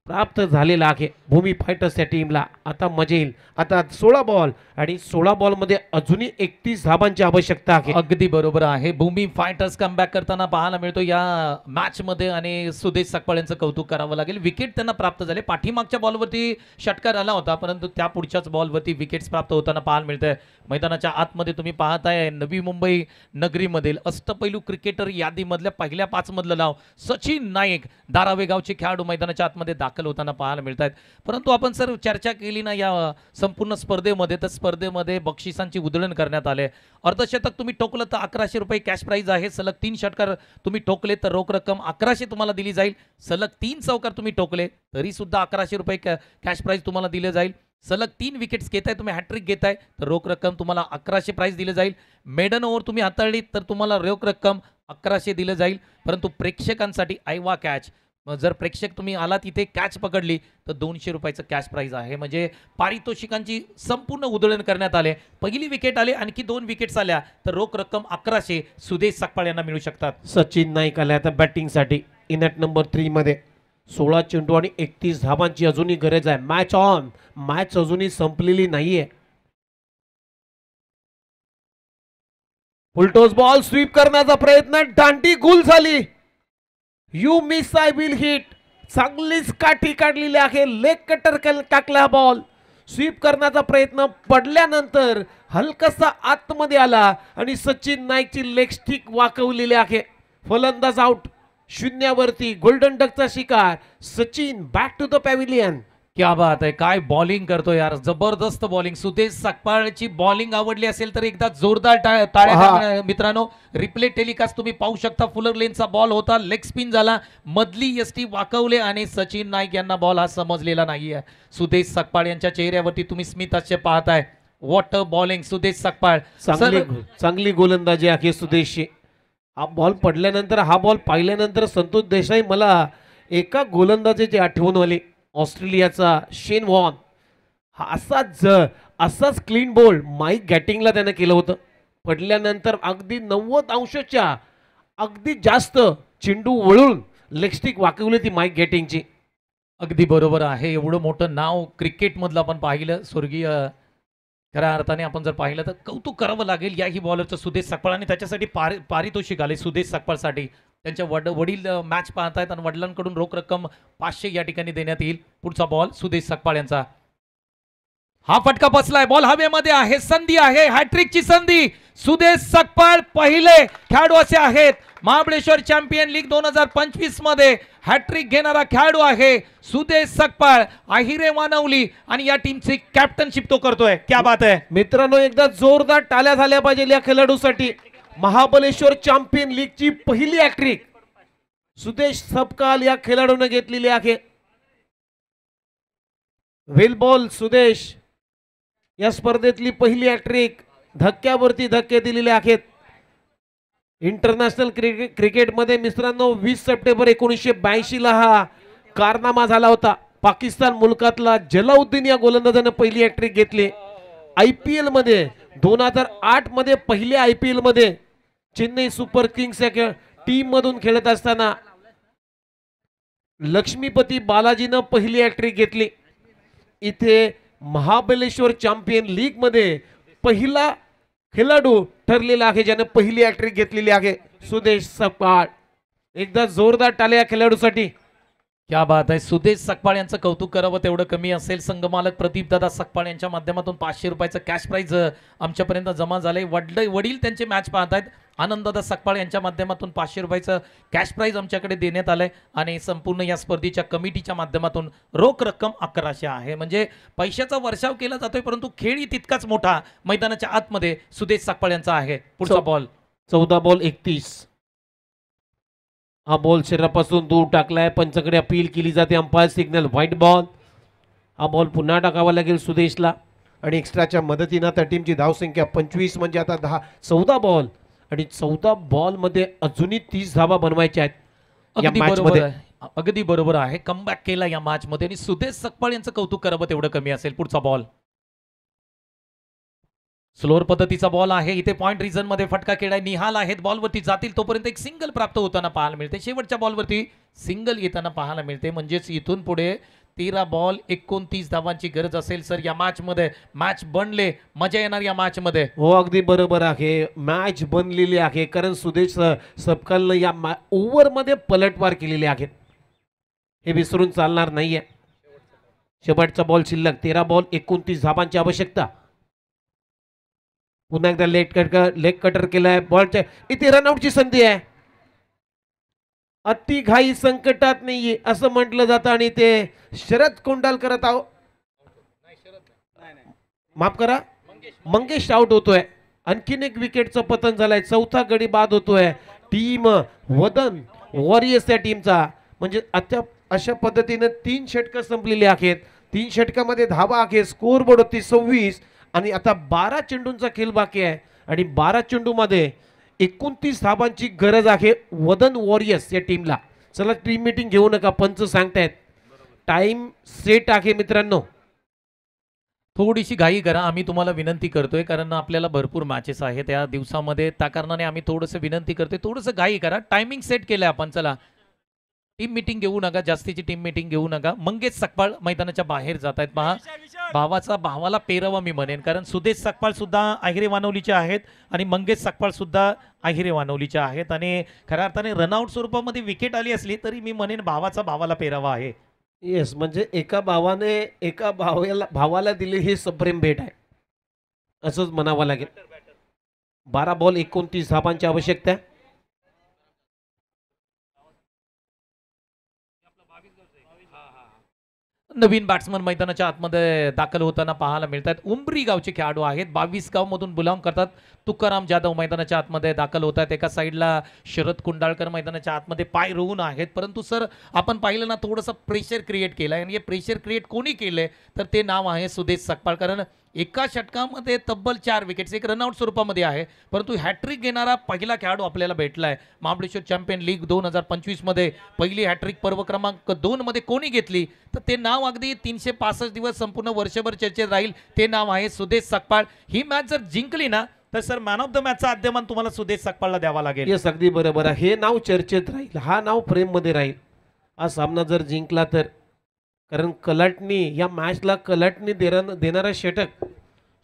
प्राप्त झालेला आहे भूमी फायटर्स या टीमला. आता मजा येईल. आता 16 बॉल आणि 16 बॉलमध्ये अजूनही 31 धाबांची आवश्यकता आहे. अगदी बरोबर आहे. भूमी फायटर्स कमबॅक करताना पाहायला मिळतो या मॅच मध्ये आणि सुदेश सकपाळ यांचं कौतुक करावं लागेल. विकेट त्यांना प्राप्त झाले. पाठीमागच्या बॉलवरती षटकार आला होता, परंतु त्या पुढच्याच बॉलवरती विकेट्स प्राप्त होताना पाहायला मिळतंय. मैदानाच्या आतमध्ये तुम्ही पाहताय नवी मुंबई नगरीमधील अष्टपैलू क्रिकेटर यादीमधल्या पहिल्या 5 मधलं नाव सचिन नाईक धारावे गावचे खेळाडू मैदानाच्या आतमध्ये दाखल होताना पाहायला मिळत आहेत. परंतु आपण सर चर्चा केली ना या संपूर्ण स्पर्धेमध्ये, तर स्पर्धेमध्ये बक्षिसांची उधळण करण्यात आले. अर्धशतक तुम्ही ठोकलं तर 1100 रुपये कॅश प्राईज आहे. सलग 3 षटकार तुम्ही ठोकले तर रोख रक्कम 1100 तुम्हाला दिली जाईल. सलग 3 चौकार तुम्ही ठोकले तरी सुद्धा 1100 रुपये कॅश प्राईज तुम्हाला दिले जाईल. सलग 3 विकेट्स घेताय तुम्ही, हॅट्रिक घेताय तर रोख रक्कम तुम्हाला 1100 प्राईज दिले जाईल. मेडन ओव्हर तुम्ही हाताळली तर तुम्हाला रोख रक्कम 1100 दिले जाईल. परंतु प्रेक्षकांसाठी आयवा कॅच, जर प्रेक्षक तुम्ही आला तिथे कॅच पकडली तर 200 रुपयाचं कॅश प्राईज आहे. म्हणजे पारितोषिकांची संपूर्ण उधळण करण्यात आले. पहिली विकेट आले, आणखी 2 विकेट्स आल्या तर रोख रक्कम 1100 सुदेश सकपाळ यांना मिळू शकतात. सचिन नाईक आले आता बॅटिंगसाठी इनॅट नंबर 3 मध्ये. 16 चेंडू आणि 31 धाबांची अजूनही गरज आहे. मॅच ऑन, मॅच अजूनही संपलेली नाहीये. फुलटॉस बॉल स्वीप करण्याचा प्रयत्न, दांडी गुल झाली. You miss I will hit. चांगलीच काठी काढलेली आहे. लेग कटर टाकला बॉल. स्वीप करण्याचा प्रयत्न पडल्यानंतर हलकासा आतमध्ये आला आणि सचिन नाईकची लेग स्टिक वाकवलेली आहे. फलंदाज आउट. 0 वरती गोल्डन डकचा शिकार. Sachin back to the pavilion. क्या बात आहे, काय बॉलिंग करतो यार, जबरदस्त बॉलिंग. सुदेश सकपाळची बॉलिंग आवडली असेल तर एकदा जोरदार टाळ्या मित्रांनो. रिप्ले टेलिकास्ट तुम्ही पाहू शकता. फुलर लेनचा बॉल होता, लेग स्पिन झाला, मधली एसटी वाकवले आणि सचिन नाईक यांना बॉल हा समजलेला नाहीये. सुदेश सकपाळ यांच्या चेहऱ्यावरती तुम्ही स्मित हास्य पाहताय. What a bowling Sudesh Sakpal. चांगली गोलंदाजी आहे सुदेशची. हा बॉल पडल्यानंतर, हा बॉल पाहिल्यानंतर संतोष देसाई मला एका गोलंदाजीची आठवण आली. ऑस्ट्रेलियाचा शेन वॉन. हा असाच क्लीन बोल्ड माईक गॅटिंगला त्यानं केलं होतं. पडल्यानंतर अगदी 90 अंशाच्या अगदी जास्त चेंडू वळून लेगस्टिक वाकवली ती माईक गॅटिंगची. अगदी बरोबर आहे. एवढं मोठं नाव क्रिकेटमधलं आपण पाहिलं, स्वर्गीय खऱ्या अर्थाने आपण जर पाहिलं तर कौतुक करावं लागेल याही बॉलरचं सुदेश सकपाळ. आणि त्याच्यासाठी पारितोषिक आले सुदेश सकपाळसाठी. त्यांच्या वडील मॅच पाहतायत आणि वडिलांकडून रोख रक्कम 500 या ठिकाणी देण्यात येईल. पुढचा बॉल सुदेश सकपाळ यांचा. हा फटका बसलाय, बॉल हवेमध्ये आहे, संधी आहे, हॅट्रिकची संधी. सुदेश सकपाळ पहिले खेळाडू असे आहेत महाबळेश्वर चॅम्पियन लीग 2025 मध्ये हॅट्रिक घेणारा खेळाडू आहे सुदेश सकपाळ. आहिरे वानवली आणि या टीमची कॅप्टनशिप तो करतोय. क्या बात आहे मित्रांनो, एकदा जोरदार टाळ्या झाल्या पाहिजे या खेळाडूसाठी. महाबळेश्वर चॅम्पियन लीगची पहिली हॅट्रिक सुदेश सकपाळ या खेळाडूने घेतलेली आहे. वेल बॉल सुदेश, या स्पर्धेतली पहिली हॅट्रिक. धक्क्यावरती धक्के दिलेले आहेत. इंटरनॅशनल क्रिकेटमध्ये मित्रांनो 20 सप्टेंबर 1982 ला हा कारनामा झाला होता. पाकिस्तान मुलकातला जलाउद्दीन या गोलंदाजाने पहिली हॅट्रिक घेतली. IPL मध्ये 2008 मध्ये पहिल्या IPL मध्ये चेन्नई सुपर किंग्स या टीम मधून खेळत असताना लक्ष्मीपती बालाजीनं पहिली हॅट्रिक घेतली. इथे महाबळेश्वर चॅम्पियन लीग मध्ये पहिला खेळाडू ठरलेला आहे ज्याने पहिली हॅट्रिक घेतलेली आहे सुदेश सकपाळ. एकदा जोरदार टाळ्या खेळाडूसाठी. क्या बात आहे. सुदेश सकपाळ यांचं कौतुक करावं तेवढं कमी असेल. संघमालक प्रदीप दादा सकपाळ यांच्या माध्यमातून 500 रुपयाचं कॅश प्राइज आमच्यापर्यंत जमा झालंय. वडील त्यांचे मॅच पाहतायत. आनंददादा सकपाळ यांच्या माध्यमातून 500 रुपयाचं कॅश प्राइज आमच्याकडे देण्यात आलंय आणि संपूर्ण या स्पर्धेच्या कमिटीच्या माध्यमातून रोख रक्कम 1100 आहे. म्हणजे पैशाचा वर्षाव केला जातोय परंतु खेळही तितकाच मोठा मैदानाच्या आतमध्ये सुदेश सकपाळ यांचा आहे. पुढचा बॉल 14 बॉल 31. हा बॉल शरीरापासून दूर टाकलाय. पंचकडे अपील केली जाते. Umpire signal white ball. हा बॉल पुन्हा टाकावा लागेल सुदेशला आणि एक्स्ट्राच्या मदतीनं त्या टीमची धावसंख्या 25 म्हणजे आता 14 बॉल आणि 14 बॉल मध्ये अजूनही 30 धावा बनवायच्या आहेत या अगदी मॅच बरोबर मध्ये. आहे. अगदी बरोबर आहे. कमबॅक केला या मॅच मध्ये आणि सुदेश सकपाळ यांचं कौतुक करावं तेवढं कमी असेल. पुढचा बॉल स्लोअर पद्धतीचा बॉल आहे. इथे पॉइंट रिझन मध्ये फटका केलाय. निहाल आहेत बॉलवरती जातील तोपर्यंत एक सिंगल प्राप्त होताना पाहायला मिळते. शेवटच्या बॉलवरती सिंगल येताना पाहायला मिळते. म्हणजेच इथून पुढे 13 बॉल 29 धावांची गरज असेल सर या मॅच मध्ये. मॅच बनले, मजा येणार या मॅच मध्ये. हो अगदी बरोबर आहे. मॅच बनलेली आहे कारण सुदेश सकपाळनं या ओव्हर मध्ये पलटवार केलेली आहे. हे विसरून चालणार नाहीये. शेवटचा बॉल शिल्लक. 13 बॉल 29 धावांची आवश्यकता. पुन्हा एकदा लेग कटर केलाय. बॉलच्या इथे रनआउटची संधी आहे. अति घाई संकटात नाहीये असं म्हटलं जातं आणि ते शरद कोंडालकर माफ करा मंगेश आउट होतोय. आणखीन एक विकेटचं पतन झालंय. चौथा गडी बाद होतोय टीम वदन वॉरियर्स या टीमचा. म्हणजे आता अशा पद्धतीने 3 षटकं संपलेली आहेत. 3 षटकामध्ये धावा आहे. स्कोर बोर्ड होती 26 आणि आता 12 चेंडूंचा खेळ बाकी आहे आणि 12 चेंडूमध्ये 29 धाबांची गरज आहे वदन वॉरियर्स या टीमला. चला टीम मीटिंग घेऊ नका, पंच सांगतायत. टाइम सेट आहे मित्रांनो. थोडीशी घाई करा, आम्ही तुम्हाला विनंती करतोय कारण आपल्याला भरपूर मॅचेस आहेत या दिवसामध्ये. त्या कारणाने आम्ही थोडंसं विनंती करतोय, थोडंसं घाई करा. टायमिंग सेट केलंय आपण. चला टीम मीटिंग घेऊ नका, जास्तीची टीम मीटिंग घेऊ नका. मंगेश सकपाळ मैदानाच्या बाहेर जात आहेत. पहा भावाला पेरवा मी म्हणेन कारण सुदेश सकपाळ सुद्धा आहिरे वानवलीचे आहेत आणि मंगेश सकपाळ सुद्धा आहिरे वानवलीचे आहेत आणि खऱ्या अर्थाने रनआउट स्वरूपामध्ये विकेट आली असली तरी मी म्हणेन भावाला पेरावा आहे. येस, म्हणजे एका भावाने एका भावाला दिली ही सप्रेम भेट आहे असंच म्हणावं लागेल. 12 बॉल 29 धाबांची आवश्यकता. नवीन बॅट्समन मैदानाच्या आतमध्ये दाखल होताना पाहायला मिळतात. उंबरी गावचे खेळाडू आहेत. 22 गाव मधून बिलॉंग करतात. तुकाराम जाधव मैदानाच्या आतमध्ये दाखल होत आहेत. एका साईडला शरद कुंडाळकर मैदानाच्या आतमध्ये पाय रोवून आहेत. परंतु सर आपण पाहिलं ना थोडंसं प्रेशर क्रिएट केलं आणि हे प्रेशर क्रिएट कोणी केलंय तर ते नाव आहे सुदेश सकपाळ. कारण एका षटकामध्ये तब्बल 4 विकेट्स एक रनआउट स्वरूपामध्ये आहे परंतु हॅट्रिक घेणारा पहिला खेळाडू आपल्याला भेटलाय. महाबळेश्वर चॅम्पियन लीग 2025 मध्ये पहिली हॅट्रिक पर्व क्रमांक 2 मध्ये कोणी घेतली तर ते नाव अगदी 365 दिवस संपूर्ण वर्षभर चर्चेत राहील. ते नाव आहे सुदेश सकपाळ. ही मॅच जर जिंकली ना तर सर मॅन ऑफ द मॅचचा अद्यमान तुम्हाला सुदेश सकपाळला द्यावा लागेल. येस, अगदी बरोबर आहे. हे नाव चर्चेत राहील, हा नाव फ्रेम मध्ये राहील. हा सामना जर जिंकला तर कारण कलाटणी या मॅचला कलाटणी देणारा षटक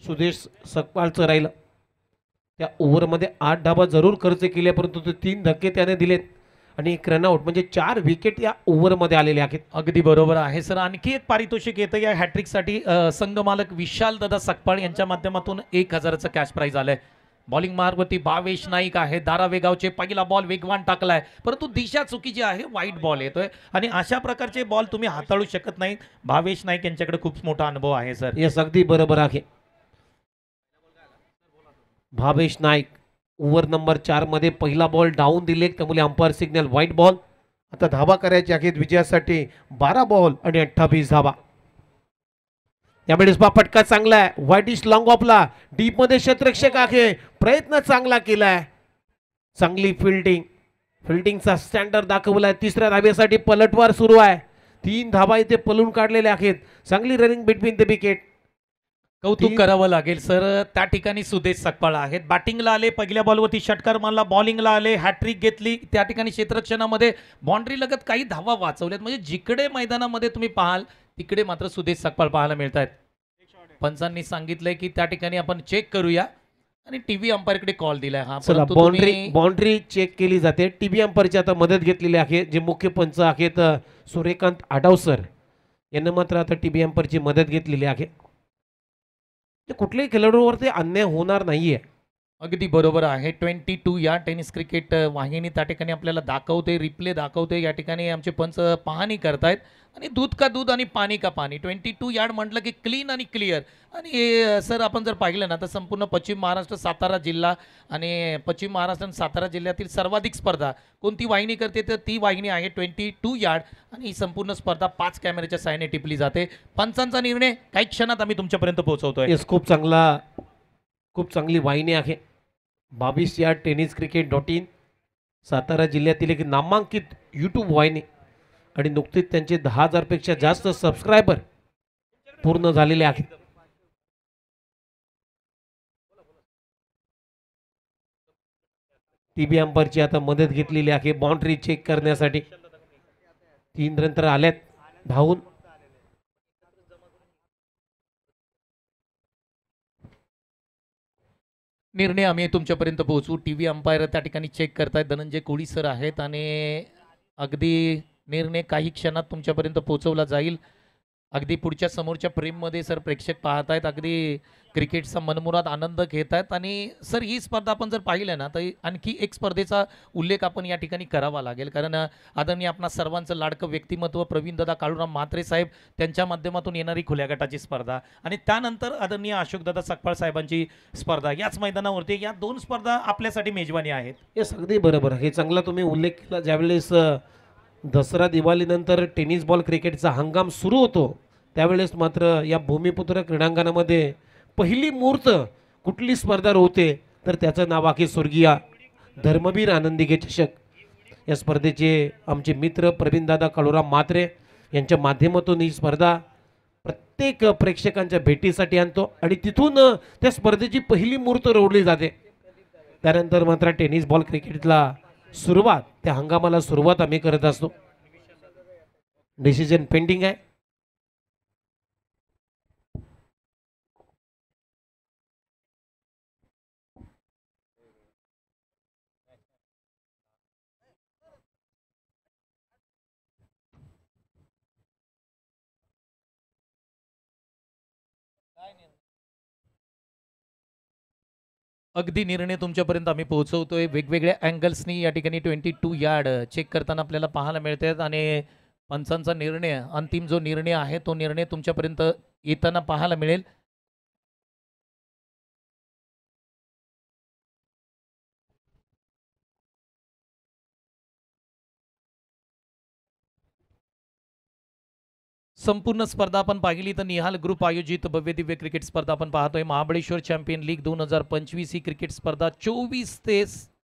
सुदेश सकपाळचं राहिलं. त्या ओव्हरमध्ये 8 धाबा जरूर खर्च केले परंतु ते 3 धक्के त्याने दिलेत आणि एक रनआउट म्हणजे 4 विकेट या ओव्हरमध्ये आलेले आहेत. अगदी बरोबर आहे सर. आणखी एक पारितोषिक येतं या हॅट्रिकसाठी. संघ मालक विशाल दादा सकपाळ यांच्या माध्यमातून 1000चं कॅश प्राइज आलंय. बॉलिंग मार्गवरती भावेश नाईक आहे. धारावेगावचे पहिला बॉल वेगवान टाकलाय, परंतु दिशा चुकीची आहे, वाईट बॉल येतोय आणि अशा प्रकारचे बॉल तुम्ही हाताळू शकत नाही. भावेश नाईक यांच्याकडे खूप मोठा अनुभव आहे सर. येस, अगदी बरोबर आहे. भावेश नाईक ओव्हर नंबर 4 मध्ये पहिला बॉल डाऊन दिले, त्यामुळे अंपायर सिग्नल व्हाईट बॉल. आता धाबा करायची आहेत विजयासाठी. 12 बॉल आणि 28 धाबा. यावेळेस फटका चांगला आहे. व्हाईट इज लॉंग ऑफला, डीप मध्ये क्षेत्ररक्षक आहे, प्रयत्न चांगला केलाय. चांगली फिल्डिंगचा स्टँडर्ड दाखवलाय. तिसऱ्या धाब्यासाठी पलटवार सुरू आहे. 3 धाबा इथे पलून काढलेले आहेत. चांगली रनिंग बिटवीन द विकेट. कौतुक करावं लागेल सर. त्या ठिकाणी सुदेश सकपाळ आहेत. बॅटिंगला आले, पहिल्या बॉलवरती षटकार मारला, बॉलिंगला आले, हॅट्रिक घेतली. त्या ठिकाणी क्षेत्ररक्षणामध्ये बाउंड्री लगत काही धावा वाचवल्यात. म्हणजे जिकडे मैदानामध्ये तुम्ही पाहाल तिकडे मात्र सुदेश सकपाळ पाहायला मिळत आहेत. पंचांनी सांगितलंय की त्या ठिकाणी आपण चेक करूया आणि टीव्ही अंपायरकडे कॉल दिलाय. हा, चला, परंतु तुम्ही- बाउंड्री चेक केली जाते. टीव्ही अंपायरची आता मदत घेतलेली आहे. जे मुख्य पंच आहेत सूर्यकांत आडाव सर यांना मात्र आता टीव्ही अंपायरची मदत घेतलेली आहे. कुठल्याही खेळाडूवरती अन्याय होणार नाहीये. अगदी बरोबर आहे. 22 या टेनिस क्रिकेट वाहिनी त्या ठिकाणी आपल्याला दाखवते, रिप्ले दाखवते. या ठिकाणी आमचे पंच पाहणी करतायत आणि दूध का दूध आणि पाणी का पाणी. 22 यार्ड म्हटलं की क्लीन आणि क्लिअर. आणि सर आपण जर पाहिलं ना तर संपूर्ण पश्चिम महाराष्ट्र, सातारा जिल्हा आणि पश्चिम महाराष्ट्र आणि सातारा जिल्ह्यातील सर्वाधिक स्पर्धा कोणती वाहिनी करते तर ती वाहिनी आहे 22 यार्ड. आणि ही संपूर्ण स्पर्धा 5 कॅमेऱ्याच्या साहाय्याने टिपली जाते. पंचांचा निर्णय काही क्षणात आम्ही तुमच्यापर्यंत पोहोचवतोय. येस, खूप चांगली वाहिनी आहे. 22 या टेनिस क्रिकेट.in सातारा जिल्ह्यातील एक नामांकित यूट्यूब वाहिनी आणि नुकतीच त्यांचे 10,000 पेक्षा जास्त सबस्क्रायबर पूर्ण झालेले आहेत. टीव्ही अंपायरची आता मदत घेतलेली आहे बाउंड्री चेक करण्यासाठी. 3 रन तर आल्यात धावून. निर्णय आम्ही तुमच्यापर्यंत पोहोचू. टीव्ही अंपायर त्या ठिकाणी चेक करतायत. धनंजय कोळी सर आहेत आणि अगदी निर्णय काही क्षणात तुमच्यापर्यंत पोहोचवला जाईल. अगदी पुढच्या समोरच्या फ्रेममध्ये सर प्रेक्षक पाहत आहेत. अगदी क्रिकेटचा मनमुराद आनंद घेत आहेत. आणि सर ही स्पर्धा आपण जर पाहिलं ना तर आणखी एक स्पर्धेचा उल्लेख आपण या ठिकाणी करावा लागेल. कारण आदरणीय आपणा सर्वांचं लाडकं व्यक्तिमत्व प्रवीणदादा काळूराम म्हात्रे साहेब त्यांच्या माध्यमातून येणारी खुल्या गटाची स्पर्धा आणि त्यानंतर आदरणीय अशोकदादा सकपाळ साहेबांची स्पर्धा याच मैदानावरती. या 2 स्पर्धा आपल्यासाठी मेजवानी आहेत. हे अगदी बरोबर आहे. चांगला तुम्ही उल्लेख केला. ज्यावेळेस दसरा दिवाळीनंतर टेनिस बॉल क्रिकेटचा हंगाम सुरू होतो त्यावेळेस मात्र या भूमिपुत्र क्रीडांगणामध्ये पहिली मूर्त कुठली स्पर्धा होते तर त्याचं नाव आहे स्वर्गीय धर्मवीर आनंदिगे चषक. या स्पर्धेचे आमचे मित्र प्रवीणदादा काळूराम म्हात्रे यांच्या माध्यमातून ही स्पर्धा प्रत्येक प्रेक्षकांच्या भेटीसाठी आणतो आणि तिथून त्या स्पर्धेची पहिली मूर्त रोवली जाते. त्यानंतर मात्र टेनिस बॉल क्रिकेटला सुरुवात, त्या हंगामाला सुरुवात आम्ही करत असतो. डिसिजन पेंडिंग आहे. अगदी निर्णय तुमच्यापर्यंत आम्ही पोहोचवतोय. वेगवेगळ्या अँगल्सनी या ठिकाणी 22 यार्ड चेक करताना आपल्याला पाहायला मिळत आहेत आणि पंचांचा निर्णय, अंतिम जो निर्णय आहे तो निर्णय तुमच्यापर्यंत येताना पाहायला मिळेल. संपूर्ण स्पर्धा आपण पाहिली तर निहाल ग्रुप आयोजित भव्य दिव्य क्रिकेट स्पर्धा आपण पाहतोय. महाबळेश्वर चॅम्पियन लीग 2025 ही क्रिकेट स्पर्धा 24 ते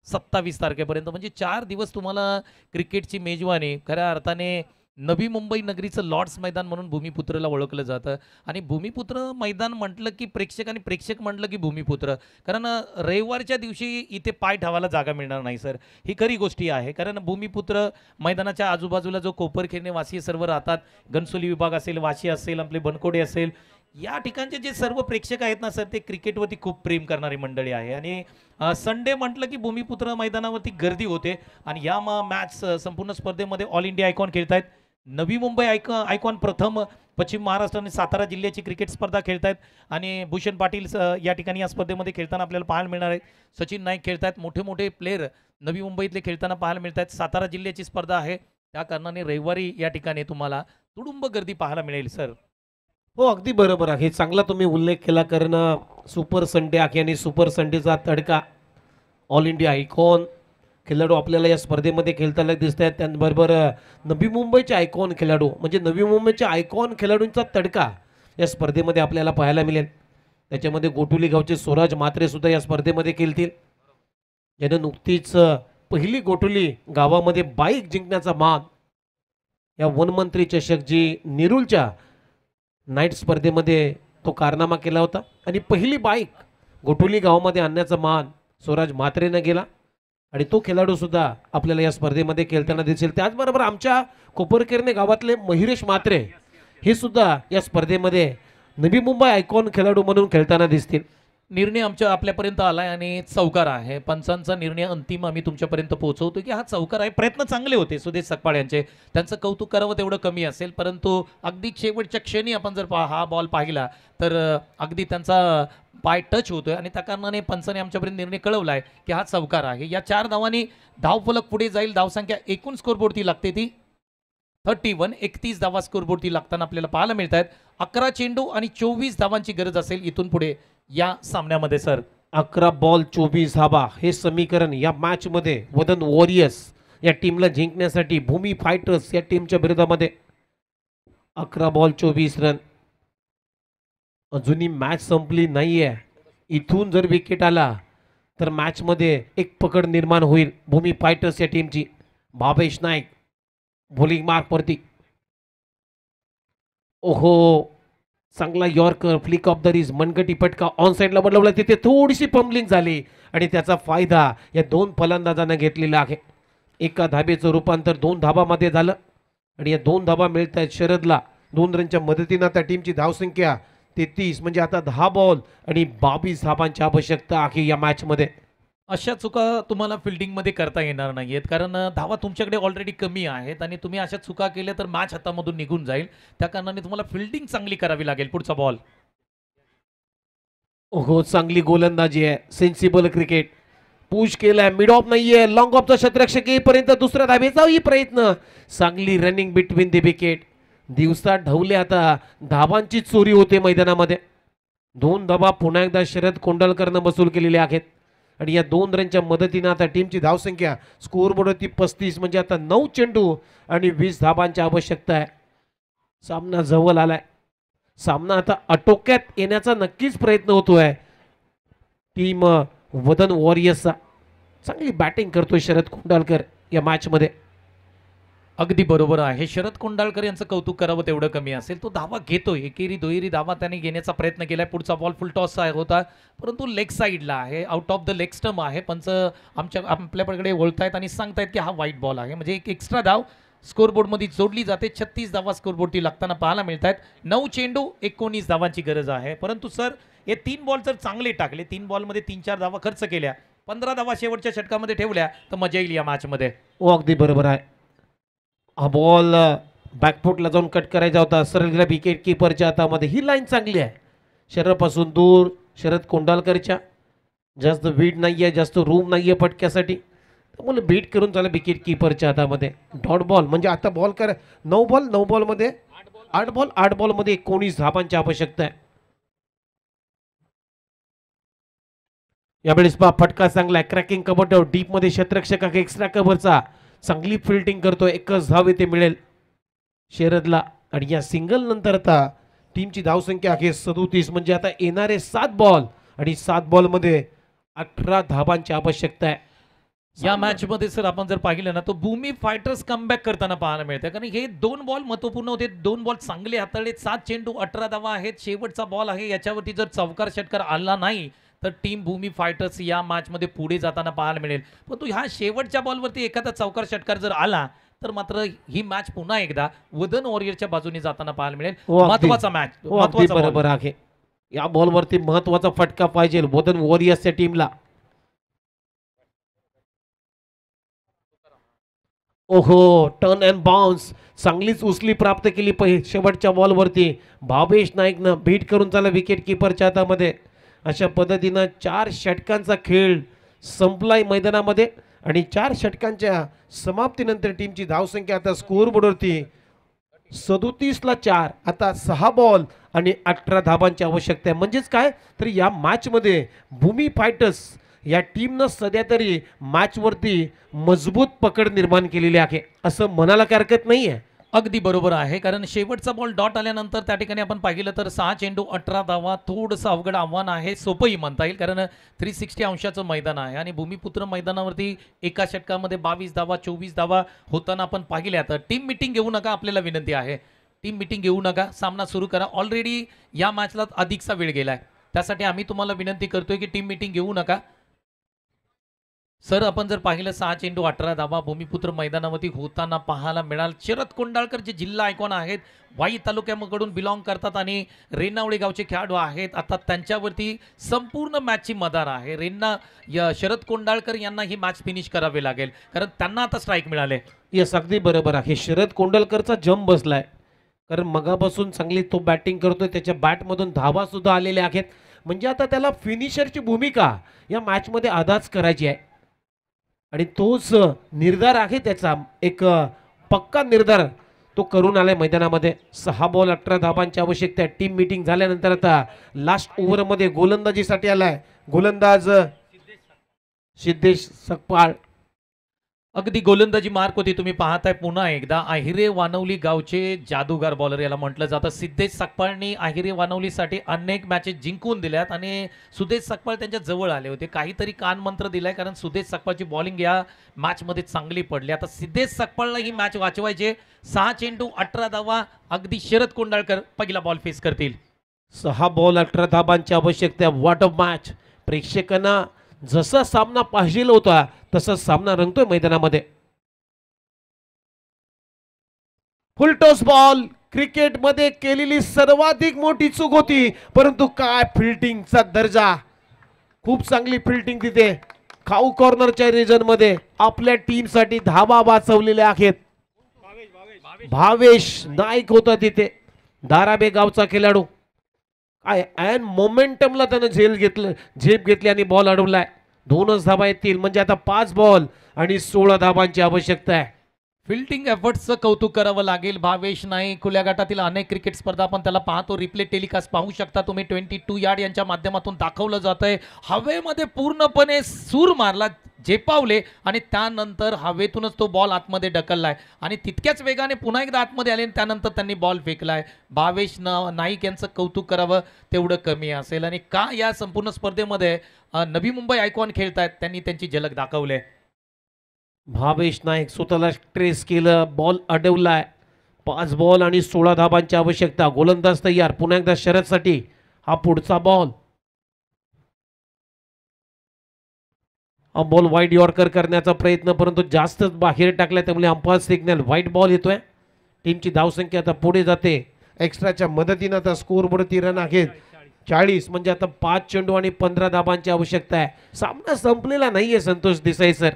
27 तारखेपर्यंत म्हणजे 4 दिवस तुम्हाला क्रिकेटची मेजवानी. खऱ्या अर्थाने नवी मुंबई नगरीचं लॉर्ड्स मैदान म्हणून भूमिपुत्रला ओळखलं जातं आणि भूमिपुत्र मैदान म्हटलं की प्रेक्षक आणि प्रेक्षक म्हटलं की भूमिपुत्र. कारण रविवारच्या दिवशी इथे पाय ठेवायला जागा मिळणार नाही सर, ही खरी गोष्टी आहे. कारण भूमिपुत्र मैदानाच्या आजूबाजूला जो कोपरखेरणे वासी सर्व राहतात, घनसोली विभाग असेल, वाशी असेल, आपले बनकोडे असेल, या ठिकाणचे जे सर्व प्रेक्षक आहेत ना सर, ते क्रिकेटवरती खूप प्रेम करणारी मंडळी आहे आणि संडे म्हटलं की भूमिपुत्र मैदानावरती गर्दी होते आणि या मॅच संपूर्ण स्पर्धेमध्ये ऑल इंडिया आयकॉन खेळत आहेत. नवी मुंबई आयकॉन प्रथम पश्चिम महाराष्ट्र आणि सातारा जिल्ह्याची क्रिकेट स्पर्धा खेळत आहेत आणि भूषण पाटील या ठिकाणी या स्पर्धेमध्ये खेळताना आपल्याला पाहायला मिळणार आहे. सचिन नाईक खेळत आहेत. मोठे मोठे प्लेयर नवी मुंबईतले खेळताना पाहायला मिळत आहेत. सातारा जिल्ह्याची स्पर्धा आहे, त्या कारणाने रविवारी या ठिकाणी तुम्हाला तुडुंब गर्दी पाहायला मिळेल सर. हो अगदी बरोबर आहे. चांगला तुम्ही उल्लेख केला, कारण सुपर संडे आहे आणि सुपर संडेचा तडका ऑल इंडिया आयकॉन खेळाडू आपल्याला या स्पर्धेमध्ये खेळताना दिसत आहेत. त्याचबरोबर नवी मुंबईचे आयकॉन खेळाडू म्हणजे नवी मुंबईच्या आयकॉन खेळाडूंचा तडका या स्पर्धेमध्ये आपल्याला पाहायला मिळेल. त्याच्यामध्ये गोटुली गावचे स्वराज म्हात्रे सुद्धा या स्पर्धेमध्ये खेळतील, ज्याने नुकतीच पहिली गोटुली गावामध्ये बाईक जिंकण्याचा मान या वनमंत्री चषक जी नेरूलच्या नाईट स्पर्धेमध्ये तो कारनामा केला होता आणि पहिली बाईक गोटुली गावामध्ये आणण्याचा मान स्वराज म्हात्रेनं गेला आणि तो खेळाडू सुद्धा आपल्याला या स्पर्धेमध्ये खेळताना दिसेल. त्याचबरोबर आमच्या कोपरकेरणे गावातले महिरेश म्हात्रे हे सुद्धा या स्पर्धेमध्ये नवी मुंबई आयकॉन खेळाडू म्हणून खेळताना दिसतील. निर्णय आपल्यापर्यंत आलाय आणि चौकार आहे. पंचांचा निर्णय अंतिम आम्ही तुमच्यापर्यंत पोहोचवतो की हा चौकार आहे. प्रयत्न चांगले होते सुदेश सकपाळ यांचे, त्यांचं कौतुक करावं तेवढं कमी असेल, परंतु अगदी शेवटच्या क्षणी आपण जर हा बॉल पाहिला तर अगदी त्यांचा पाय टच होतोय आणि त्या कारणाने पंचाने आमच्यापर्यंत निर्णय कळवलाय की हा चौकार आहे. या 4 धावांनी धावफलक पुढे जाईल. धावसंख्या एकूण स्कोरबोर्डती लागते ती 31. 31 धावा स्कोरबोर्डती लागताना आपल्याला पाहायला मिळत आहेत. 11 चेंडू आणि 24 धावांची गरज असेल इथून पुढे या सामन्यामध्ये सर. 11 बॉल 24 धावा हे समीकरण या मॅच मध्ये वदन वॉरियर्स या टीमला जिंकण्यासाठी भूमी फायटर्स या टीमच्या विरोधामध्ये 11 बॉल 24 रन. अजूनही मॅच संपली नाहीये. इथून जर विकेट आला तर मॅच मध्ये एक पकड निर्माण होईल भूमी फायटर्स या टीमची. भावेश नाईक बॉलिंग मार्क वरती. ओहो, चांगला yorker flick off the ridge मनगटी फटका ऑन साईडला बनवला. तिथे थोडीशी पंबलिंग झाली आणि त्याचा फायदा या 2 फलंदाजांना घेतलेला आहे. एका धाबेचं रूपांतर 2 धाबामध्ये झालं आणि या 2 धाबा मिळत आहेत शरदला. 2 रनच्या मदतीनं त्या टीमची धावसंख्या 33 म्हणजे आता 10 बॉल आणि 22 धाबांची आवश्यकता आहे या मॅचमध्ये. अशा चुका तुम्हाला फिल्डिंगमध्ये करता येणार नाहीयेत, कारण धावा तुमच्याकडे ऑलरेडी कमी आहेत आणि तुम्ही अशा चुका केल्या तर मॅच हातामधून निघून जाईल. त्या कारणाने तुम्हाला फिल्डिंग चांगली करावी लागेल. पुढचा बॉल. हो, चांगली गोलंदाजी आहे. Sensible cricket. पुश केलाय, मिड ऑफ नाहीये, लॉंग ऑफचा क्षेत्ररक्षक येईपर्यंत दुसऱ्या धाबेचाही प्रयत्न. चांगली रनिंग बिटवीन द विकेट. दिवसा ढवले आता धाबांची चोरी होते मैदानामध्ये. 2 धाबा पुन्हा एकदा शरद कोंडलकरनं वसूल केलेले आहेत आणि या 2 रनच्या मदतीने आता टीमची धावसंख्या स्कोअरबोर्डवरती 35 म्हणजे आता 9 चेंडू आणि 20 धाबांची आवश्यकता आहे. सामना जवळ आलाय. सामना आता आटोक्यात येण्याचा नक्कीच प्रयत्न होतोय टीम वदन वॉरियर्सचा. चांगली बॅटिंग करतोय शरद कोंडालकर या मॅचमध्ये. अगदी बरोबर आहे. शरद कोंडाळकर यांचं कौतुक करावं तेवढं कमी असेल. तो धावा घेतोय, एकेरी दुहेरी धावा त्याने घेण्याचा प्रयत्न केलाय. पुढचा बॉल फुल टॉस होता, परंतु लेग साईडला आहे, out of the leg stump आहे. पंच आपल्याकडे वळतायत आणि सांगतायत की हा वाईट बॉल आहे, म्हणजे एक एक्स्ट्रा धाव स्कोरबोर्डमध्ये जोडली जाते. 36 धावा स्कोरबोर्डती लागताना पाहायला मिळत आहेत. 9 चेंडू 19 धावांची गरज आहे. परंतु सर हे 3 बॉल जर चांगले टाकले, 3 बॉलमध्ये 3-4 धावा खर्च केल्या, 15 धावा शेवटच्या षटकामध्ये ठेवल्या तर मजा येईल या मॅचमध्ये. अगदी बरोबर आहे. हा बॉल बॅकफुटला जाऊन कट करायचा होता, सरळ गेला विकेट किपरच्या हातामध्ये. ही लाईन चांगली आहे. शरीरापासून दूर शरद कोंडालकरच्या. जास्त वीड नाही आहे, जास्त रूम नाही आहे फटक्यासाठी, त्यामुळे बीट करून झालं विकेट किपरच्या हातामध्ये. डॉट बॉल म्हणजे आता बॉल कर 9 बॉलमध्ये 8 बॉलमध्ये 19 धाबांची आवश्यकता आहे. यावेळेस फटका चांगला आहे. क्रॅकिंग कव्हर डीप मध्ये क्षेत्ररक्षक एक्स्ट्रा कव्हरचा चांगली फिल्डिंग करतो. एकच धाव येथे मिळेल शरदला आणि या सिंगल नंतर आता टीमची धावसंख्या आहे 37 म्हणजे आता येणारे 7 बॉल आणि 7 बॉलमध्ये 18 धाबांची आवश्यकता आहे. या मॅच मध्ये सर आपण जर पाहिलं ना, तो भूमी फायटर्स कमबॅक करताना पाहायला मिळतं, कारण हे 2 बॉल महत्वपूर्ण होते. 2 बॉल चांगले हाताळले. 7 चेंडू 18 धावा आहेत. शेवटचा बॉल आहे, याच्यावरती जर चौकार षटकार आला नाही तर टीम भूमी फायटर्स या मॅच मध्ये पुढे जाताना पाहायला मिळेल. परंतु ह्या शेवटच्या बॉलवरती एखादा चौकार षटकार जर आला तर मात्र ही मॅच पुन्हा एकदा वदन वॉरियरच्या बाजूने जाताना पाहायला मिळेल. हो, अगदी. महत्वाचा मॅच, हो, अगदी बरोबर आहे. या बॉलवरती महत्वाचा फटका पाहिजे वदन वॉरियर्सच्या टीमला. ओहो, टर्न अँड बाउन्स, चांगलीच उचली प्राप्त केली शेवटच्या बॉलवरती. भावेश नाईकनं बीट करून चालला विकेट किपरच्या हातामध्ये. अशा पद्धतीनं 4 षटकांचा खेळ संपलाय मैदानामध्ये आणि 4 षटकांच्या समाप्तीनंतर टीमची धावसंख्या आता स्कोअरबोर्डवरती 37ला 4. आता 6 बॉल आणि 18 धाबांची आवश्यकता आहे. म्हणजेच काय तर या मॅचमध्ये भूमी फायटर्स या टीमनं सध्या तरी मॅचवरती मजबूत पकड निर्माण केलेली आहे असं म्हणायला काही हरकत नाहीये. अगदी बरोबर आहे, कारण शेवटचा बॉल डॉट आल्यानंतर त्या ठिकाणी आपण पाहिलं तर 6 चेंडू 18 धावा थोडंसं अवघड आव्हान आहे, सोपंही म्हणता येईल, कारण 360 अंशाचं मैदान आहे आणि भूमिपुत्र मैदानावरती एका षटकामध्ये 22 धावा 24 धावा होताना आपण पाहिल्या. तर टीम मिटिंग घेऊ नका, आपल्याला विनंती आहे, टीम मिटिंग घेऊ नका, सामना सुरू करा. ऑलरेडी या मॅचला अधिकचा वेळ गेलाय, त्यासाठी आम्ही तुम्हाला विनंती करतोय की टीम मिटिंग घेऊ नका. सर, आपण जर पाहिलं 6 चेंडू 18 धावा भूमिपुत्र मैदानावरती होताना पाहायला मिळाल. शरद कोंडाळकर जे जिल्हा आयकॉन आहेत, वाई तालुक्याकडून बिलॉंग करतात आणि रेणावळे गावचे खेळाडू आहेत. आता त्यांच्यावरती संपूर्ण मॅचची मदार आहे. शरद कोंडाळकर यांना ही मॅच फिनिश करावी लागेल, कारण त्यांना आता स्ट्राईक मिळाले. येस, अगदी बरोबर आहे. शरद कोंडलकरचा जम बसलाय, कारण मगापासून चांगली तो बॅटिंग करतोय, त्याच्या बॅटमधून धावा सुद्धा आलेल्या आहेत. म्हणजे आता त्याला फिनिशरची भूमिका या मॅचमध्ये अदाच करायची आहे आणि तोच निर्धार आहे, त्याचा एक पक्का निर्धार तो करून आलाय मैदानामध्ये. 6 बॉल 18 धाबांची आवश्यकता आहे. टीम मीटिंग झाल्यानंतर आता लास्ट ओव्हरमध्ये गोलंदाजीसाठी आलाय गोलंदाज सिद्धेश सकपाळ. अगदी गोलंदाजी मार्क होती, तुम्ही पाहताय पुन्हा एकदा. आहिरे वानवली गावचे जादूगार बॉलर याला म्हटलं जातं. सिद्धेश सकपाळनी आहिरे वानवलीसाठी अनेक मॅचेस जिंकून दिल्यात आणि सुदेश सकपाळ त्यांच्या जवळ आले होते. काहीतरी कानमंत्र दिलाय, कारण सुदेश सकपाळची बॉलिंग या मॅचमध्ये चांगली पडली. आता सिद्धेश सकपाळला ही मॅच वाचवायचे. 6 चेंडू 18 धावा, अगदी शरद कोंडाळकर पहिला बॉल फेस करतील. 6 बॉल 18 धाबांची आवश्यकता. What a match. प्रेक्षकांना जसा सामना पाहिजे होता तसा सामना रंगतोय मैदानामध्ये. फुल टॉस बॉल क्रिकेटमध्ये केलेली सर्वाधिक मोठी चूक होती, परंतु काय फिल्डिंगचा दर्जा. खूप चांगली फिल्डिंग तिथे खाऊ कॉर्नरच्या रिजन मध्ये आपल्या टीमसाठी धावा वाचवलेल्या आहेत. भावेश नाईक होता तिथे, धाराबे गावचा खेळाडू. काय अँड मोमेंटमला त्यानं झेप घेतली आणि बॉल अडवलाय. 2च धाबा येतील, म्हणजे आता 5 बॉल आणि 16 धाबांची आवश्यकता आहे. फिल्डिंग एफर्ट्सचं कौतुक करावं लागेल. भावेश नाईक खुल्या गटातील अनेक क्रिकेट स्पर्धा आपण त्याला पाहतो, रिप्ले टेलिकास्ट पाहू शकता तुम्ही. 22 यार्ड यांच्या माध्यमातून दाखवलं जात आहे. हवेमध्ये पूर्णपणे सूर मारला, झेपावले आणि त्यानंतर हवेतूनच तो बॉल आतमध्ये ढकललाय आणि तितक्याच वेगाने पुन्हा एकदा आतमध्ये आले आणि त्यानंतर त्यांनी बॉल फेकलाय. भावेश नाईक यांचं कौतुक करावं तेवढं कमी असेल. आणि का या संपूर्ण स्पर्धेमध्ये नवी मुंबई आयकॉन खेळतायत, त्यांनी त्यांची झलक दाखवले. भावेश नाईक स्वतःला ट्रेस केलं, बॉल अडवलाय. 5 बॉल आणि 16 धाबांची आवश्यकता. गोलंदाज तयार पुन्हा एकदा शरदसाठी. हा पुढचा बॉल. हा बॉल वाईड यॉर्कर करण्याचा प्रयत्न, परंतु जास्तच बाहेर टाकला, त्यामुळे अंपायर सिग्नल व्हाईट बॉल येतोय. टीमची धावसंख्या आता पुढे जाते. एक्स्ट्राच्या मदतीनं आता स्कोअरवरती रन आहेत 40, म्हणजे आता 5 चेंडू आणि 15 धाबांची आवश्यकता आहे. सामना संपलेला नाहीये संतोष देसाई सर.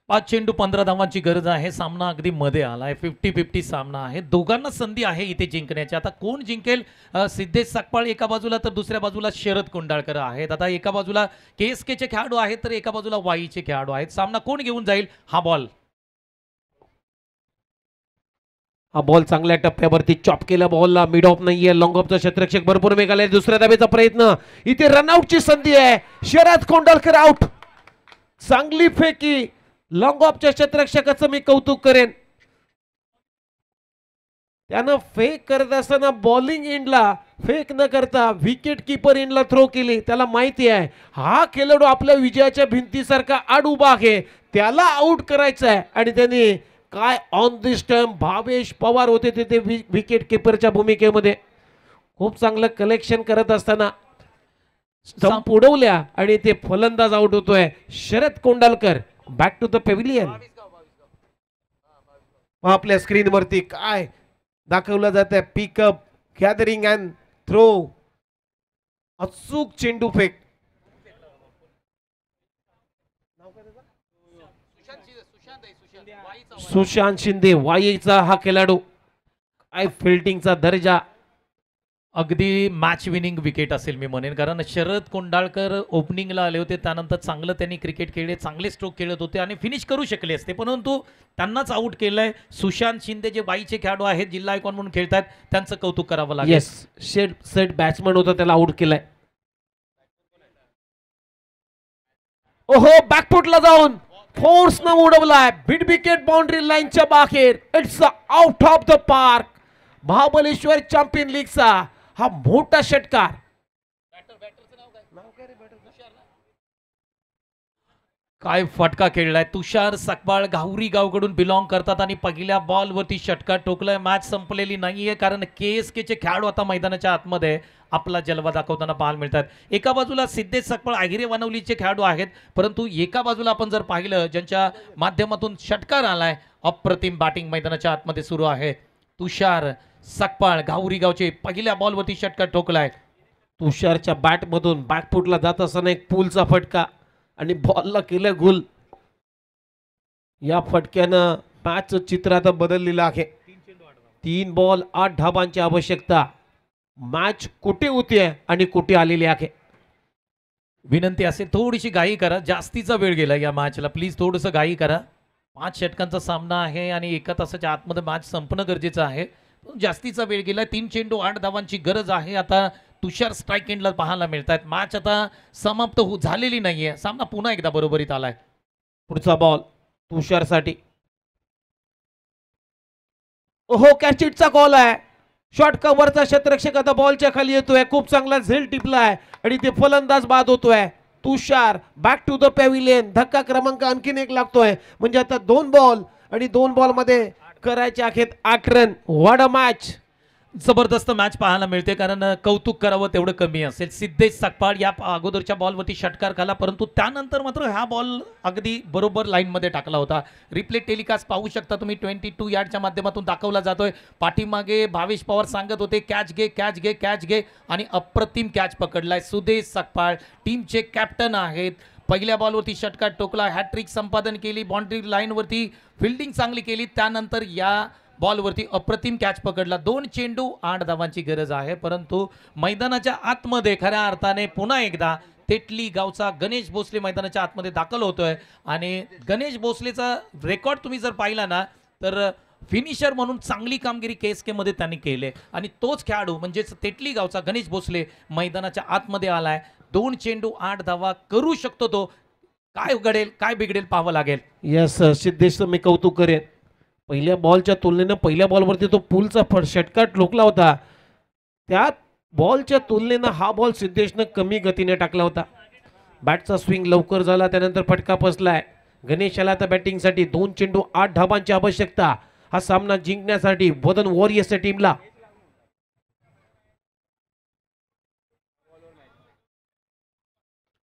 5 चेंडू 15 धावांची गरज आहे. सामना अगदी मध्ये आलाय. 50-50 सामना आहे. दोघांना संधी आहे इथे जिंकण्याची. आता कोण जिंकेल? सिद्धेश सकपाळ एका बाजूला तर दुसऱ्या बाजूला शरद कोंडाळकर आहेत. आता एका बाजूला KSKचे खेळाडू आहेत तर एका बाजूला वाईचे खेळाडू आहेत. सामना कोण घेऊन जाईल? हा बॉल. हा बॉल चांगल्या टप्प्यावरती चॉप केला. बॉलला मिड ऑफ नाहीये. लॉंग ऑफचा क्षेत्ररक्षक भरपूर मेघालय. दुसऱ्या धावेचा प्रयत्न. इथे रनआउटची संधी आहे. शरद कोंडाळकर आउट. चांगली फेकी. लॉंग ऑफच्या क्षेत्ररक्षकाचं मी कौतुक करेन. त्यानं फेक करत असताना बॉलिंग एंडला फेक न करता विकेट किपर एंडला थ्रो केली. त्याला माहिती आहे हा खेळाडू आपल्या विजयाच्या भिंतीसारखा आड उभा आहे, त्याला आउट करायचं आहे. आणि त्यांनी काय on this time Bhavesh Pawar होते तिथे विकेट किपरच्या भूमिकेमध्ये. खूप चांगलं कलेक्शन करत असताना स्टंप उडवल्या आणि ते फलंदाज आउट होतोय. Sharad Kondalkar back to the pavilion. पहा आपल्या स्क्रीनवरती काय दाखवलं जात आहे. पिकअप, गॅदरिंग अँड थ्रो, अचूक चेंडू फेक. सुशांत शिंदे वाईचा हा खेळाडू, काय फिल्डिंगचा दर्जा. अगदी मॅच विनिंग विकेट असेल मी म्हणेन, कारण शरद कोंडाळकर ओपनिंगला आले होते, त्यानंतर चांगलं त्यांनी क्रिकेट खेळले, चांगले स्ट्रोक खेळत होते आणि फिनिश करू शकले असते, परंतु त्यांनाच आउट केलंय. सुशांत शिंदे जे बाईचे खेळाडू आहेत, जिल्हा आयकॉन म्हणून खेळतात, त्यांचं कौतुक करावं लागेल. येस, सेट बॅट्समन होता, त्याला आउट केलाय. ओहो, बॅकफुटला जाऊन फोर्स न उडवलाय, मिड विकेट बाउंड्री लाईनच्या बाहेर. It's out of the park. Mahabaleshwar champion लीगचा हा मोठा षटकार. काय फटका खेळलाय. तुषार सकपाळ घाऊरी गावकडून बिलॉंग करतात आणि पहिल्या बॉलवरती षटकार ठोकलाय. मॅच संपलेली नाहीये, कारण KSK चे खेळाडू आता मैदानाच्या आतमध्ये आपला जलवा दाखवताना पाहायला मिळतात. एका बाजूला सिद्धेश सकपाळ आहिरे वानवलीचे खेळाडू आहेत, परंतु एका बाजूला आपण जर पाहिलं ज्यांच्या माध्यमातून षटकार आलाय, अप्रतिम बॅटिंग मैदानाच्या आतमध्ये सुरू आहे. तुषार सकपाळ घाऊरी गावचे पहिल्या बॉलवरती षटकार ठोकलाय. तुषारच्या बॅट मधून बॅकफुटला जात असताना एक पूलचा फटका आणि बॉलला केलं गुल. या फटक्यानं मॅच चित्र आता बदललेलं आहे. 3 बॉल 8 धाबांची आवश्यकता. मॅच कुठे होती आणि कुठे आलेली आहे. विनंती असेल थोडीशी घाई करा, जास्तीचा वेळ गेला या मॅचला, प्लीज थोडंसं घाई करा. 5 षटकांचा सामना आहे आणि 1 तासाच्या आतमध्ये मॅच संपणं गरजेचं आहे. जास्तीचा वेळ गेला. 3 चेंडू 8 धावांची गरज आहे. आता तुषार स्ट्राईक एंडला पाहायला मिळतात. मॅच आता समाप्त झालेली नाहीये. सामना पुन्हा एकदा बरोबरीत आलाय. पुढचा बॉल तुषारसाठी. ओहो, कॅचिटचा कॉल आहे. शॉर्ट कव्हरचा क्षेत्ररक्षक आता बॉलच्या खाली येतोय. खूप चांगला झेल टिपलाय आणि ते फलंदाज बाद होतोय. तुषार बॅक टू द पॅव्हिलियन. धक्का क्रमांक आणखीन 1 लागतोय, म्हणजे आता 2 बॉल आणि 2 बॉल मध्ये करायचे आहेत 8 रन. What a match. जबरदस्त मॅच पाहायला मिळते, कारण कौतुक करावं तेवढं कमी असेल. सिद्धेश सकपाळ या अगोदरच्या बॉलवरती षटकार खाला, परंतु त्यानंतर मात्र हा बॉल अगदी बरोबर लाईनमध्ये टाकला होता. रिप्ले टेलिकास्ट पाहू शकता तुम्ही, 22 यार्डच्या माध्यमातून दाखवला जातोय. पाठीमागे भावेश पवार सांगत होते कॅच घे कॅच घे कॅच घे, आणि अप्रतिम कॅच पकडलाय. सुदेश सकपाळ टीमचे कॅप्टन आहेत. पहिल्या बॉलवरती षटकार टोकला, हॅट्रिक संपादन केली, बाउंड्री लाईनवरती फिल्डिंग चांगली केली, त्यानंतर या बॉलवरती अप्रतिम कॅच पकडला. 2 चेंडू 8 धावांची गरज आहे, परंतु मैदानाच्या आतमध्ये खऱ्या अर्थाने पुन्हा एकदा तेटली गावचा गणेश भोसले मैदानाच्या आतमध्ये दाखल होतोय. आणि गणेश भोसलेचा रेकॉर्ड तुम्ही जर पाहिला ना, तर फिनिशर म्हणून चांगली कामगिरी KSK मध्ये त्यांनी केले, आणि तोच खेळाडू म्हणजेच तेटली गावचा गणेश भोसले मैदानाच्या आतमध्ये आलाय. 2 चेंडू 8 धावा करू शकतो तो. काय घडेल काय बिघडेल पाहावं लागेल. यस, सिद्धेशचं मी कौतुक करेन. पहिल्या बॉलच्या तुलनेनं पहिल्या बॉलवरती तो पुलचा षटकार ठोकला होता, त्या बॉलच्या तुलनेनं हा बॉल सिद्धेशनं कमी गतीने टाकला होता. बॅटचा स्विंग लवकर झाला, त्यानंतर फटका फसलाय. गणेशाला आता बॅटिंगसाठी 2 चेंडू 8 धाबांची आवश्यकता. हा सामना जिंकण्यासाठी वदन वॉरियर्सच्या टीमला.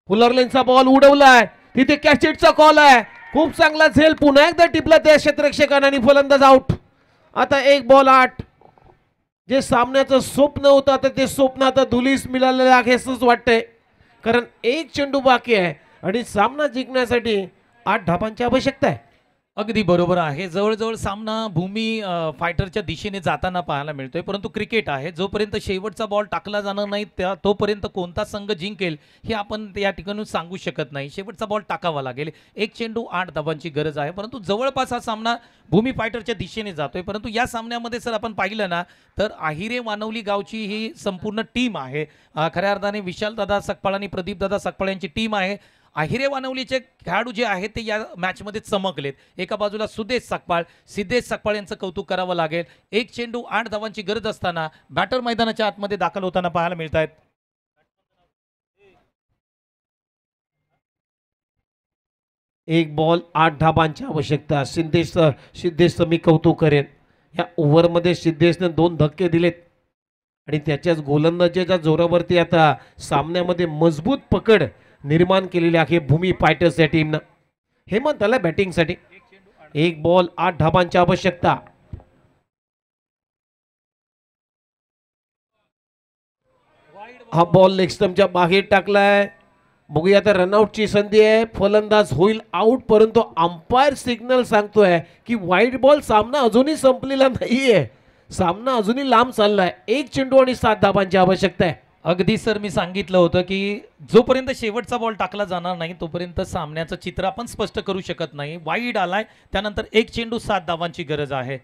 फुलरलेनचा बॉल उडवलाय, तिथे कॅचेटचा कॉल आहे. खूप चांगला झेल पुन्हा एकदा टिपला त्या क्षेत्ररक्षकाने आणि फलंदाज आउट. आता 1 बॉल 8. जे सामन्याचं स्वप्न होतं आता ते स्वप्न आता धुलीस मिळालेलं आहे असंच वाटतंय, कारण 1 चेंडू बाकी आहे आणि सामना जिंकण्यासाठी 8 धाबांची आवश्यकता आहे. अगदी बरोबर आहे. जवळजवळ सामना भूमी फायटरच्या दिशेने जाताना पाहायला मिळतोय, परंतु क्रिकेट आहे. जोपर्यंत शेवटचा बॉल टाकला जाणार नाही तोपर्यंत कोणता संघ जिंकेल हे आपण या ठिकाणी सांगू शकत नाही. शेवटचा बॉल टाकावा लागेल. 1 चेंडू 8 धाबांची गरज आहे, परंतु जवळपास हा सामना भूमी फायटरच्या दिशेने जातोय. परंतु या सामन्यामध्ये जर आपण पाहिलं ना, तर आहिरे वानवली गावची ही संपूर्ण टीम आहे. खऱ्या अर्थाने विशालदादा सकपाळ आणि प्रदीपदादा सकपाळ यांची टीम आहे. आहिरे वानवलीचे खेळाडू जे आहेत ते या मॅचमध्ये चमकलेत. एका बाजूला सुदेश सकपाळ, सिद्धेश सकपाळ यांचं कौतुक करावं लागेल. 1 चेंडू 8 धावांची गरज असताना बॅटर मैदानाच्या आतमध्ये दाखल होताना पाहायला मिळत आहेत. एक बॉल 8 धाबांची आवश्यकता. सिद्धेशचं मी कौतुक करेन. या ओव्हरमध्ये सिद्धेशने 2 धक्के दिलेत आणि त्याच्याच गोलंदाजीच्या जोरावरती आता सामन्यामध्ये मजबूत पकड निर्माण केलेली आहे भूमी फायटर्स या टीमनं. हेमंत आला बॅटिंगसाठी. एक बॉल 8 धाबांची आवश्यकता. हा बॉल लेग स्टंपच्या बाहेर टाकलाय. बघूया आता रनआउटची संधी आहे. फलंदाज होईल आउट, परंतु अंपायर सिग्नल सांगतोय की वाईट बॉल. सामना अजूनही संपलेला नाहीये, सामना अजूनही लांब चाललाय. एक चेंडू आणि 7 धाबांची आवश्यकता आहे. अगदी सर, मी सांगितलं होतं की जोपर्यंत शेवटचा बॉल टाकला जाणार नाही तोपर्यंत सामन्याचं चित्र आपण स्पष्ट करू शकत नाही. वाईड आलाय, त्यानंतर एक चेंडू 7 धावांची गरज आहे.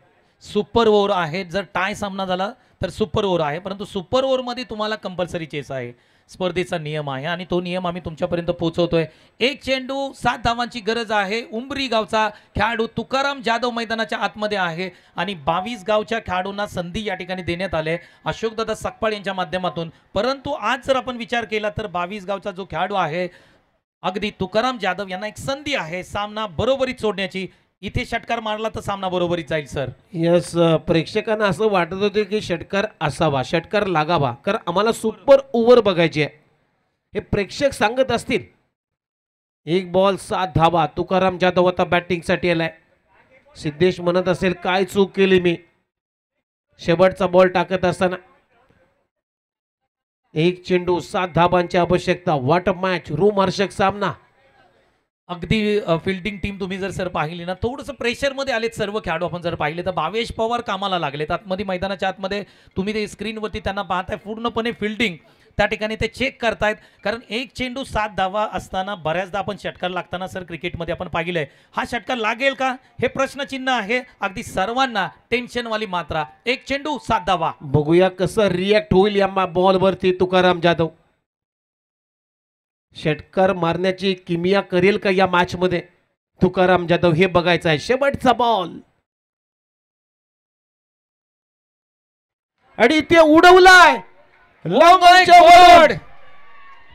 सुपर ओव्हर आहे. जर टाय सामना झाला तर सुपर ओव्हर आहे, परंतु सुपर ओव्हरमध्ये तुम्हाला कंपल्सरी चेस आहे. स्पर्धेचा नियम आहे आणि तो नियम आम्ही तुमच्यापर्यंत पोहोचवतोय. एक चेंडू 7 धावांची गरज आहे. उंबरी गावचा खेळाडू तुकाराम जाधव मैदानाच्या आतमध्ये आहे आणि 22 गावच्या खेळाडूंना संधी या ठिकाणी देण्यात आले अशोकदादा सकपाळ यांच्या माध्यमातून. परंतु आज जर आपण विचार केला तर 22 गावचा जो खेळाडू आहे अगदी तुकाराम जाधव यांना एक संधी आहे सामना बरोबरीत सोडण्याची. इथे षटकार मारला तर सामना बरोबरीत जाईल सर. यस, प्रेक्षकांना असं वाटत होते की षटकार असावा, षटकार लागावा, कारण आम्हाला सुपर ओव्हर बघायची आहे, हे प्रेक्षक सांगत असतील. एक बॉल 7 धावा. तुकाराम जाधव आता बॅटिंगसाठी आलाय. सिद्धेश म्हणत असेल काय चूक केली मी शेवटचा बॉल टाकत असताना. एक चेंडू 7 धाबांची आवश्यकता. व्हॉट अ मॅच, रोमहर्षक सामना. अगदी फिल्डिंग टीम तुम्ही जर सर पाहिली ना, थोडंसं प्रेशरमध्ये आलेत सर्व खेळाडू. आपण जर पाहिले तर भावेश पवार कामाला लागलेत आतमध्ये, मैदानाच्या आतमध्ये. तुम्ही ते स्क्रीनवरती त्यांना पाहताय, पूर्णपणे फिल्डिंग त्या ठिकाणी ते चेक करतायत. कारण एक चेंडू 7 धावा असताना बऱ्याचदा आपण षटकार लागताना सर क्रिकेटमध्ये आपण पाहिलंय. हा षटकार लागेल का हे प्रश्नचिन्ह आहे अगदी सर्वांना. टेन्शनवाली मात्रा. एक चेंडू 7 धावा. बघूया कसं रिॲक्ट होईल या बॉलवरती तुकाराम जाधव. षटकार मारण्याची किमिया करेल का या मॅच मध्ये तुकाराम जाधव, हे बघायचं आहे. शेवटचा बॉल आणि ते उडवलाय लॉंगच्या वर.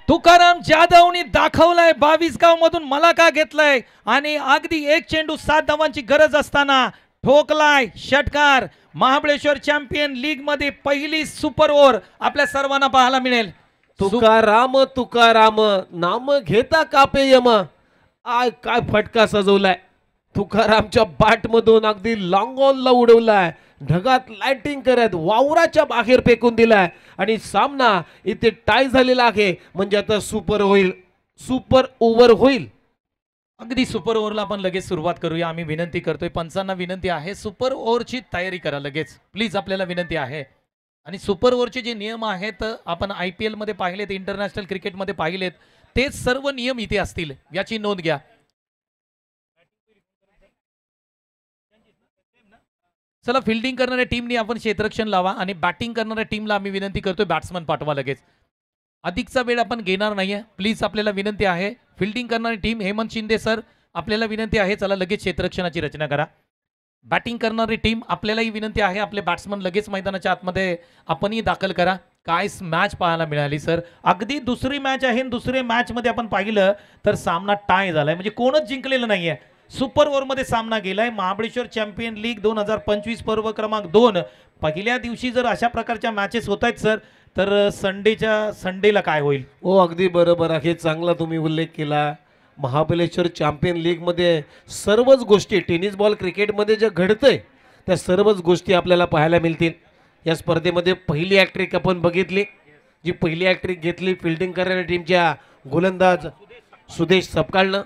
तुकाराम जाधवनी दाखवलाय 22 गाव मधून मला का घेतलंय आणि अगदी एक चेंडू 7 धावांची गरज असताना ठोकलाय षटकार. महाबळेश्वर चॅम्पियन लीग मध्ये पहिली सुपर ओव्हर आपल्या सर्वांना पाहायला मिळेल. तुकाराम तुकाराम नाम घेता कापे यम. आय काय फटका सजवलाय. तुकारामच्या बॅट मधून अगदी लॉंग ऑनला उडवलाय. ढगात लाइटिंग करत वावराच्या बाहेर फेकून दिलाय आणि सामना इथे टाय झालेला आहे. म्हणजे आता सुपर होईल, सुपर ओव्हर होईल. अगदी सुपर ओव्हरला आपण लगेच सुरुवात करूया. आम्ही विनंती करतोय, पंचांना विनंती आहे, सुपर ओव्हरची तयारी करा लगेच प्लीज, आपल्याला विनंती आहे. आणि सुपर ओव्हरचे जे नियम आहेत आपण IPL मध्ये पाहिलेत, इंटरनॅशनल क्रिकेटमध्ये पाहिलेत, तेच सर्व नियम इथे असतील, याची नोंद घ्या. चला, फिल्डिंग करणाऱ्या टीमनी आपण क्षेत्ररक्षण लावा आणि बॅटिंग करणाऱ्या टीमला आम्ही विनंती करतोय बॅट्समन पाठवा लगेच. अधिकचा वेळ आपण घेणार नाहीये प्लीज, आपल्याला विनंती आहे. फिल्डिंग करणारी टीम हेमंत शिंदे सर, आपल्याला विनंती आहे, चला लगेच क्षेत्ररक्षणाची रचना करा. बॅटिंग करणारी टीम, आपल्यालाही विनंती आहे, आपले बॅट्समन लगेच मैदानाच्या आतमध्ये आपणही दाखल करा. काय मॅच पाहायला मिळाली सर. अगदी दुसरी मॅच आहे. दुसऱ्या मॅच मध्ये आपण पाहिलं तर सामना टाय झालाय, म्हणजे कोणच जिंकलेलं नाहीये. सुपर ओव्हर मध्ये सामना गेलाय. महाबळेश्वर चॅम्पियन लीग 2025 पर्व क्रमांक 2 पहिल्या दिवशी जर अशा प्रकारच्या मॅचेस होत आहेत सर, तर संडेला काय होईल. हो अगदी बरोबर आहे, चांगला तुम्ही उल्लेख केला. महाबळेश्वर चॅम्पियन लीग मध्ये सर्वच गोष्टी, टेनिस बॉल क्रिकेटमध्ये जे घडतंय त्या सर्वच गोष्टी आपल्याला पाहायला मिळतील. या स्पर्धेमध्ये पहिली हॅट्रिक आपण बघितली, जी पहिली हॅट्रिक घेतली फिल्डिंग करणाऱ्या टीमच्या गोलंदाज सुदेश सपकाळनं.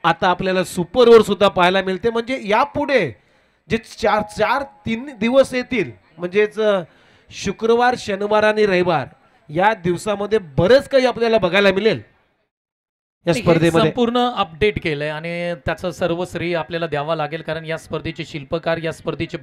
आता आपल्याला सुपर ओव्हर सुद्धा पाहायला मिळते. म्हणजे यापुढे जे 3 दिवस येतील, म्हणजेच शुक्रवार, शनिवार आणि रविवार, या दिवसामध्ये बरंच काही आपल्याला बघायला मिळेल या स्पर्धेमध्ये. संपूर्ण अपडेट केलंय आणि त्याचं सर्व श्रेय आपल्याला द्यावा लागेल, कारण या स्पर्धेचे शिल्पकार, या स्पर्धेचे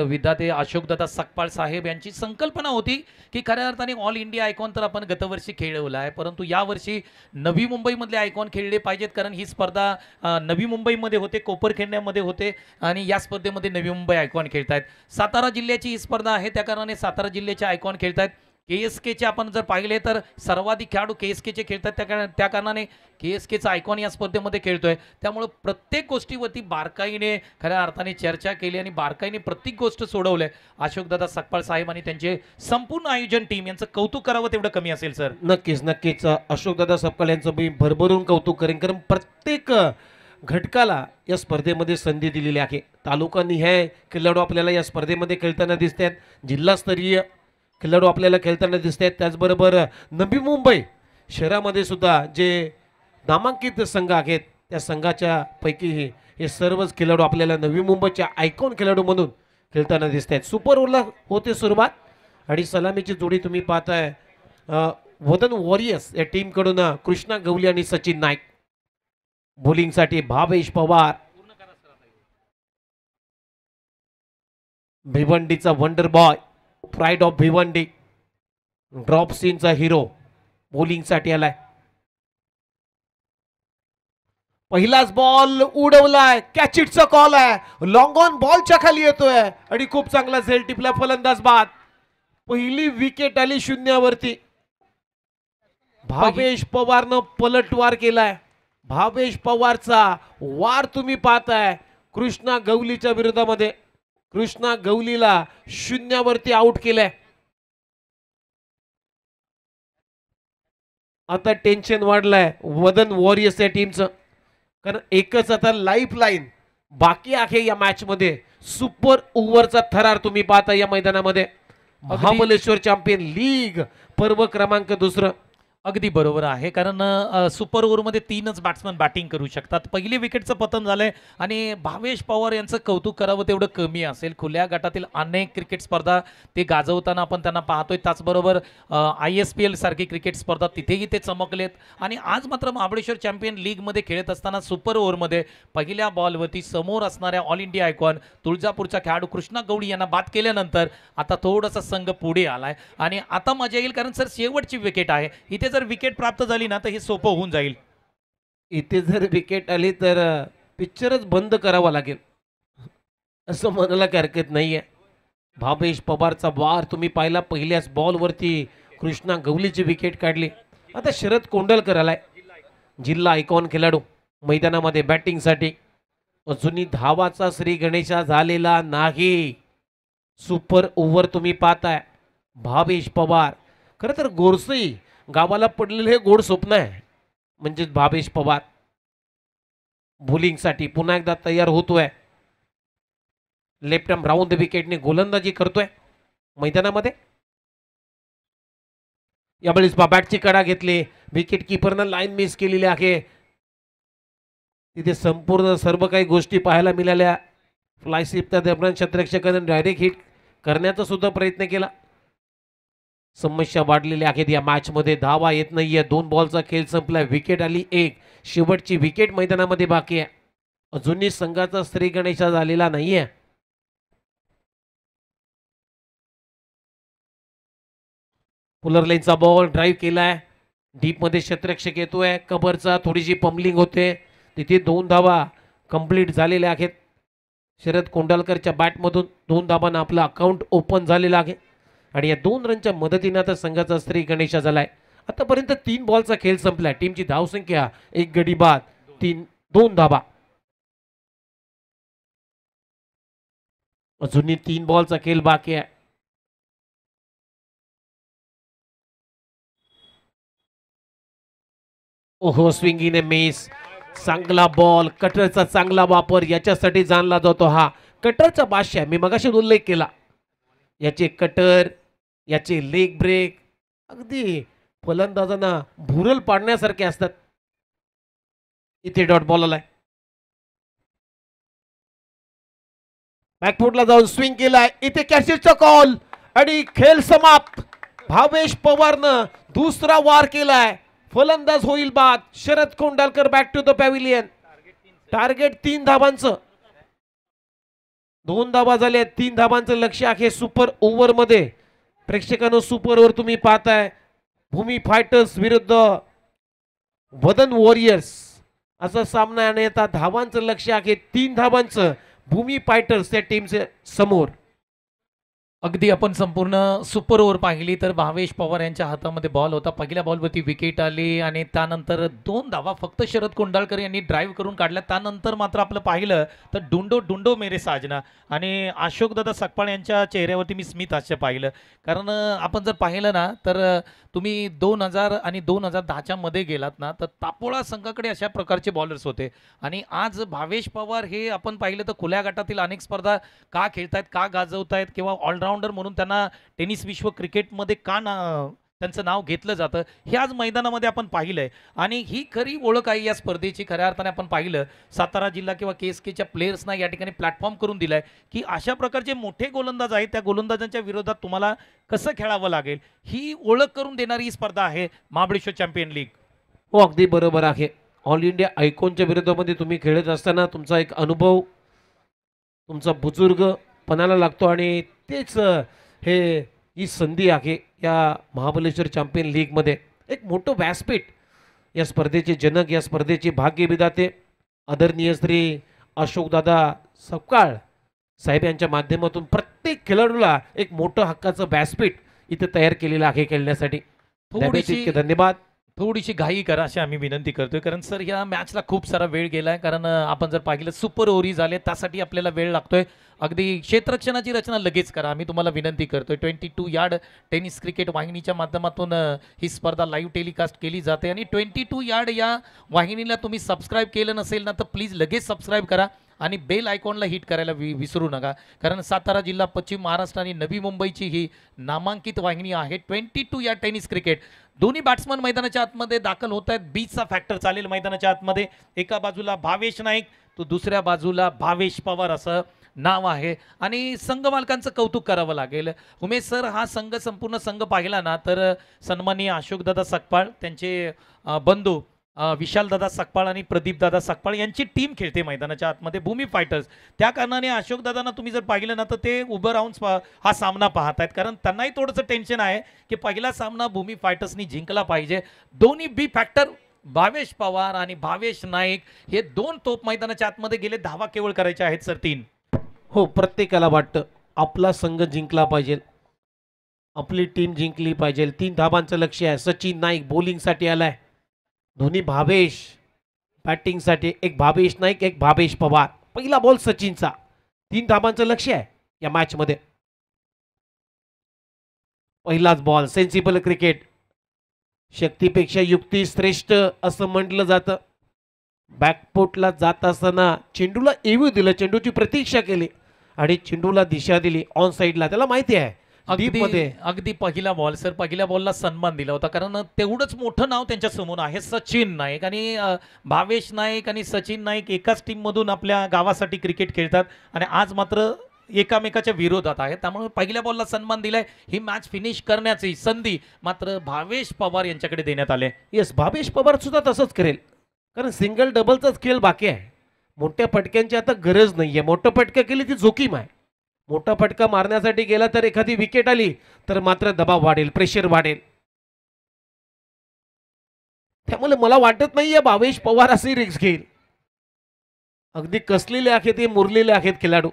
विधाते अशोकदादा सकपाळ साहेब यांची संकल्पना होती की खऱ्या अर्थाने ऑल इंडिया आयकॉन तर आपण गतवर्षी खेळवला आहे, परंतु यावर्षी नवी मुंबईमधले आयकॉन खेळले पाहिजेत. कारण ही स्पर्धा नवी मुंबईमध्ये होते, कोपरखेडण्यामध्ये होते आणि या स्पर्धेमध्ये नवी मुंबई आयकॉन खेळतायत. सातारा जिल्ह्याची ही स्पर्धा आहे, त्या कारणाने सातारा जिल्ह्याचे आयकॉन खेळतायत. KSKचे आपण जर पाहिले तर सर्वाधिक खेळाडू KSKचे खेळतात, त्या कारणाने KSKचा आयकॉन या स्पर्धेमध्ये खेळतोय. त्यामुळे प्रत्येक गोष्टीवरती बारकाईने खऱ्या अर्थाने चर्चा केली आणि बारकाईने प्रत्येक गोष्ट सोडवलंय. अशोकदादा सकपाळ साहेब आणि त्यांचे संपूर्ण आयोजन टीम यांचं कौतुक करावं तेवढं कमी असेल सर. नक्कीच नक्कीच अशोकदादा सकपाळ यांचं मी भरभरून कौतुक करेन, कारण प्रत्येक घटकाला या स्पर्धेमध्ये संधी दिलेली आहे. तालुका निहाय खेळाडू आपल्याला या स्पर्धेमध्ये खेळताना दिसत आहेत, जिल्हास्तरीय खेळाडू आपल्याला खेळताना दिसत आहेत. त्याचबरोबर नवी मुंबई शहरामध्ये सुद्धा जे नामांकित संघ आहेत त्या संघाच्या पैकी हे सर्वच खेळाडू आपल्याला नवी मुंबईच्या आयकॉन खेळाडू म्हणून खेळताना दिसत आहेत. सुपर ओव्हरला होते सुरुवात आणि सलामीची जोडी तुम्ही पाहताय वदन वॉरियर्स या टीमकडून कृष्णा गवली आणि सचिन नाईक. बॉलिंगसाठी भावेश पवार, भिवंडीचा wonder boy, pride of Bhiwandi, drop सीनचा हिरो बॉलिंगसाठी आलाय. पहिलाच बॉल उडवलाय, कॅच इटचा कॉल आहे, लॉंग ऑन बॉलच्या खाली येतोय आणि खूप चांगला झेल टिपला फलंदाज बाद. पहिली विकेट आली शून्यावरती. भावेश पवारनं पलटवार केलाय. भावेश पवारचा वार तुम्ही पाहताय कृष्णा गवलीच्या विरोधामध्ये. कृष्णा गवलीला शून्यावरती आउट केलंय. आता टेन्शन वाढलंय वदन वॉरियर्स या टीमचं, कारण एकच आता लाईफ लाईन बाकी आहे या मॅच मध्ये. सुपर ओव्हरचा थरार तुम्ही पाहता या मैदानामध्ये. महाबलेश्वर चॅम्पियन लीग पर्व क्रमांक 2. अगदी बरोबर आहे, कारण सुपर ओव्हरमध्ये 3च बॅट्समन बॅटिंग करू शकतात. पहिली विकेटचं पतन झालंय आणि भावेश पवार यांचं कौतुक करावं तेवढं कमी असेल. खुल्या गटातील अनेक क्रिकेट स्पर्धा ते गाजवताना आपण त्यांना पाहतोय. त्याचबरोबर ISPL सारखी क्रिकेट स्पर्धा तिथेही ते चमकलेत आणि आज मात्र महाबळेश्वर चॅम्पियन लीगमध्ये खेळत असताना सुपर ओव्हरमध्ये पहिल्या बॉलवरती समोर असणाऱ्या ऑल इंडिया आयकॉन तुळजापूरचा खेळाडू कृष्णा गवळी यांना बाद केल्यानंतर आता थोडासा संघ पुढे आलाय आणि आता मजा येईल, कारण सर शेवटची विकेट आहे. इथे जर विकेट प्राप्त झाली ना तर हे सोपं होऊन जाईल. इथे जर विकेट आली तर पिक्चरच बंद करावा लागेल असं म्हणायला काही हरकत नाहीये. भावेश पवारचा वार तुम्ही पाहिला. पहिल्याच बॉलवरती कृष्णा गवलीची विकेट काढली. आता शरद कोंडलकर आलाय, जिल्हा आयकॉन खेळाडू मैदानामध्ये बॅटिंगसाठी. अजूनही धावाचा श्री गणेशा झालेला नाही. सुपर ओव्हर तुम्ही पाहताय. भावेश पवार खरं तर गोरसई गावाला पडलेलं हे गोड स्वप्न आहे, म्हणजेच भावेश पवार बॉलिंगसाठी पुन्हा एकदा तयार होतोय. लेफ्ट आर्म राऊंड विकेटने गोलंदाजी करतोय मैदानामध्ये. यावेळेस बॅटची कडा घेतली, विकेट किपरनं लाईन मिस केलेली आहे. तिथे संपूर्ण सर्व काही गोष्टी पाहायला मिळाल्या. फ्लाय स्लिपच्या दरम्यान क्षेत्ररक्षकाने डायरेक्ट हिट करण्याचा सुद्धा प्रयत्न केला. समस्या वाढलेल्या आहेत या मॅच मध्ये. धावा येत नाहीये. 2 बॉलचा खेळ संपलाय. विकेट आली 1. शेवटची विकेट मैदानामध्ये बाकी आहे. अजूनही संघाचा श्री गणेशा झालेला नाहीये. पुलर लाईनचा बॉल ड्राईव्ह केलाय. डीप मध्ये क्षेत्ररक्षक येतोय. कबरचा थोडीशी पंबलिंग होते. तिथे 2 धावा कंप्लीट झालेल्या आहेत. शरद कोंडालकरच्या बॅटमधून 2 धावांना आपलं अकाउंट ओपन झालेलं आहे आणि या 2 रनच्या मदतीने आता संघाचा श्री गणेशा झालाय. आतापर्यंत 3 बॉलचा खेळ संपलाय. टीमची धावसंख्या 1 गडी बाद 2 धावा. अजूनही 3 बॉलचा खेळ बाकी आहे. ओहो, स्विंगिंग मिस. चांगला बॉल, कटरचा चांगला वापर याच्यासाठी जाणला जातो हा कटरचा बादशाह. मी मगाशी उल्लेख केला याचे कटर, याचे लेग ब्रेक अगदी फलंदाजांना भुरल पाडण्यासारखे असतात. इथे डॉट बॉल आलाय. बॅकफुटला जाऊन स्विंग केलाय. इथे कॅचचा कॉल आणि खेळ समाप्त. भावेश पवारनं दुसरा वार केलाय. फलंदाज होईल बाद. Sharad Kondalkar back to the pavilion. Target 3 धावांचं. 2 धावा झाल्या. 3 धावांचं लक्ष आहे सुपर ओव्हर मध्ये. प्रेक्षकांनो, सुपर ओव्हर तुम्ही पाहताय. भूमी फायटर्स विरुद्ध वदन वॉरियर्स असा सामना आणि आता धावांचं लक्ष आहे 3 धावांचं भूमी फायटर्स या टीमचे समोर. अगदी आपण संपूर्ण सुपर ओव्हर पाहिली तर भावेश पवार यांच्या हातामध्ये बॉल होता. पहिल्या बॉलवरती विकेट आली आणि त्यानंतर 2 धावा फक्त शरद कोंडाळकर यांनी ड्राईव्ह करून काढल्या. त्यानंतर मात्र आपलं पाहिलं तर डुंडो डुंडो मेरे साजना आणि अशोकदादा सकपाळ यांच्या चेहऱ्यावरती मी स्मित हास्य पाहिलं. कारण आपण जर पाहिलं ना तर तुम्ही 2000 आणि 2010च्या मध्ये गेलात ना तर तापोळा संघाकडे अशा प्रकारचे बॉलर्स होते आणि आज भावेश पवार हे आपण पाहिलं तर खुल्या गटातील अनेक स्पर्धा का खेळतायत, का गाजवतायत किंवा ऑलराऊंडर म्हणून त्यांना टेनिस विश्व क्रिकेटमध्ये त्यांचं नाव घेतलं जातं हे आज मैदानामध्ये आपण पाहिलंय. आणि ही खरी ओळख आहे या स्पर्धेची. खऱ्या अर्थाने आपण पाहिलं सातारा जिल्हा किंवा KSKच्या प्लेयर्सना या ठिकाणी प्लॅटफॉर्म करून दिलाय की अशा प्रकारचे मोठे गोलंदाज आहेत त्या गोलंदाजांच्या विरोधात तुम्हाला कसं खेळावं लागेल ही ओळख करून देणारी ही स्पर्धा आहे महाबळेश्वर चॅम्पियन लीग. हो अगदी बरोबर आहे. ऑल इंडिया आयकॉनच्या विरोधामध्ये तुम्ही खेळत असताना तुमचा एक अनुभव, तुमचा बुजुर्गपणाला लागतो आणि तेच ही संधी आहे या महाबळेश्वर चॅम्पियन लीगमध्ये. एक मोठं व्यासपीठ या स्पर्धेचे जनक, या स्पर्धेचे भाग्यविधाते आदरणीय श्री अशोकदादा सकपाळ साहेब यांच्या माध्यमातून प्रत्येक खेळाडूला एक मोठं हक्काचं व्यासपीठ इथे तयार केलेलं आहे खेळण्यासाठी. थोडीशी धन्यवाद. थोडीशी घाई करा अशी आम्ही विनंती करतोय कारण सर या मॅचला खूप सारा वेळ गेलाय. कारण आपण जर पाहिलं सुपर ओव्हरी झाले त्यासाठी आपल्याला वेळ लागतोय. अगदी क्षेत्ररक्षणाची रचना लगेच करा आम्ही तुम्हाला विनंती करतोय. 22 यार्ड टेनिस क्रिकेट वाहिनीच्या माध्यमातून ही स्पर्धा लाईव्ह टेलिकास्ट केली जाते आणि 22 यार्ड या वाहिनीला तुम्ही सबस्क्राईब केलं नसेल ना तर प्लीज लगेच सबस्क्राईब करा आणि बेल आयकॉनला हिट करायला विसरू नका. कारण सातारा जिल्हा, पश्चिम महाराष्ट्र आणि नवी मुंबईची ही नामांकित वाहिनी आहे. 22 या टेनिस क्रिकेट. दोन्ही बॅट्समन मैदानाच्या आतमध्ये दाखल होत आहेत. बीचचा फॅक्टर चालेल मैदानाच्या आतमध्ये. एका बाजूला भावेश नाईक तो दुसऱ्या बाजूला भावेश पवार असं नाव आहे आणि संघ मालकांचं कौतुक करावं लागेल. उमेश सर हा संपूर्ण संघ पाहिला ना तर सन्माननीय अशोकदादा सकपाळ, त्यांचे बंधू विशालदादा सकपाळ आणि प्रदीपदादा सकपाळ यांची टीम खेळते मैदानाच्या आतमध्ये भूमी फायटर्स. त्या कारणाने अशोकदादांना तुम्ही जर पाहिलं ना तर ते उभं राहून हा सामना पाहत आहेत कारण त्यांनाही थोडंसं टेन्शन आहे की पहिला सामना भूमी फायटर्सनी जिंकला पाहिजे. दोन्ही बी फॅक्टर भावेश पवार आणि भावेश नाईक हे 2 तोप मैदानाच्या आतमध्ये गेले. धावा केवळ करायच्या आहेत सर 3. हो प्रत्येकाला वाटतं आपला संघ जिंकला पाहिजे, आपली टीम जिंकली पाहिजे. 3 धाबांचं लक्ष आहे. सचिन नाईक बॉलिंगसाठी आलाय. दोन्ही भावेश बॅटिंगसाठी, एक भावेश नाईक एक भावेश पवार. पहिला बॉल सचिनचा. 3 धाबांचं लक्ष आहे या मॅचमध्ये. पहिलाच बॉल. Sensible cricket. शक्तीपेक्षा युक्ती श्रेष्ठ असं म्हटलं जातं. बॅकपोटला जात असताना चेंडूला येऊ दिलं, चेंडूची प्रतीक्षा केली आणि चेंडूला दिशा दिली ऑन साईडला. त्याला माहिती आहे अगदी पहिला बॉल सर, पहिल्या बॉलला सन्मान दिला होता कारण तेवढंच मोठं नाव त्यांच्या समोर आहे सचिन नाईक. आणि भावेश नाईक आणि सचिन नाईक एकाच टीम मधून आपल्या गावासाठी क्रिकेट खेळतात आणि आज मात्र एकामेकाच्या विरोधात आहे. त्यामुळे पहिल्या बॉलला सन्मान दिलाय. ही मॅच फिनिश करण्याची संधी मात्र भावेश पवार यांच्याकडे देण्यात आले. येस, भावेश पवार सुद्धा तसंच करेल कारण सिंगल डबलचाच खेळ बाकी आहे. मोठ्या फटक्यांची आता गरज नाहीये. मोठं फटका केली ती जोखीम आहे. मोठा फटका मारण्यासाठी गेला तर एखादी विकेट आली तर मात्र दबाव वाढेल, प्रेशर वाढेल. त्यामुळे मला वाटत नाहीये भावेश पवार अशी रिस्क घेईल. अगदी कसलेले आहेत हे, मुरलेले आहेत खेळाडू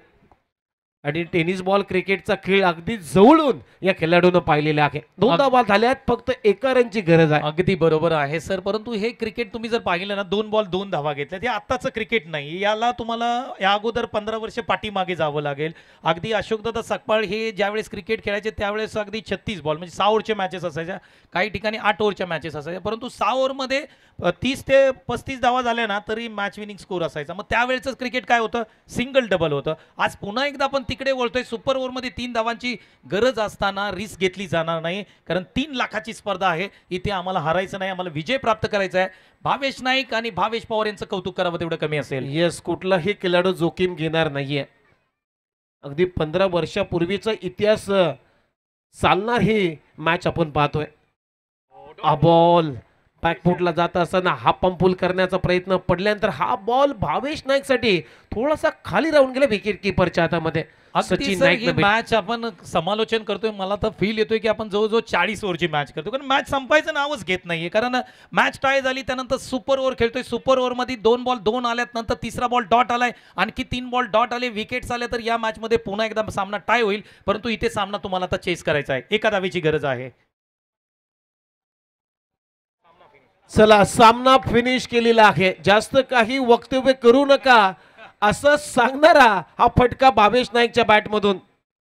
आणि टेनिस बॉल क्रिकेटचा खेळ अगदी जवळून या खेळाडूनं पाहिलेला आहे. 2 धावा झाल्यात, फक्त 1 रनची गरज आहे. अगदी बरोबर आहे सर. परंतु हे क्रिकेट तुम्ही जर पाहिलं ना 2 बॉल 2 धावा घेतल्यात हे आत्ताचं क्रिकेट नाही. याला तुम्हाला या अगोदर 15 वर्ष पाठीमागे जावं लागेल. अगदी अशोकदादा सकपाळ हे ज्यावेळेस क्रिकेट खेळायचे त्यावेळेस अगदी 36 बॉल म्हणजे 6 ओव्हरच्या मॅचेस असायच्या, काही ठिकाणी 8 ओव्हरच्या मॅचेस असायच्या. परंतु 6 ओव्हरमध्ये 30 ते 35 धावा झाल्या ना तरी मॅच विनिंग स्कोर असायचा. मग त्यावेळेचं क्रिकेट काय होतं, सिंगल डबल होतं. आज पुन्हा एकदा आपण तिकडे वळतोय. सुपर ओव्हरमध्ये 3 धावांची गरज असताना रिस्क घेतली जाणार नाही कारण 3 लाखाची स्पर्धा आहे. इथे आम्हाला हारायचं नाही, आम्हाला विजय प्राप्त करायचा आहे. भावेश नाईक आणि भावेश पवार यांचं कौतुक करावं तेवढं कमी असेल. येस, कुठलाही खेळाडू जोखीम घेणार नाहीये. अगदी 15 वर्षापूर्वीचा इतिहास चालणार ही मॅच आपण पाहतोय. हा बॉल बॅकफुटला जात असताना हा पंपूल करण्याचा प्रयत्न पडल्यानंतर हा बॉल भावेश नाईक साठी थोडासा खाली राहून गेला विकेट किपरच्या हातामध्ये. अगदी सचिन सर, नाईक ही मॅच आपण समालोचन करतोय, मला तर फील येतोय की आपण जवळजवळ 40 ओव्हरची मॅच करतो, कारण मॅच संपायचं नावच घेत नाहीये. कारण मॅच टाय झाली, त्यानंतर सुपर ओव्हर खेळतोय. सुपर ओव्हर मध्ये 2 बॉल 2 आल्यात, नंतर तिसरा बॉल डॉट आलाय, आणखी 3 बॉल डॉट आले, विकेट्स आले, तर या मॅच मध्ये पुन्हा एकदा सामना टाय होईल. परंतु इथे सामना तुम्हाला आता चेस करायचा आहे, एका धावेची गरज आहे. चला, सामना फिनिश केलेला आहे. जास्त काही वक्तव्य करू नका असं सांगणारा हा फटका भावेश नाईकच्या बॅटमधून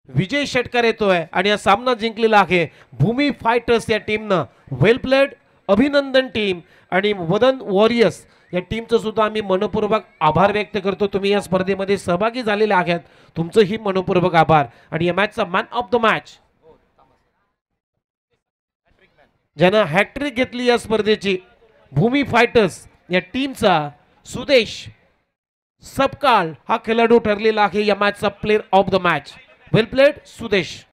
विजय षटकार येतोय आणि हा सामना जिंकलेला आहे भूमी फायटर्स या टीमनं. वेल प्लेड, अभिनंदन टीम. आणि वदन वॉरियर्स या टीमचं सुद्धा आम्ही मनपूर्वक आभार व्यक्त करतो. तुम्ही या स्पर्धेमध्ये सहभागी झालेले आहात, तुमचंही मनपूर्वक आभार. आणि या मॅचचा मॅन ऑफ द मॅच ज्यानं हॅट्रिक घेतली या स्पर्धेची, भूमी फायटर्स या टीमचा सुदेश सबकाळ हा खेळाडू ठरलेला आहे या मॅचचा player of the match. Well played Sudesh.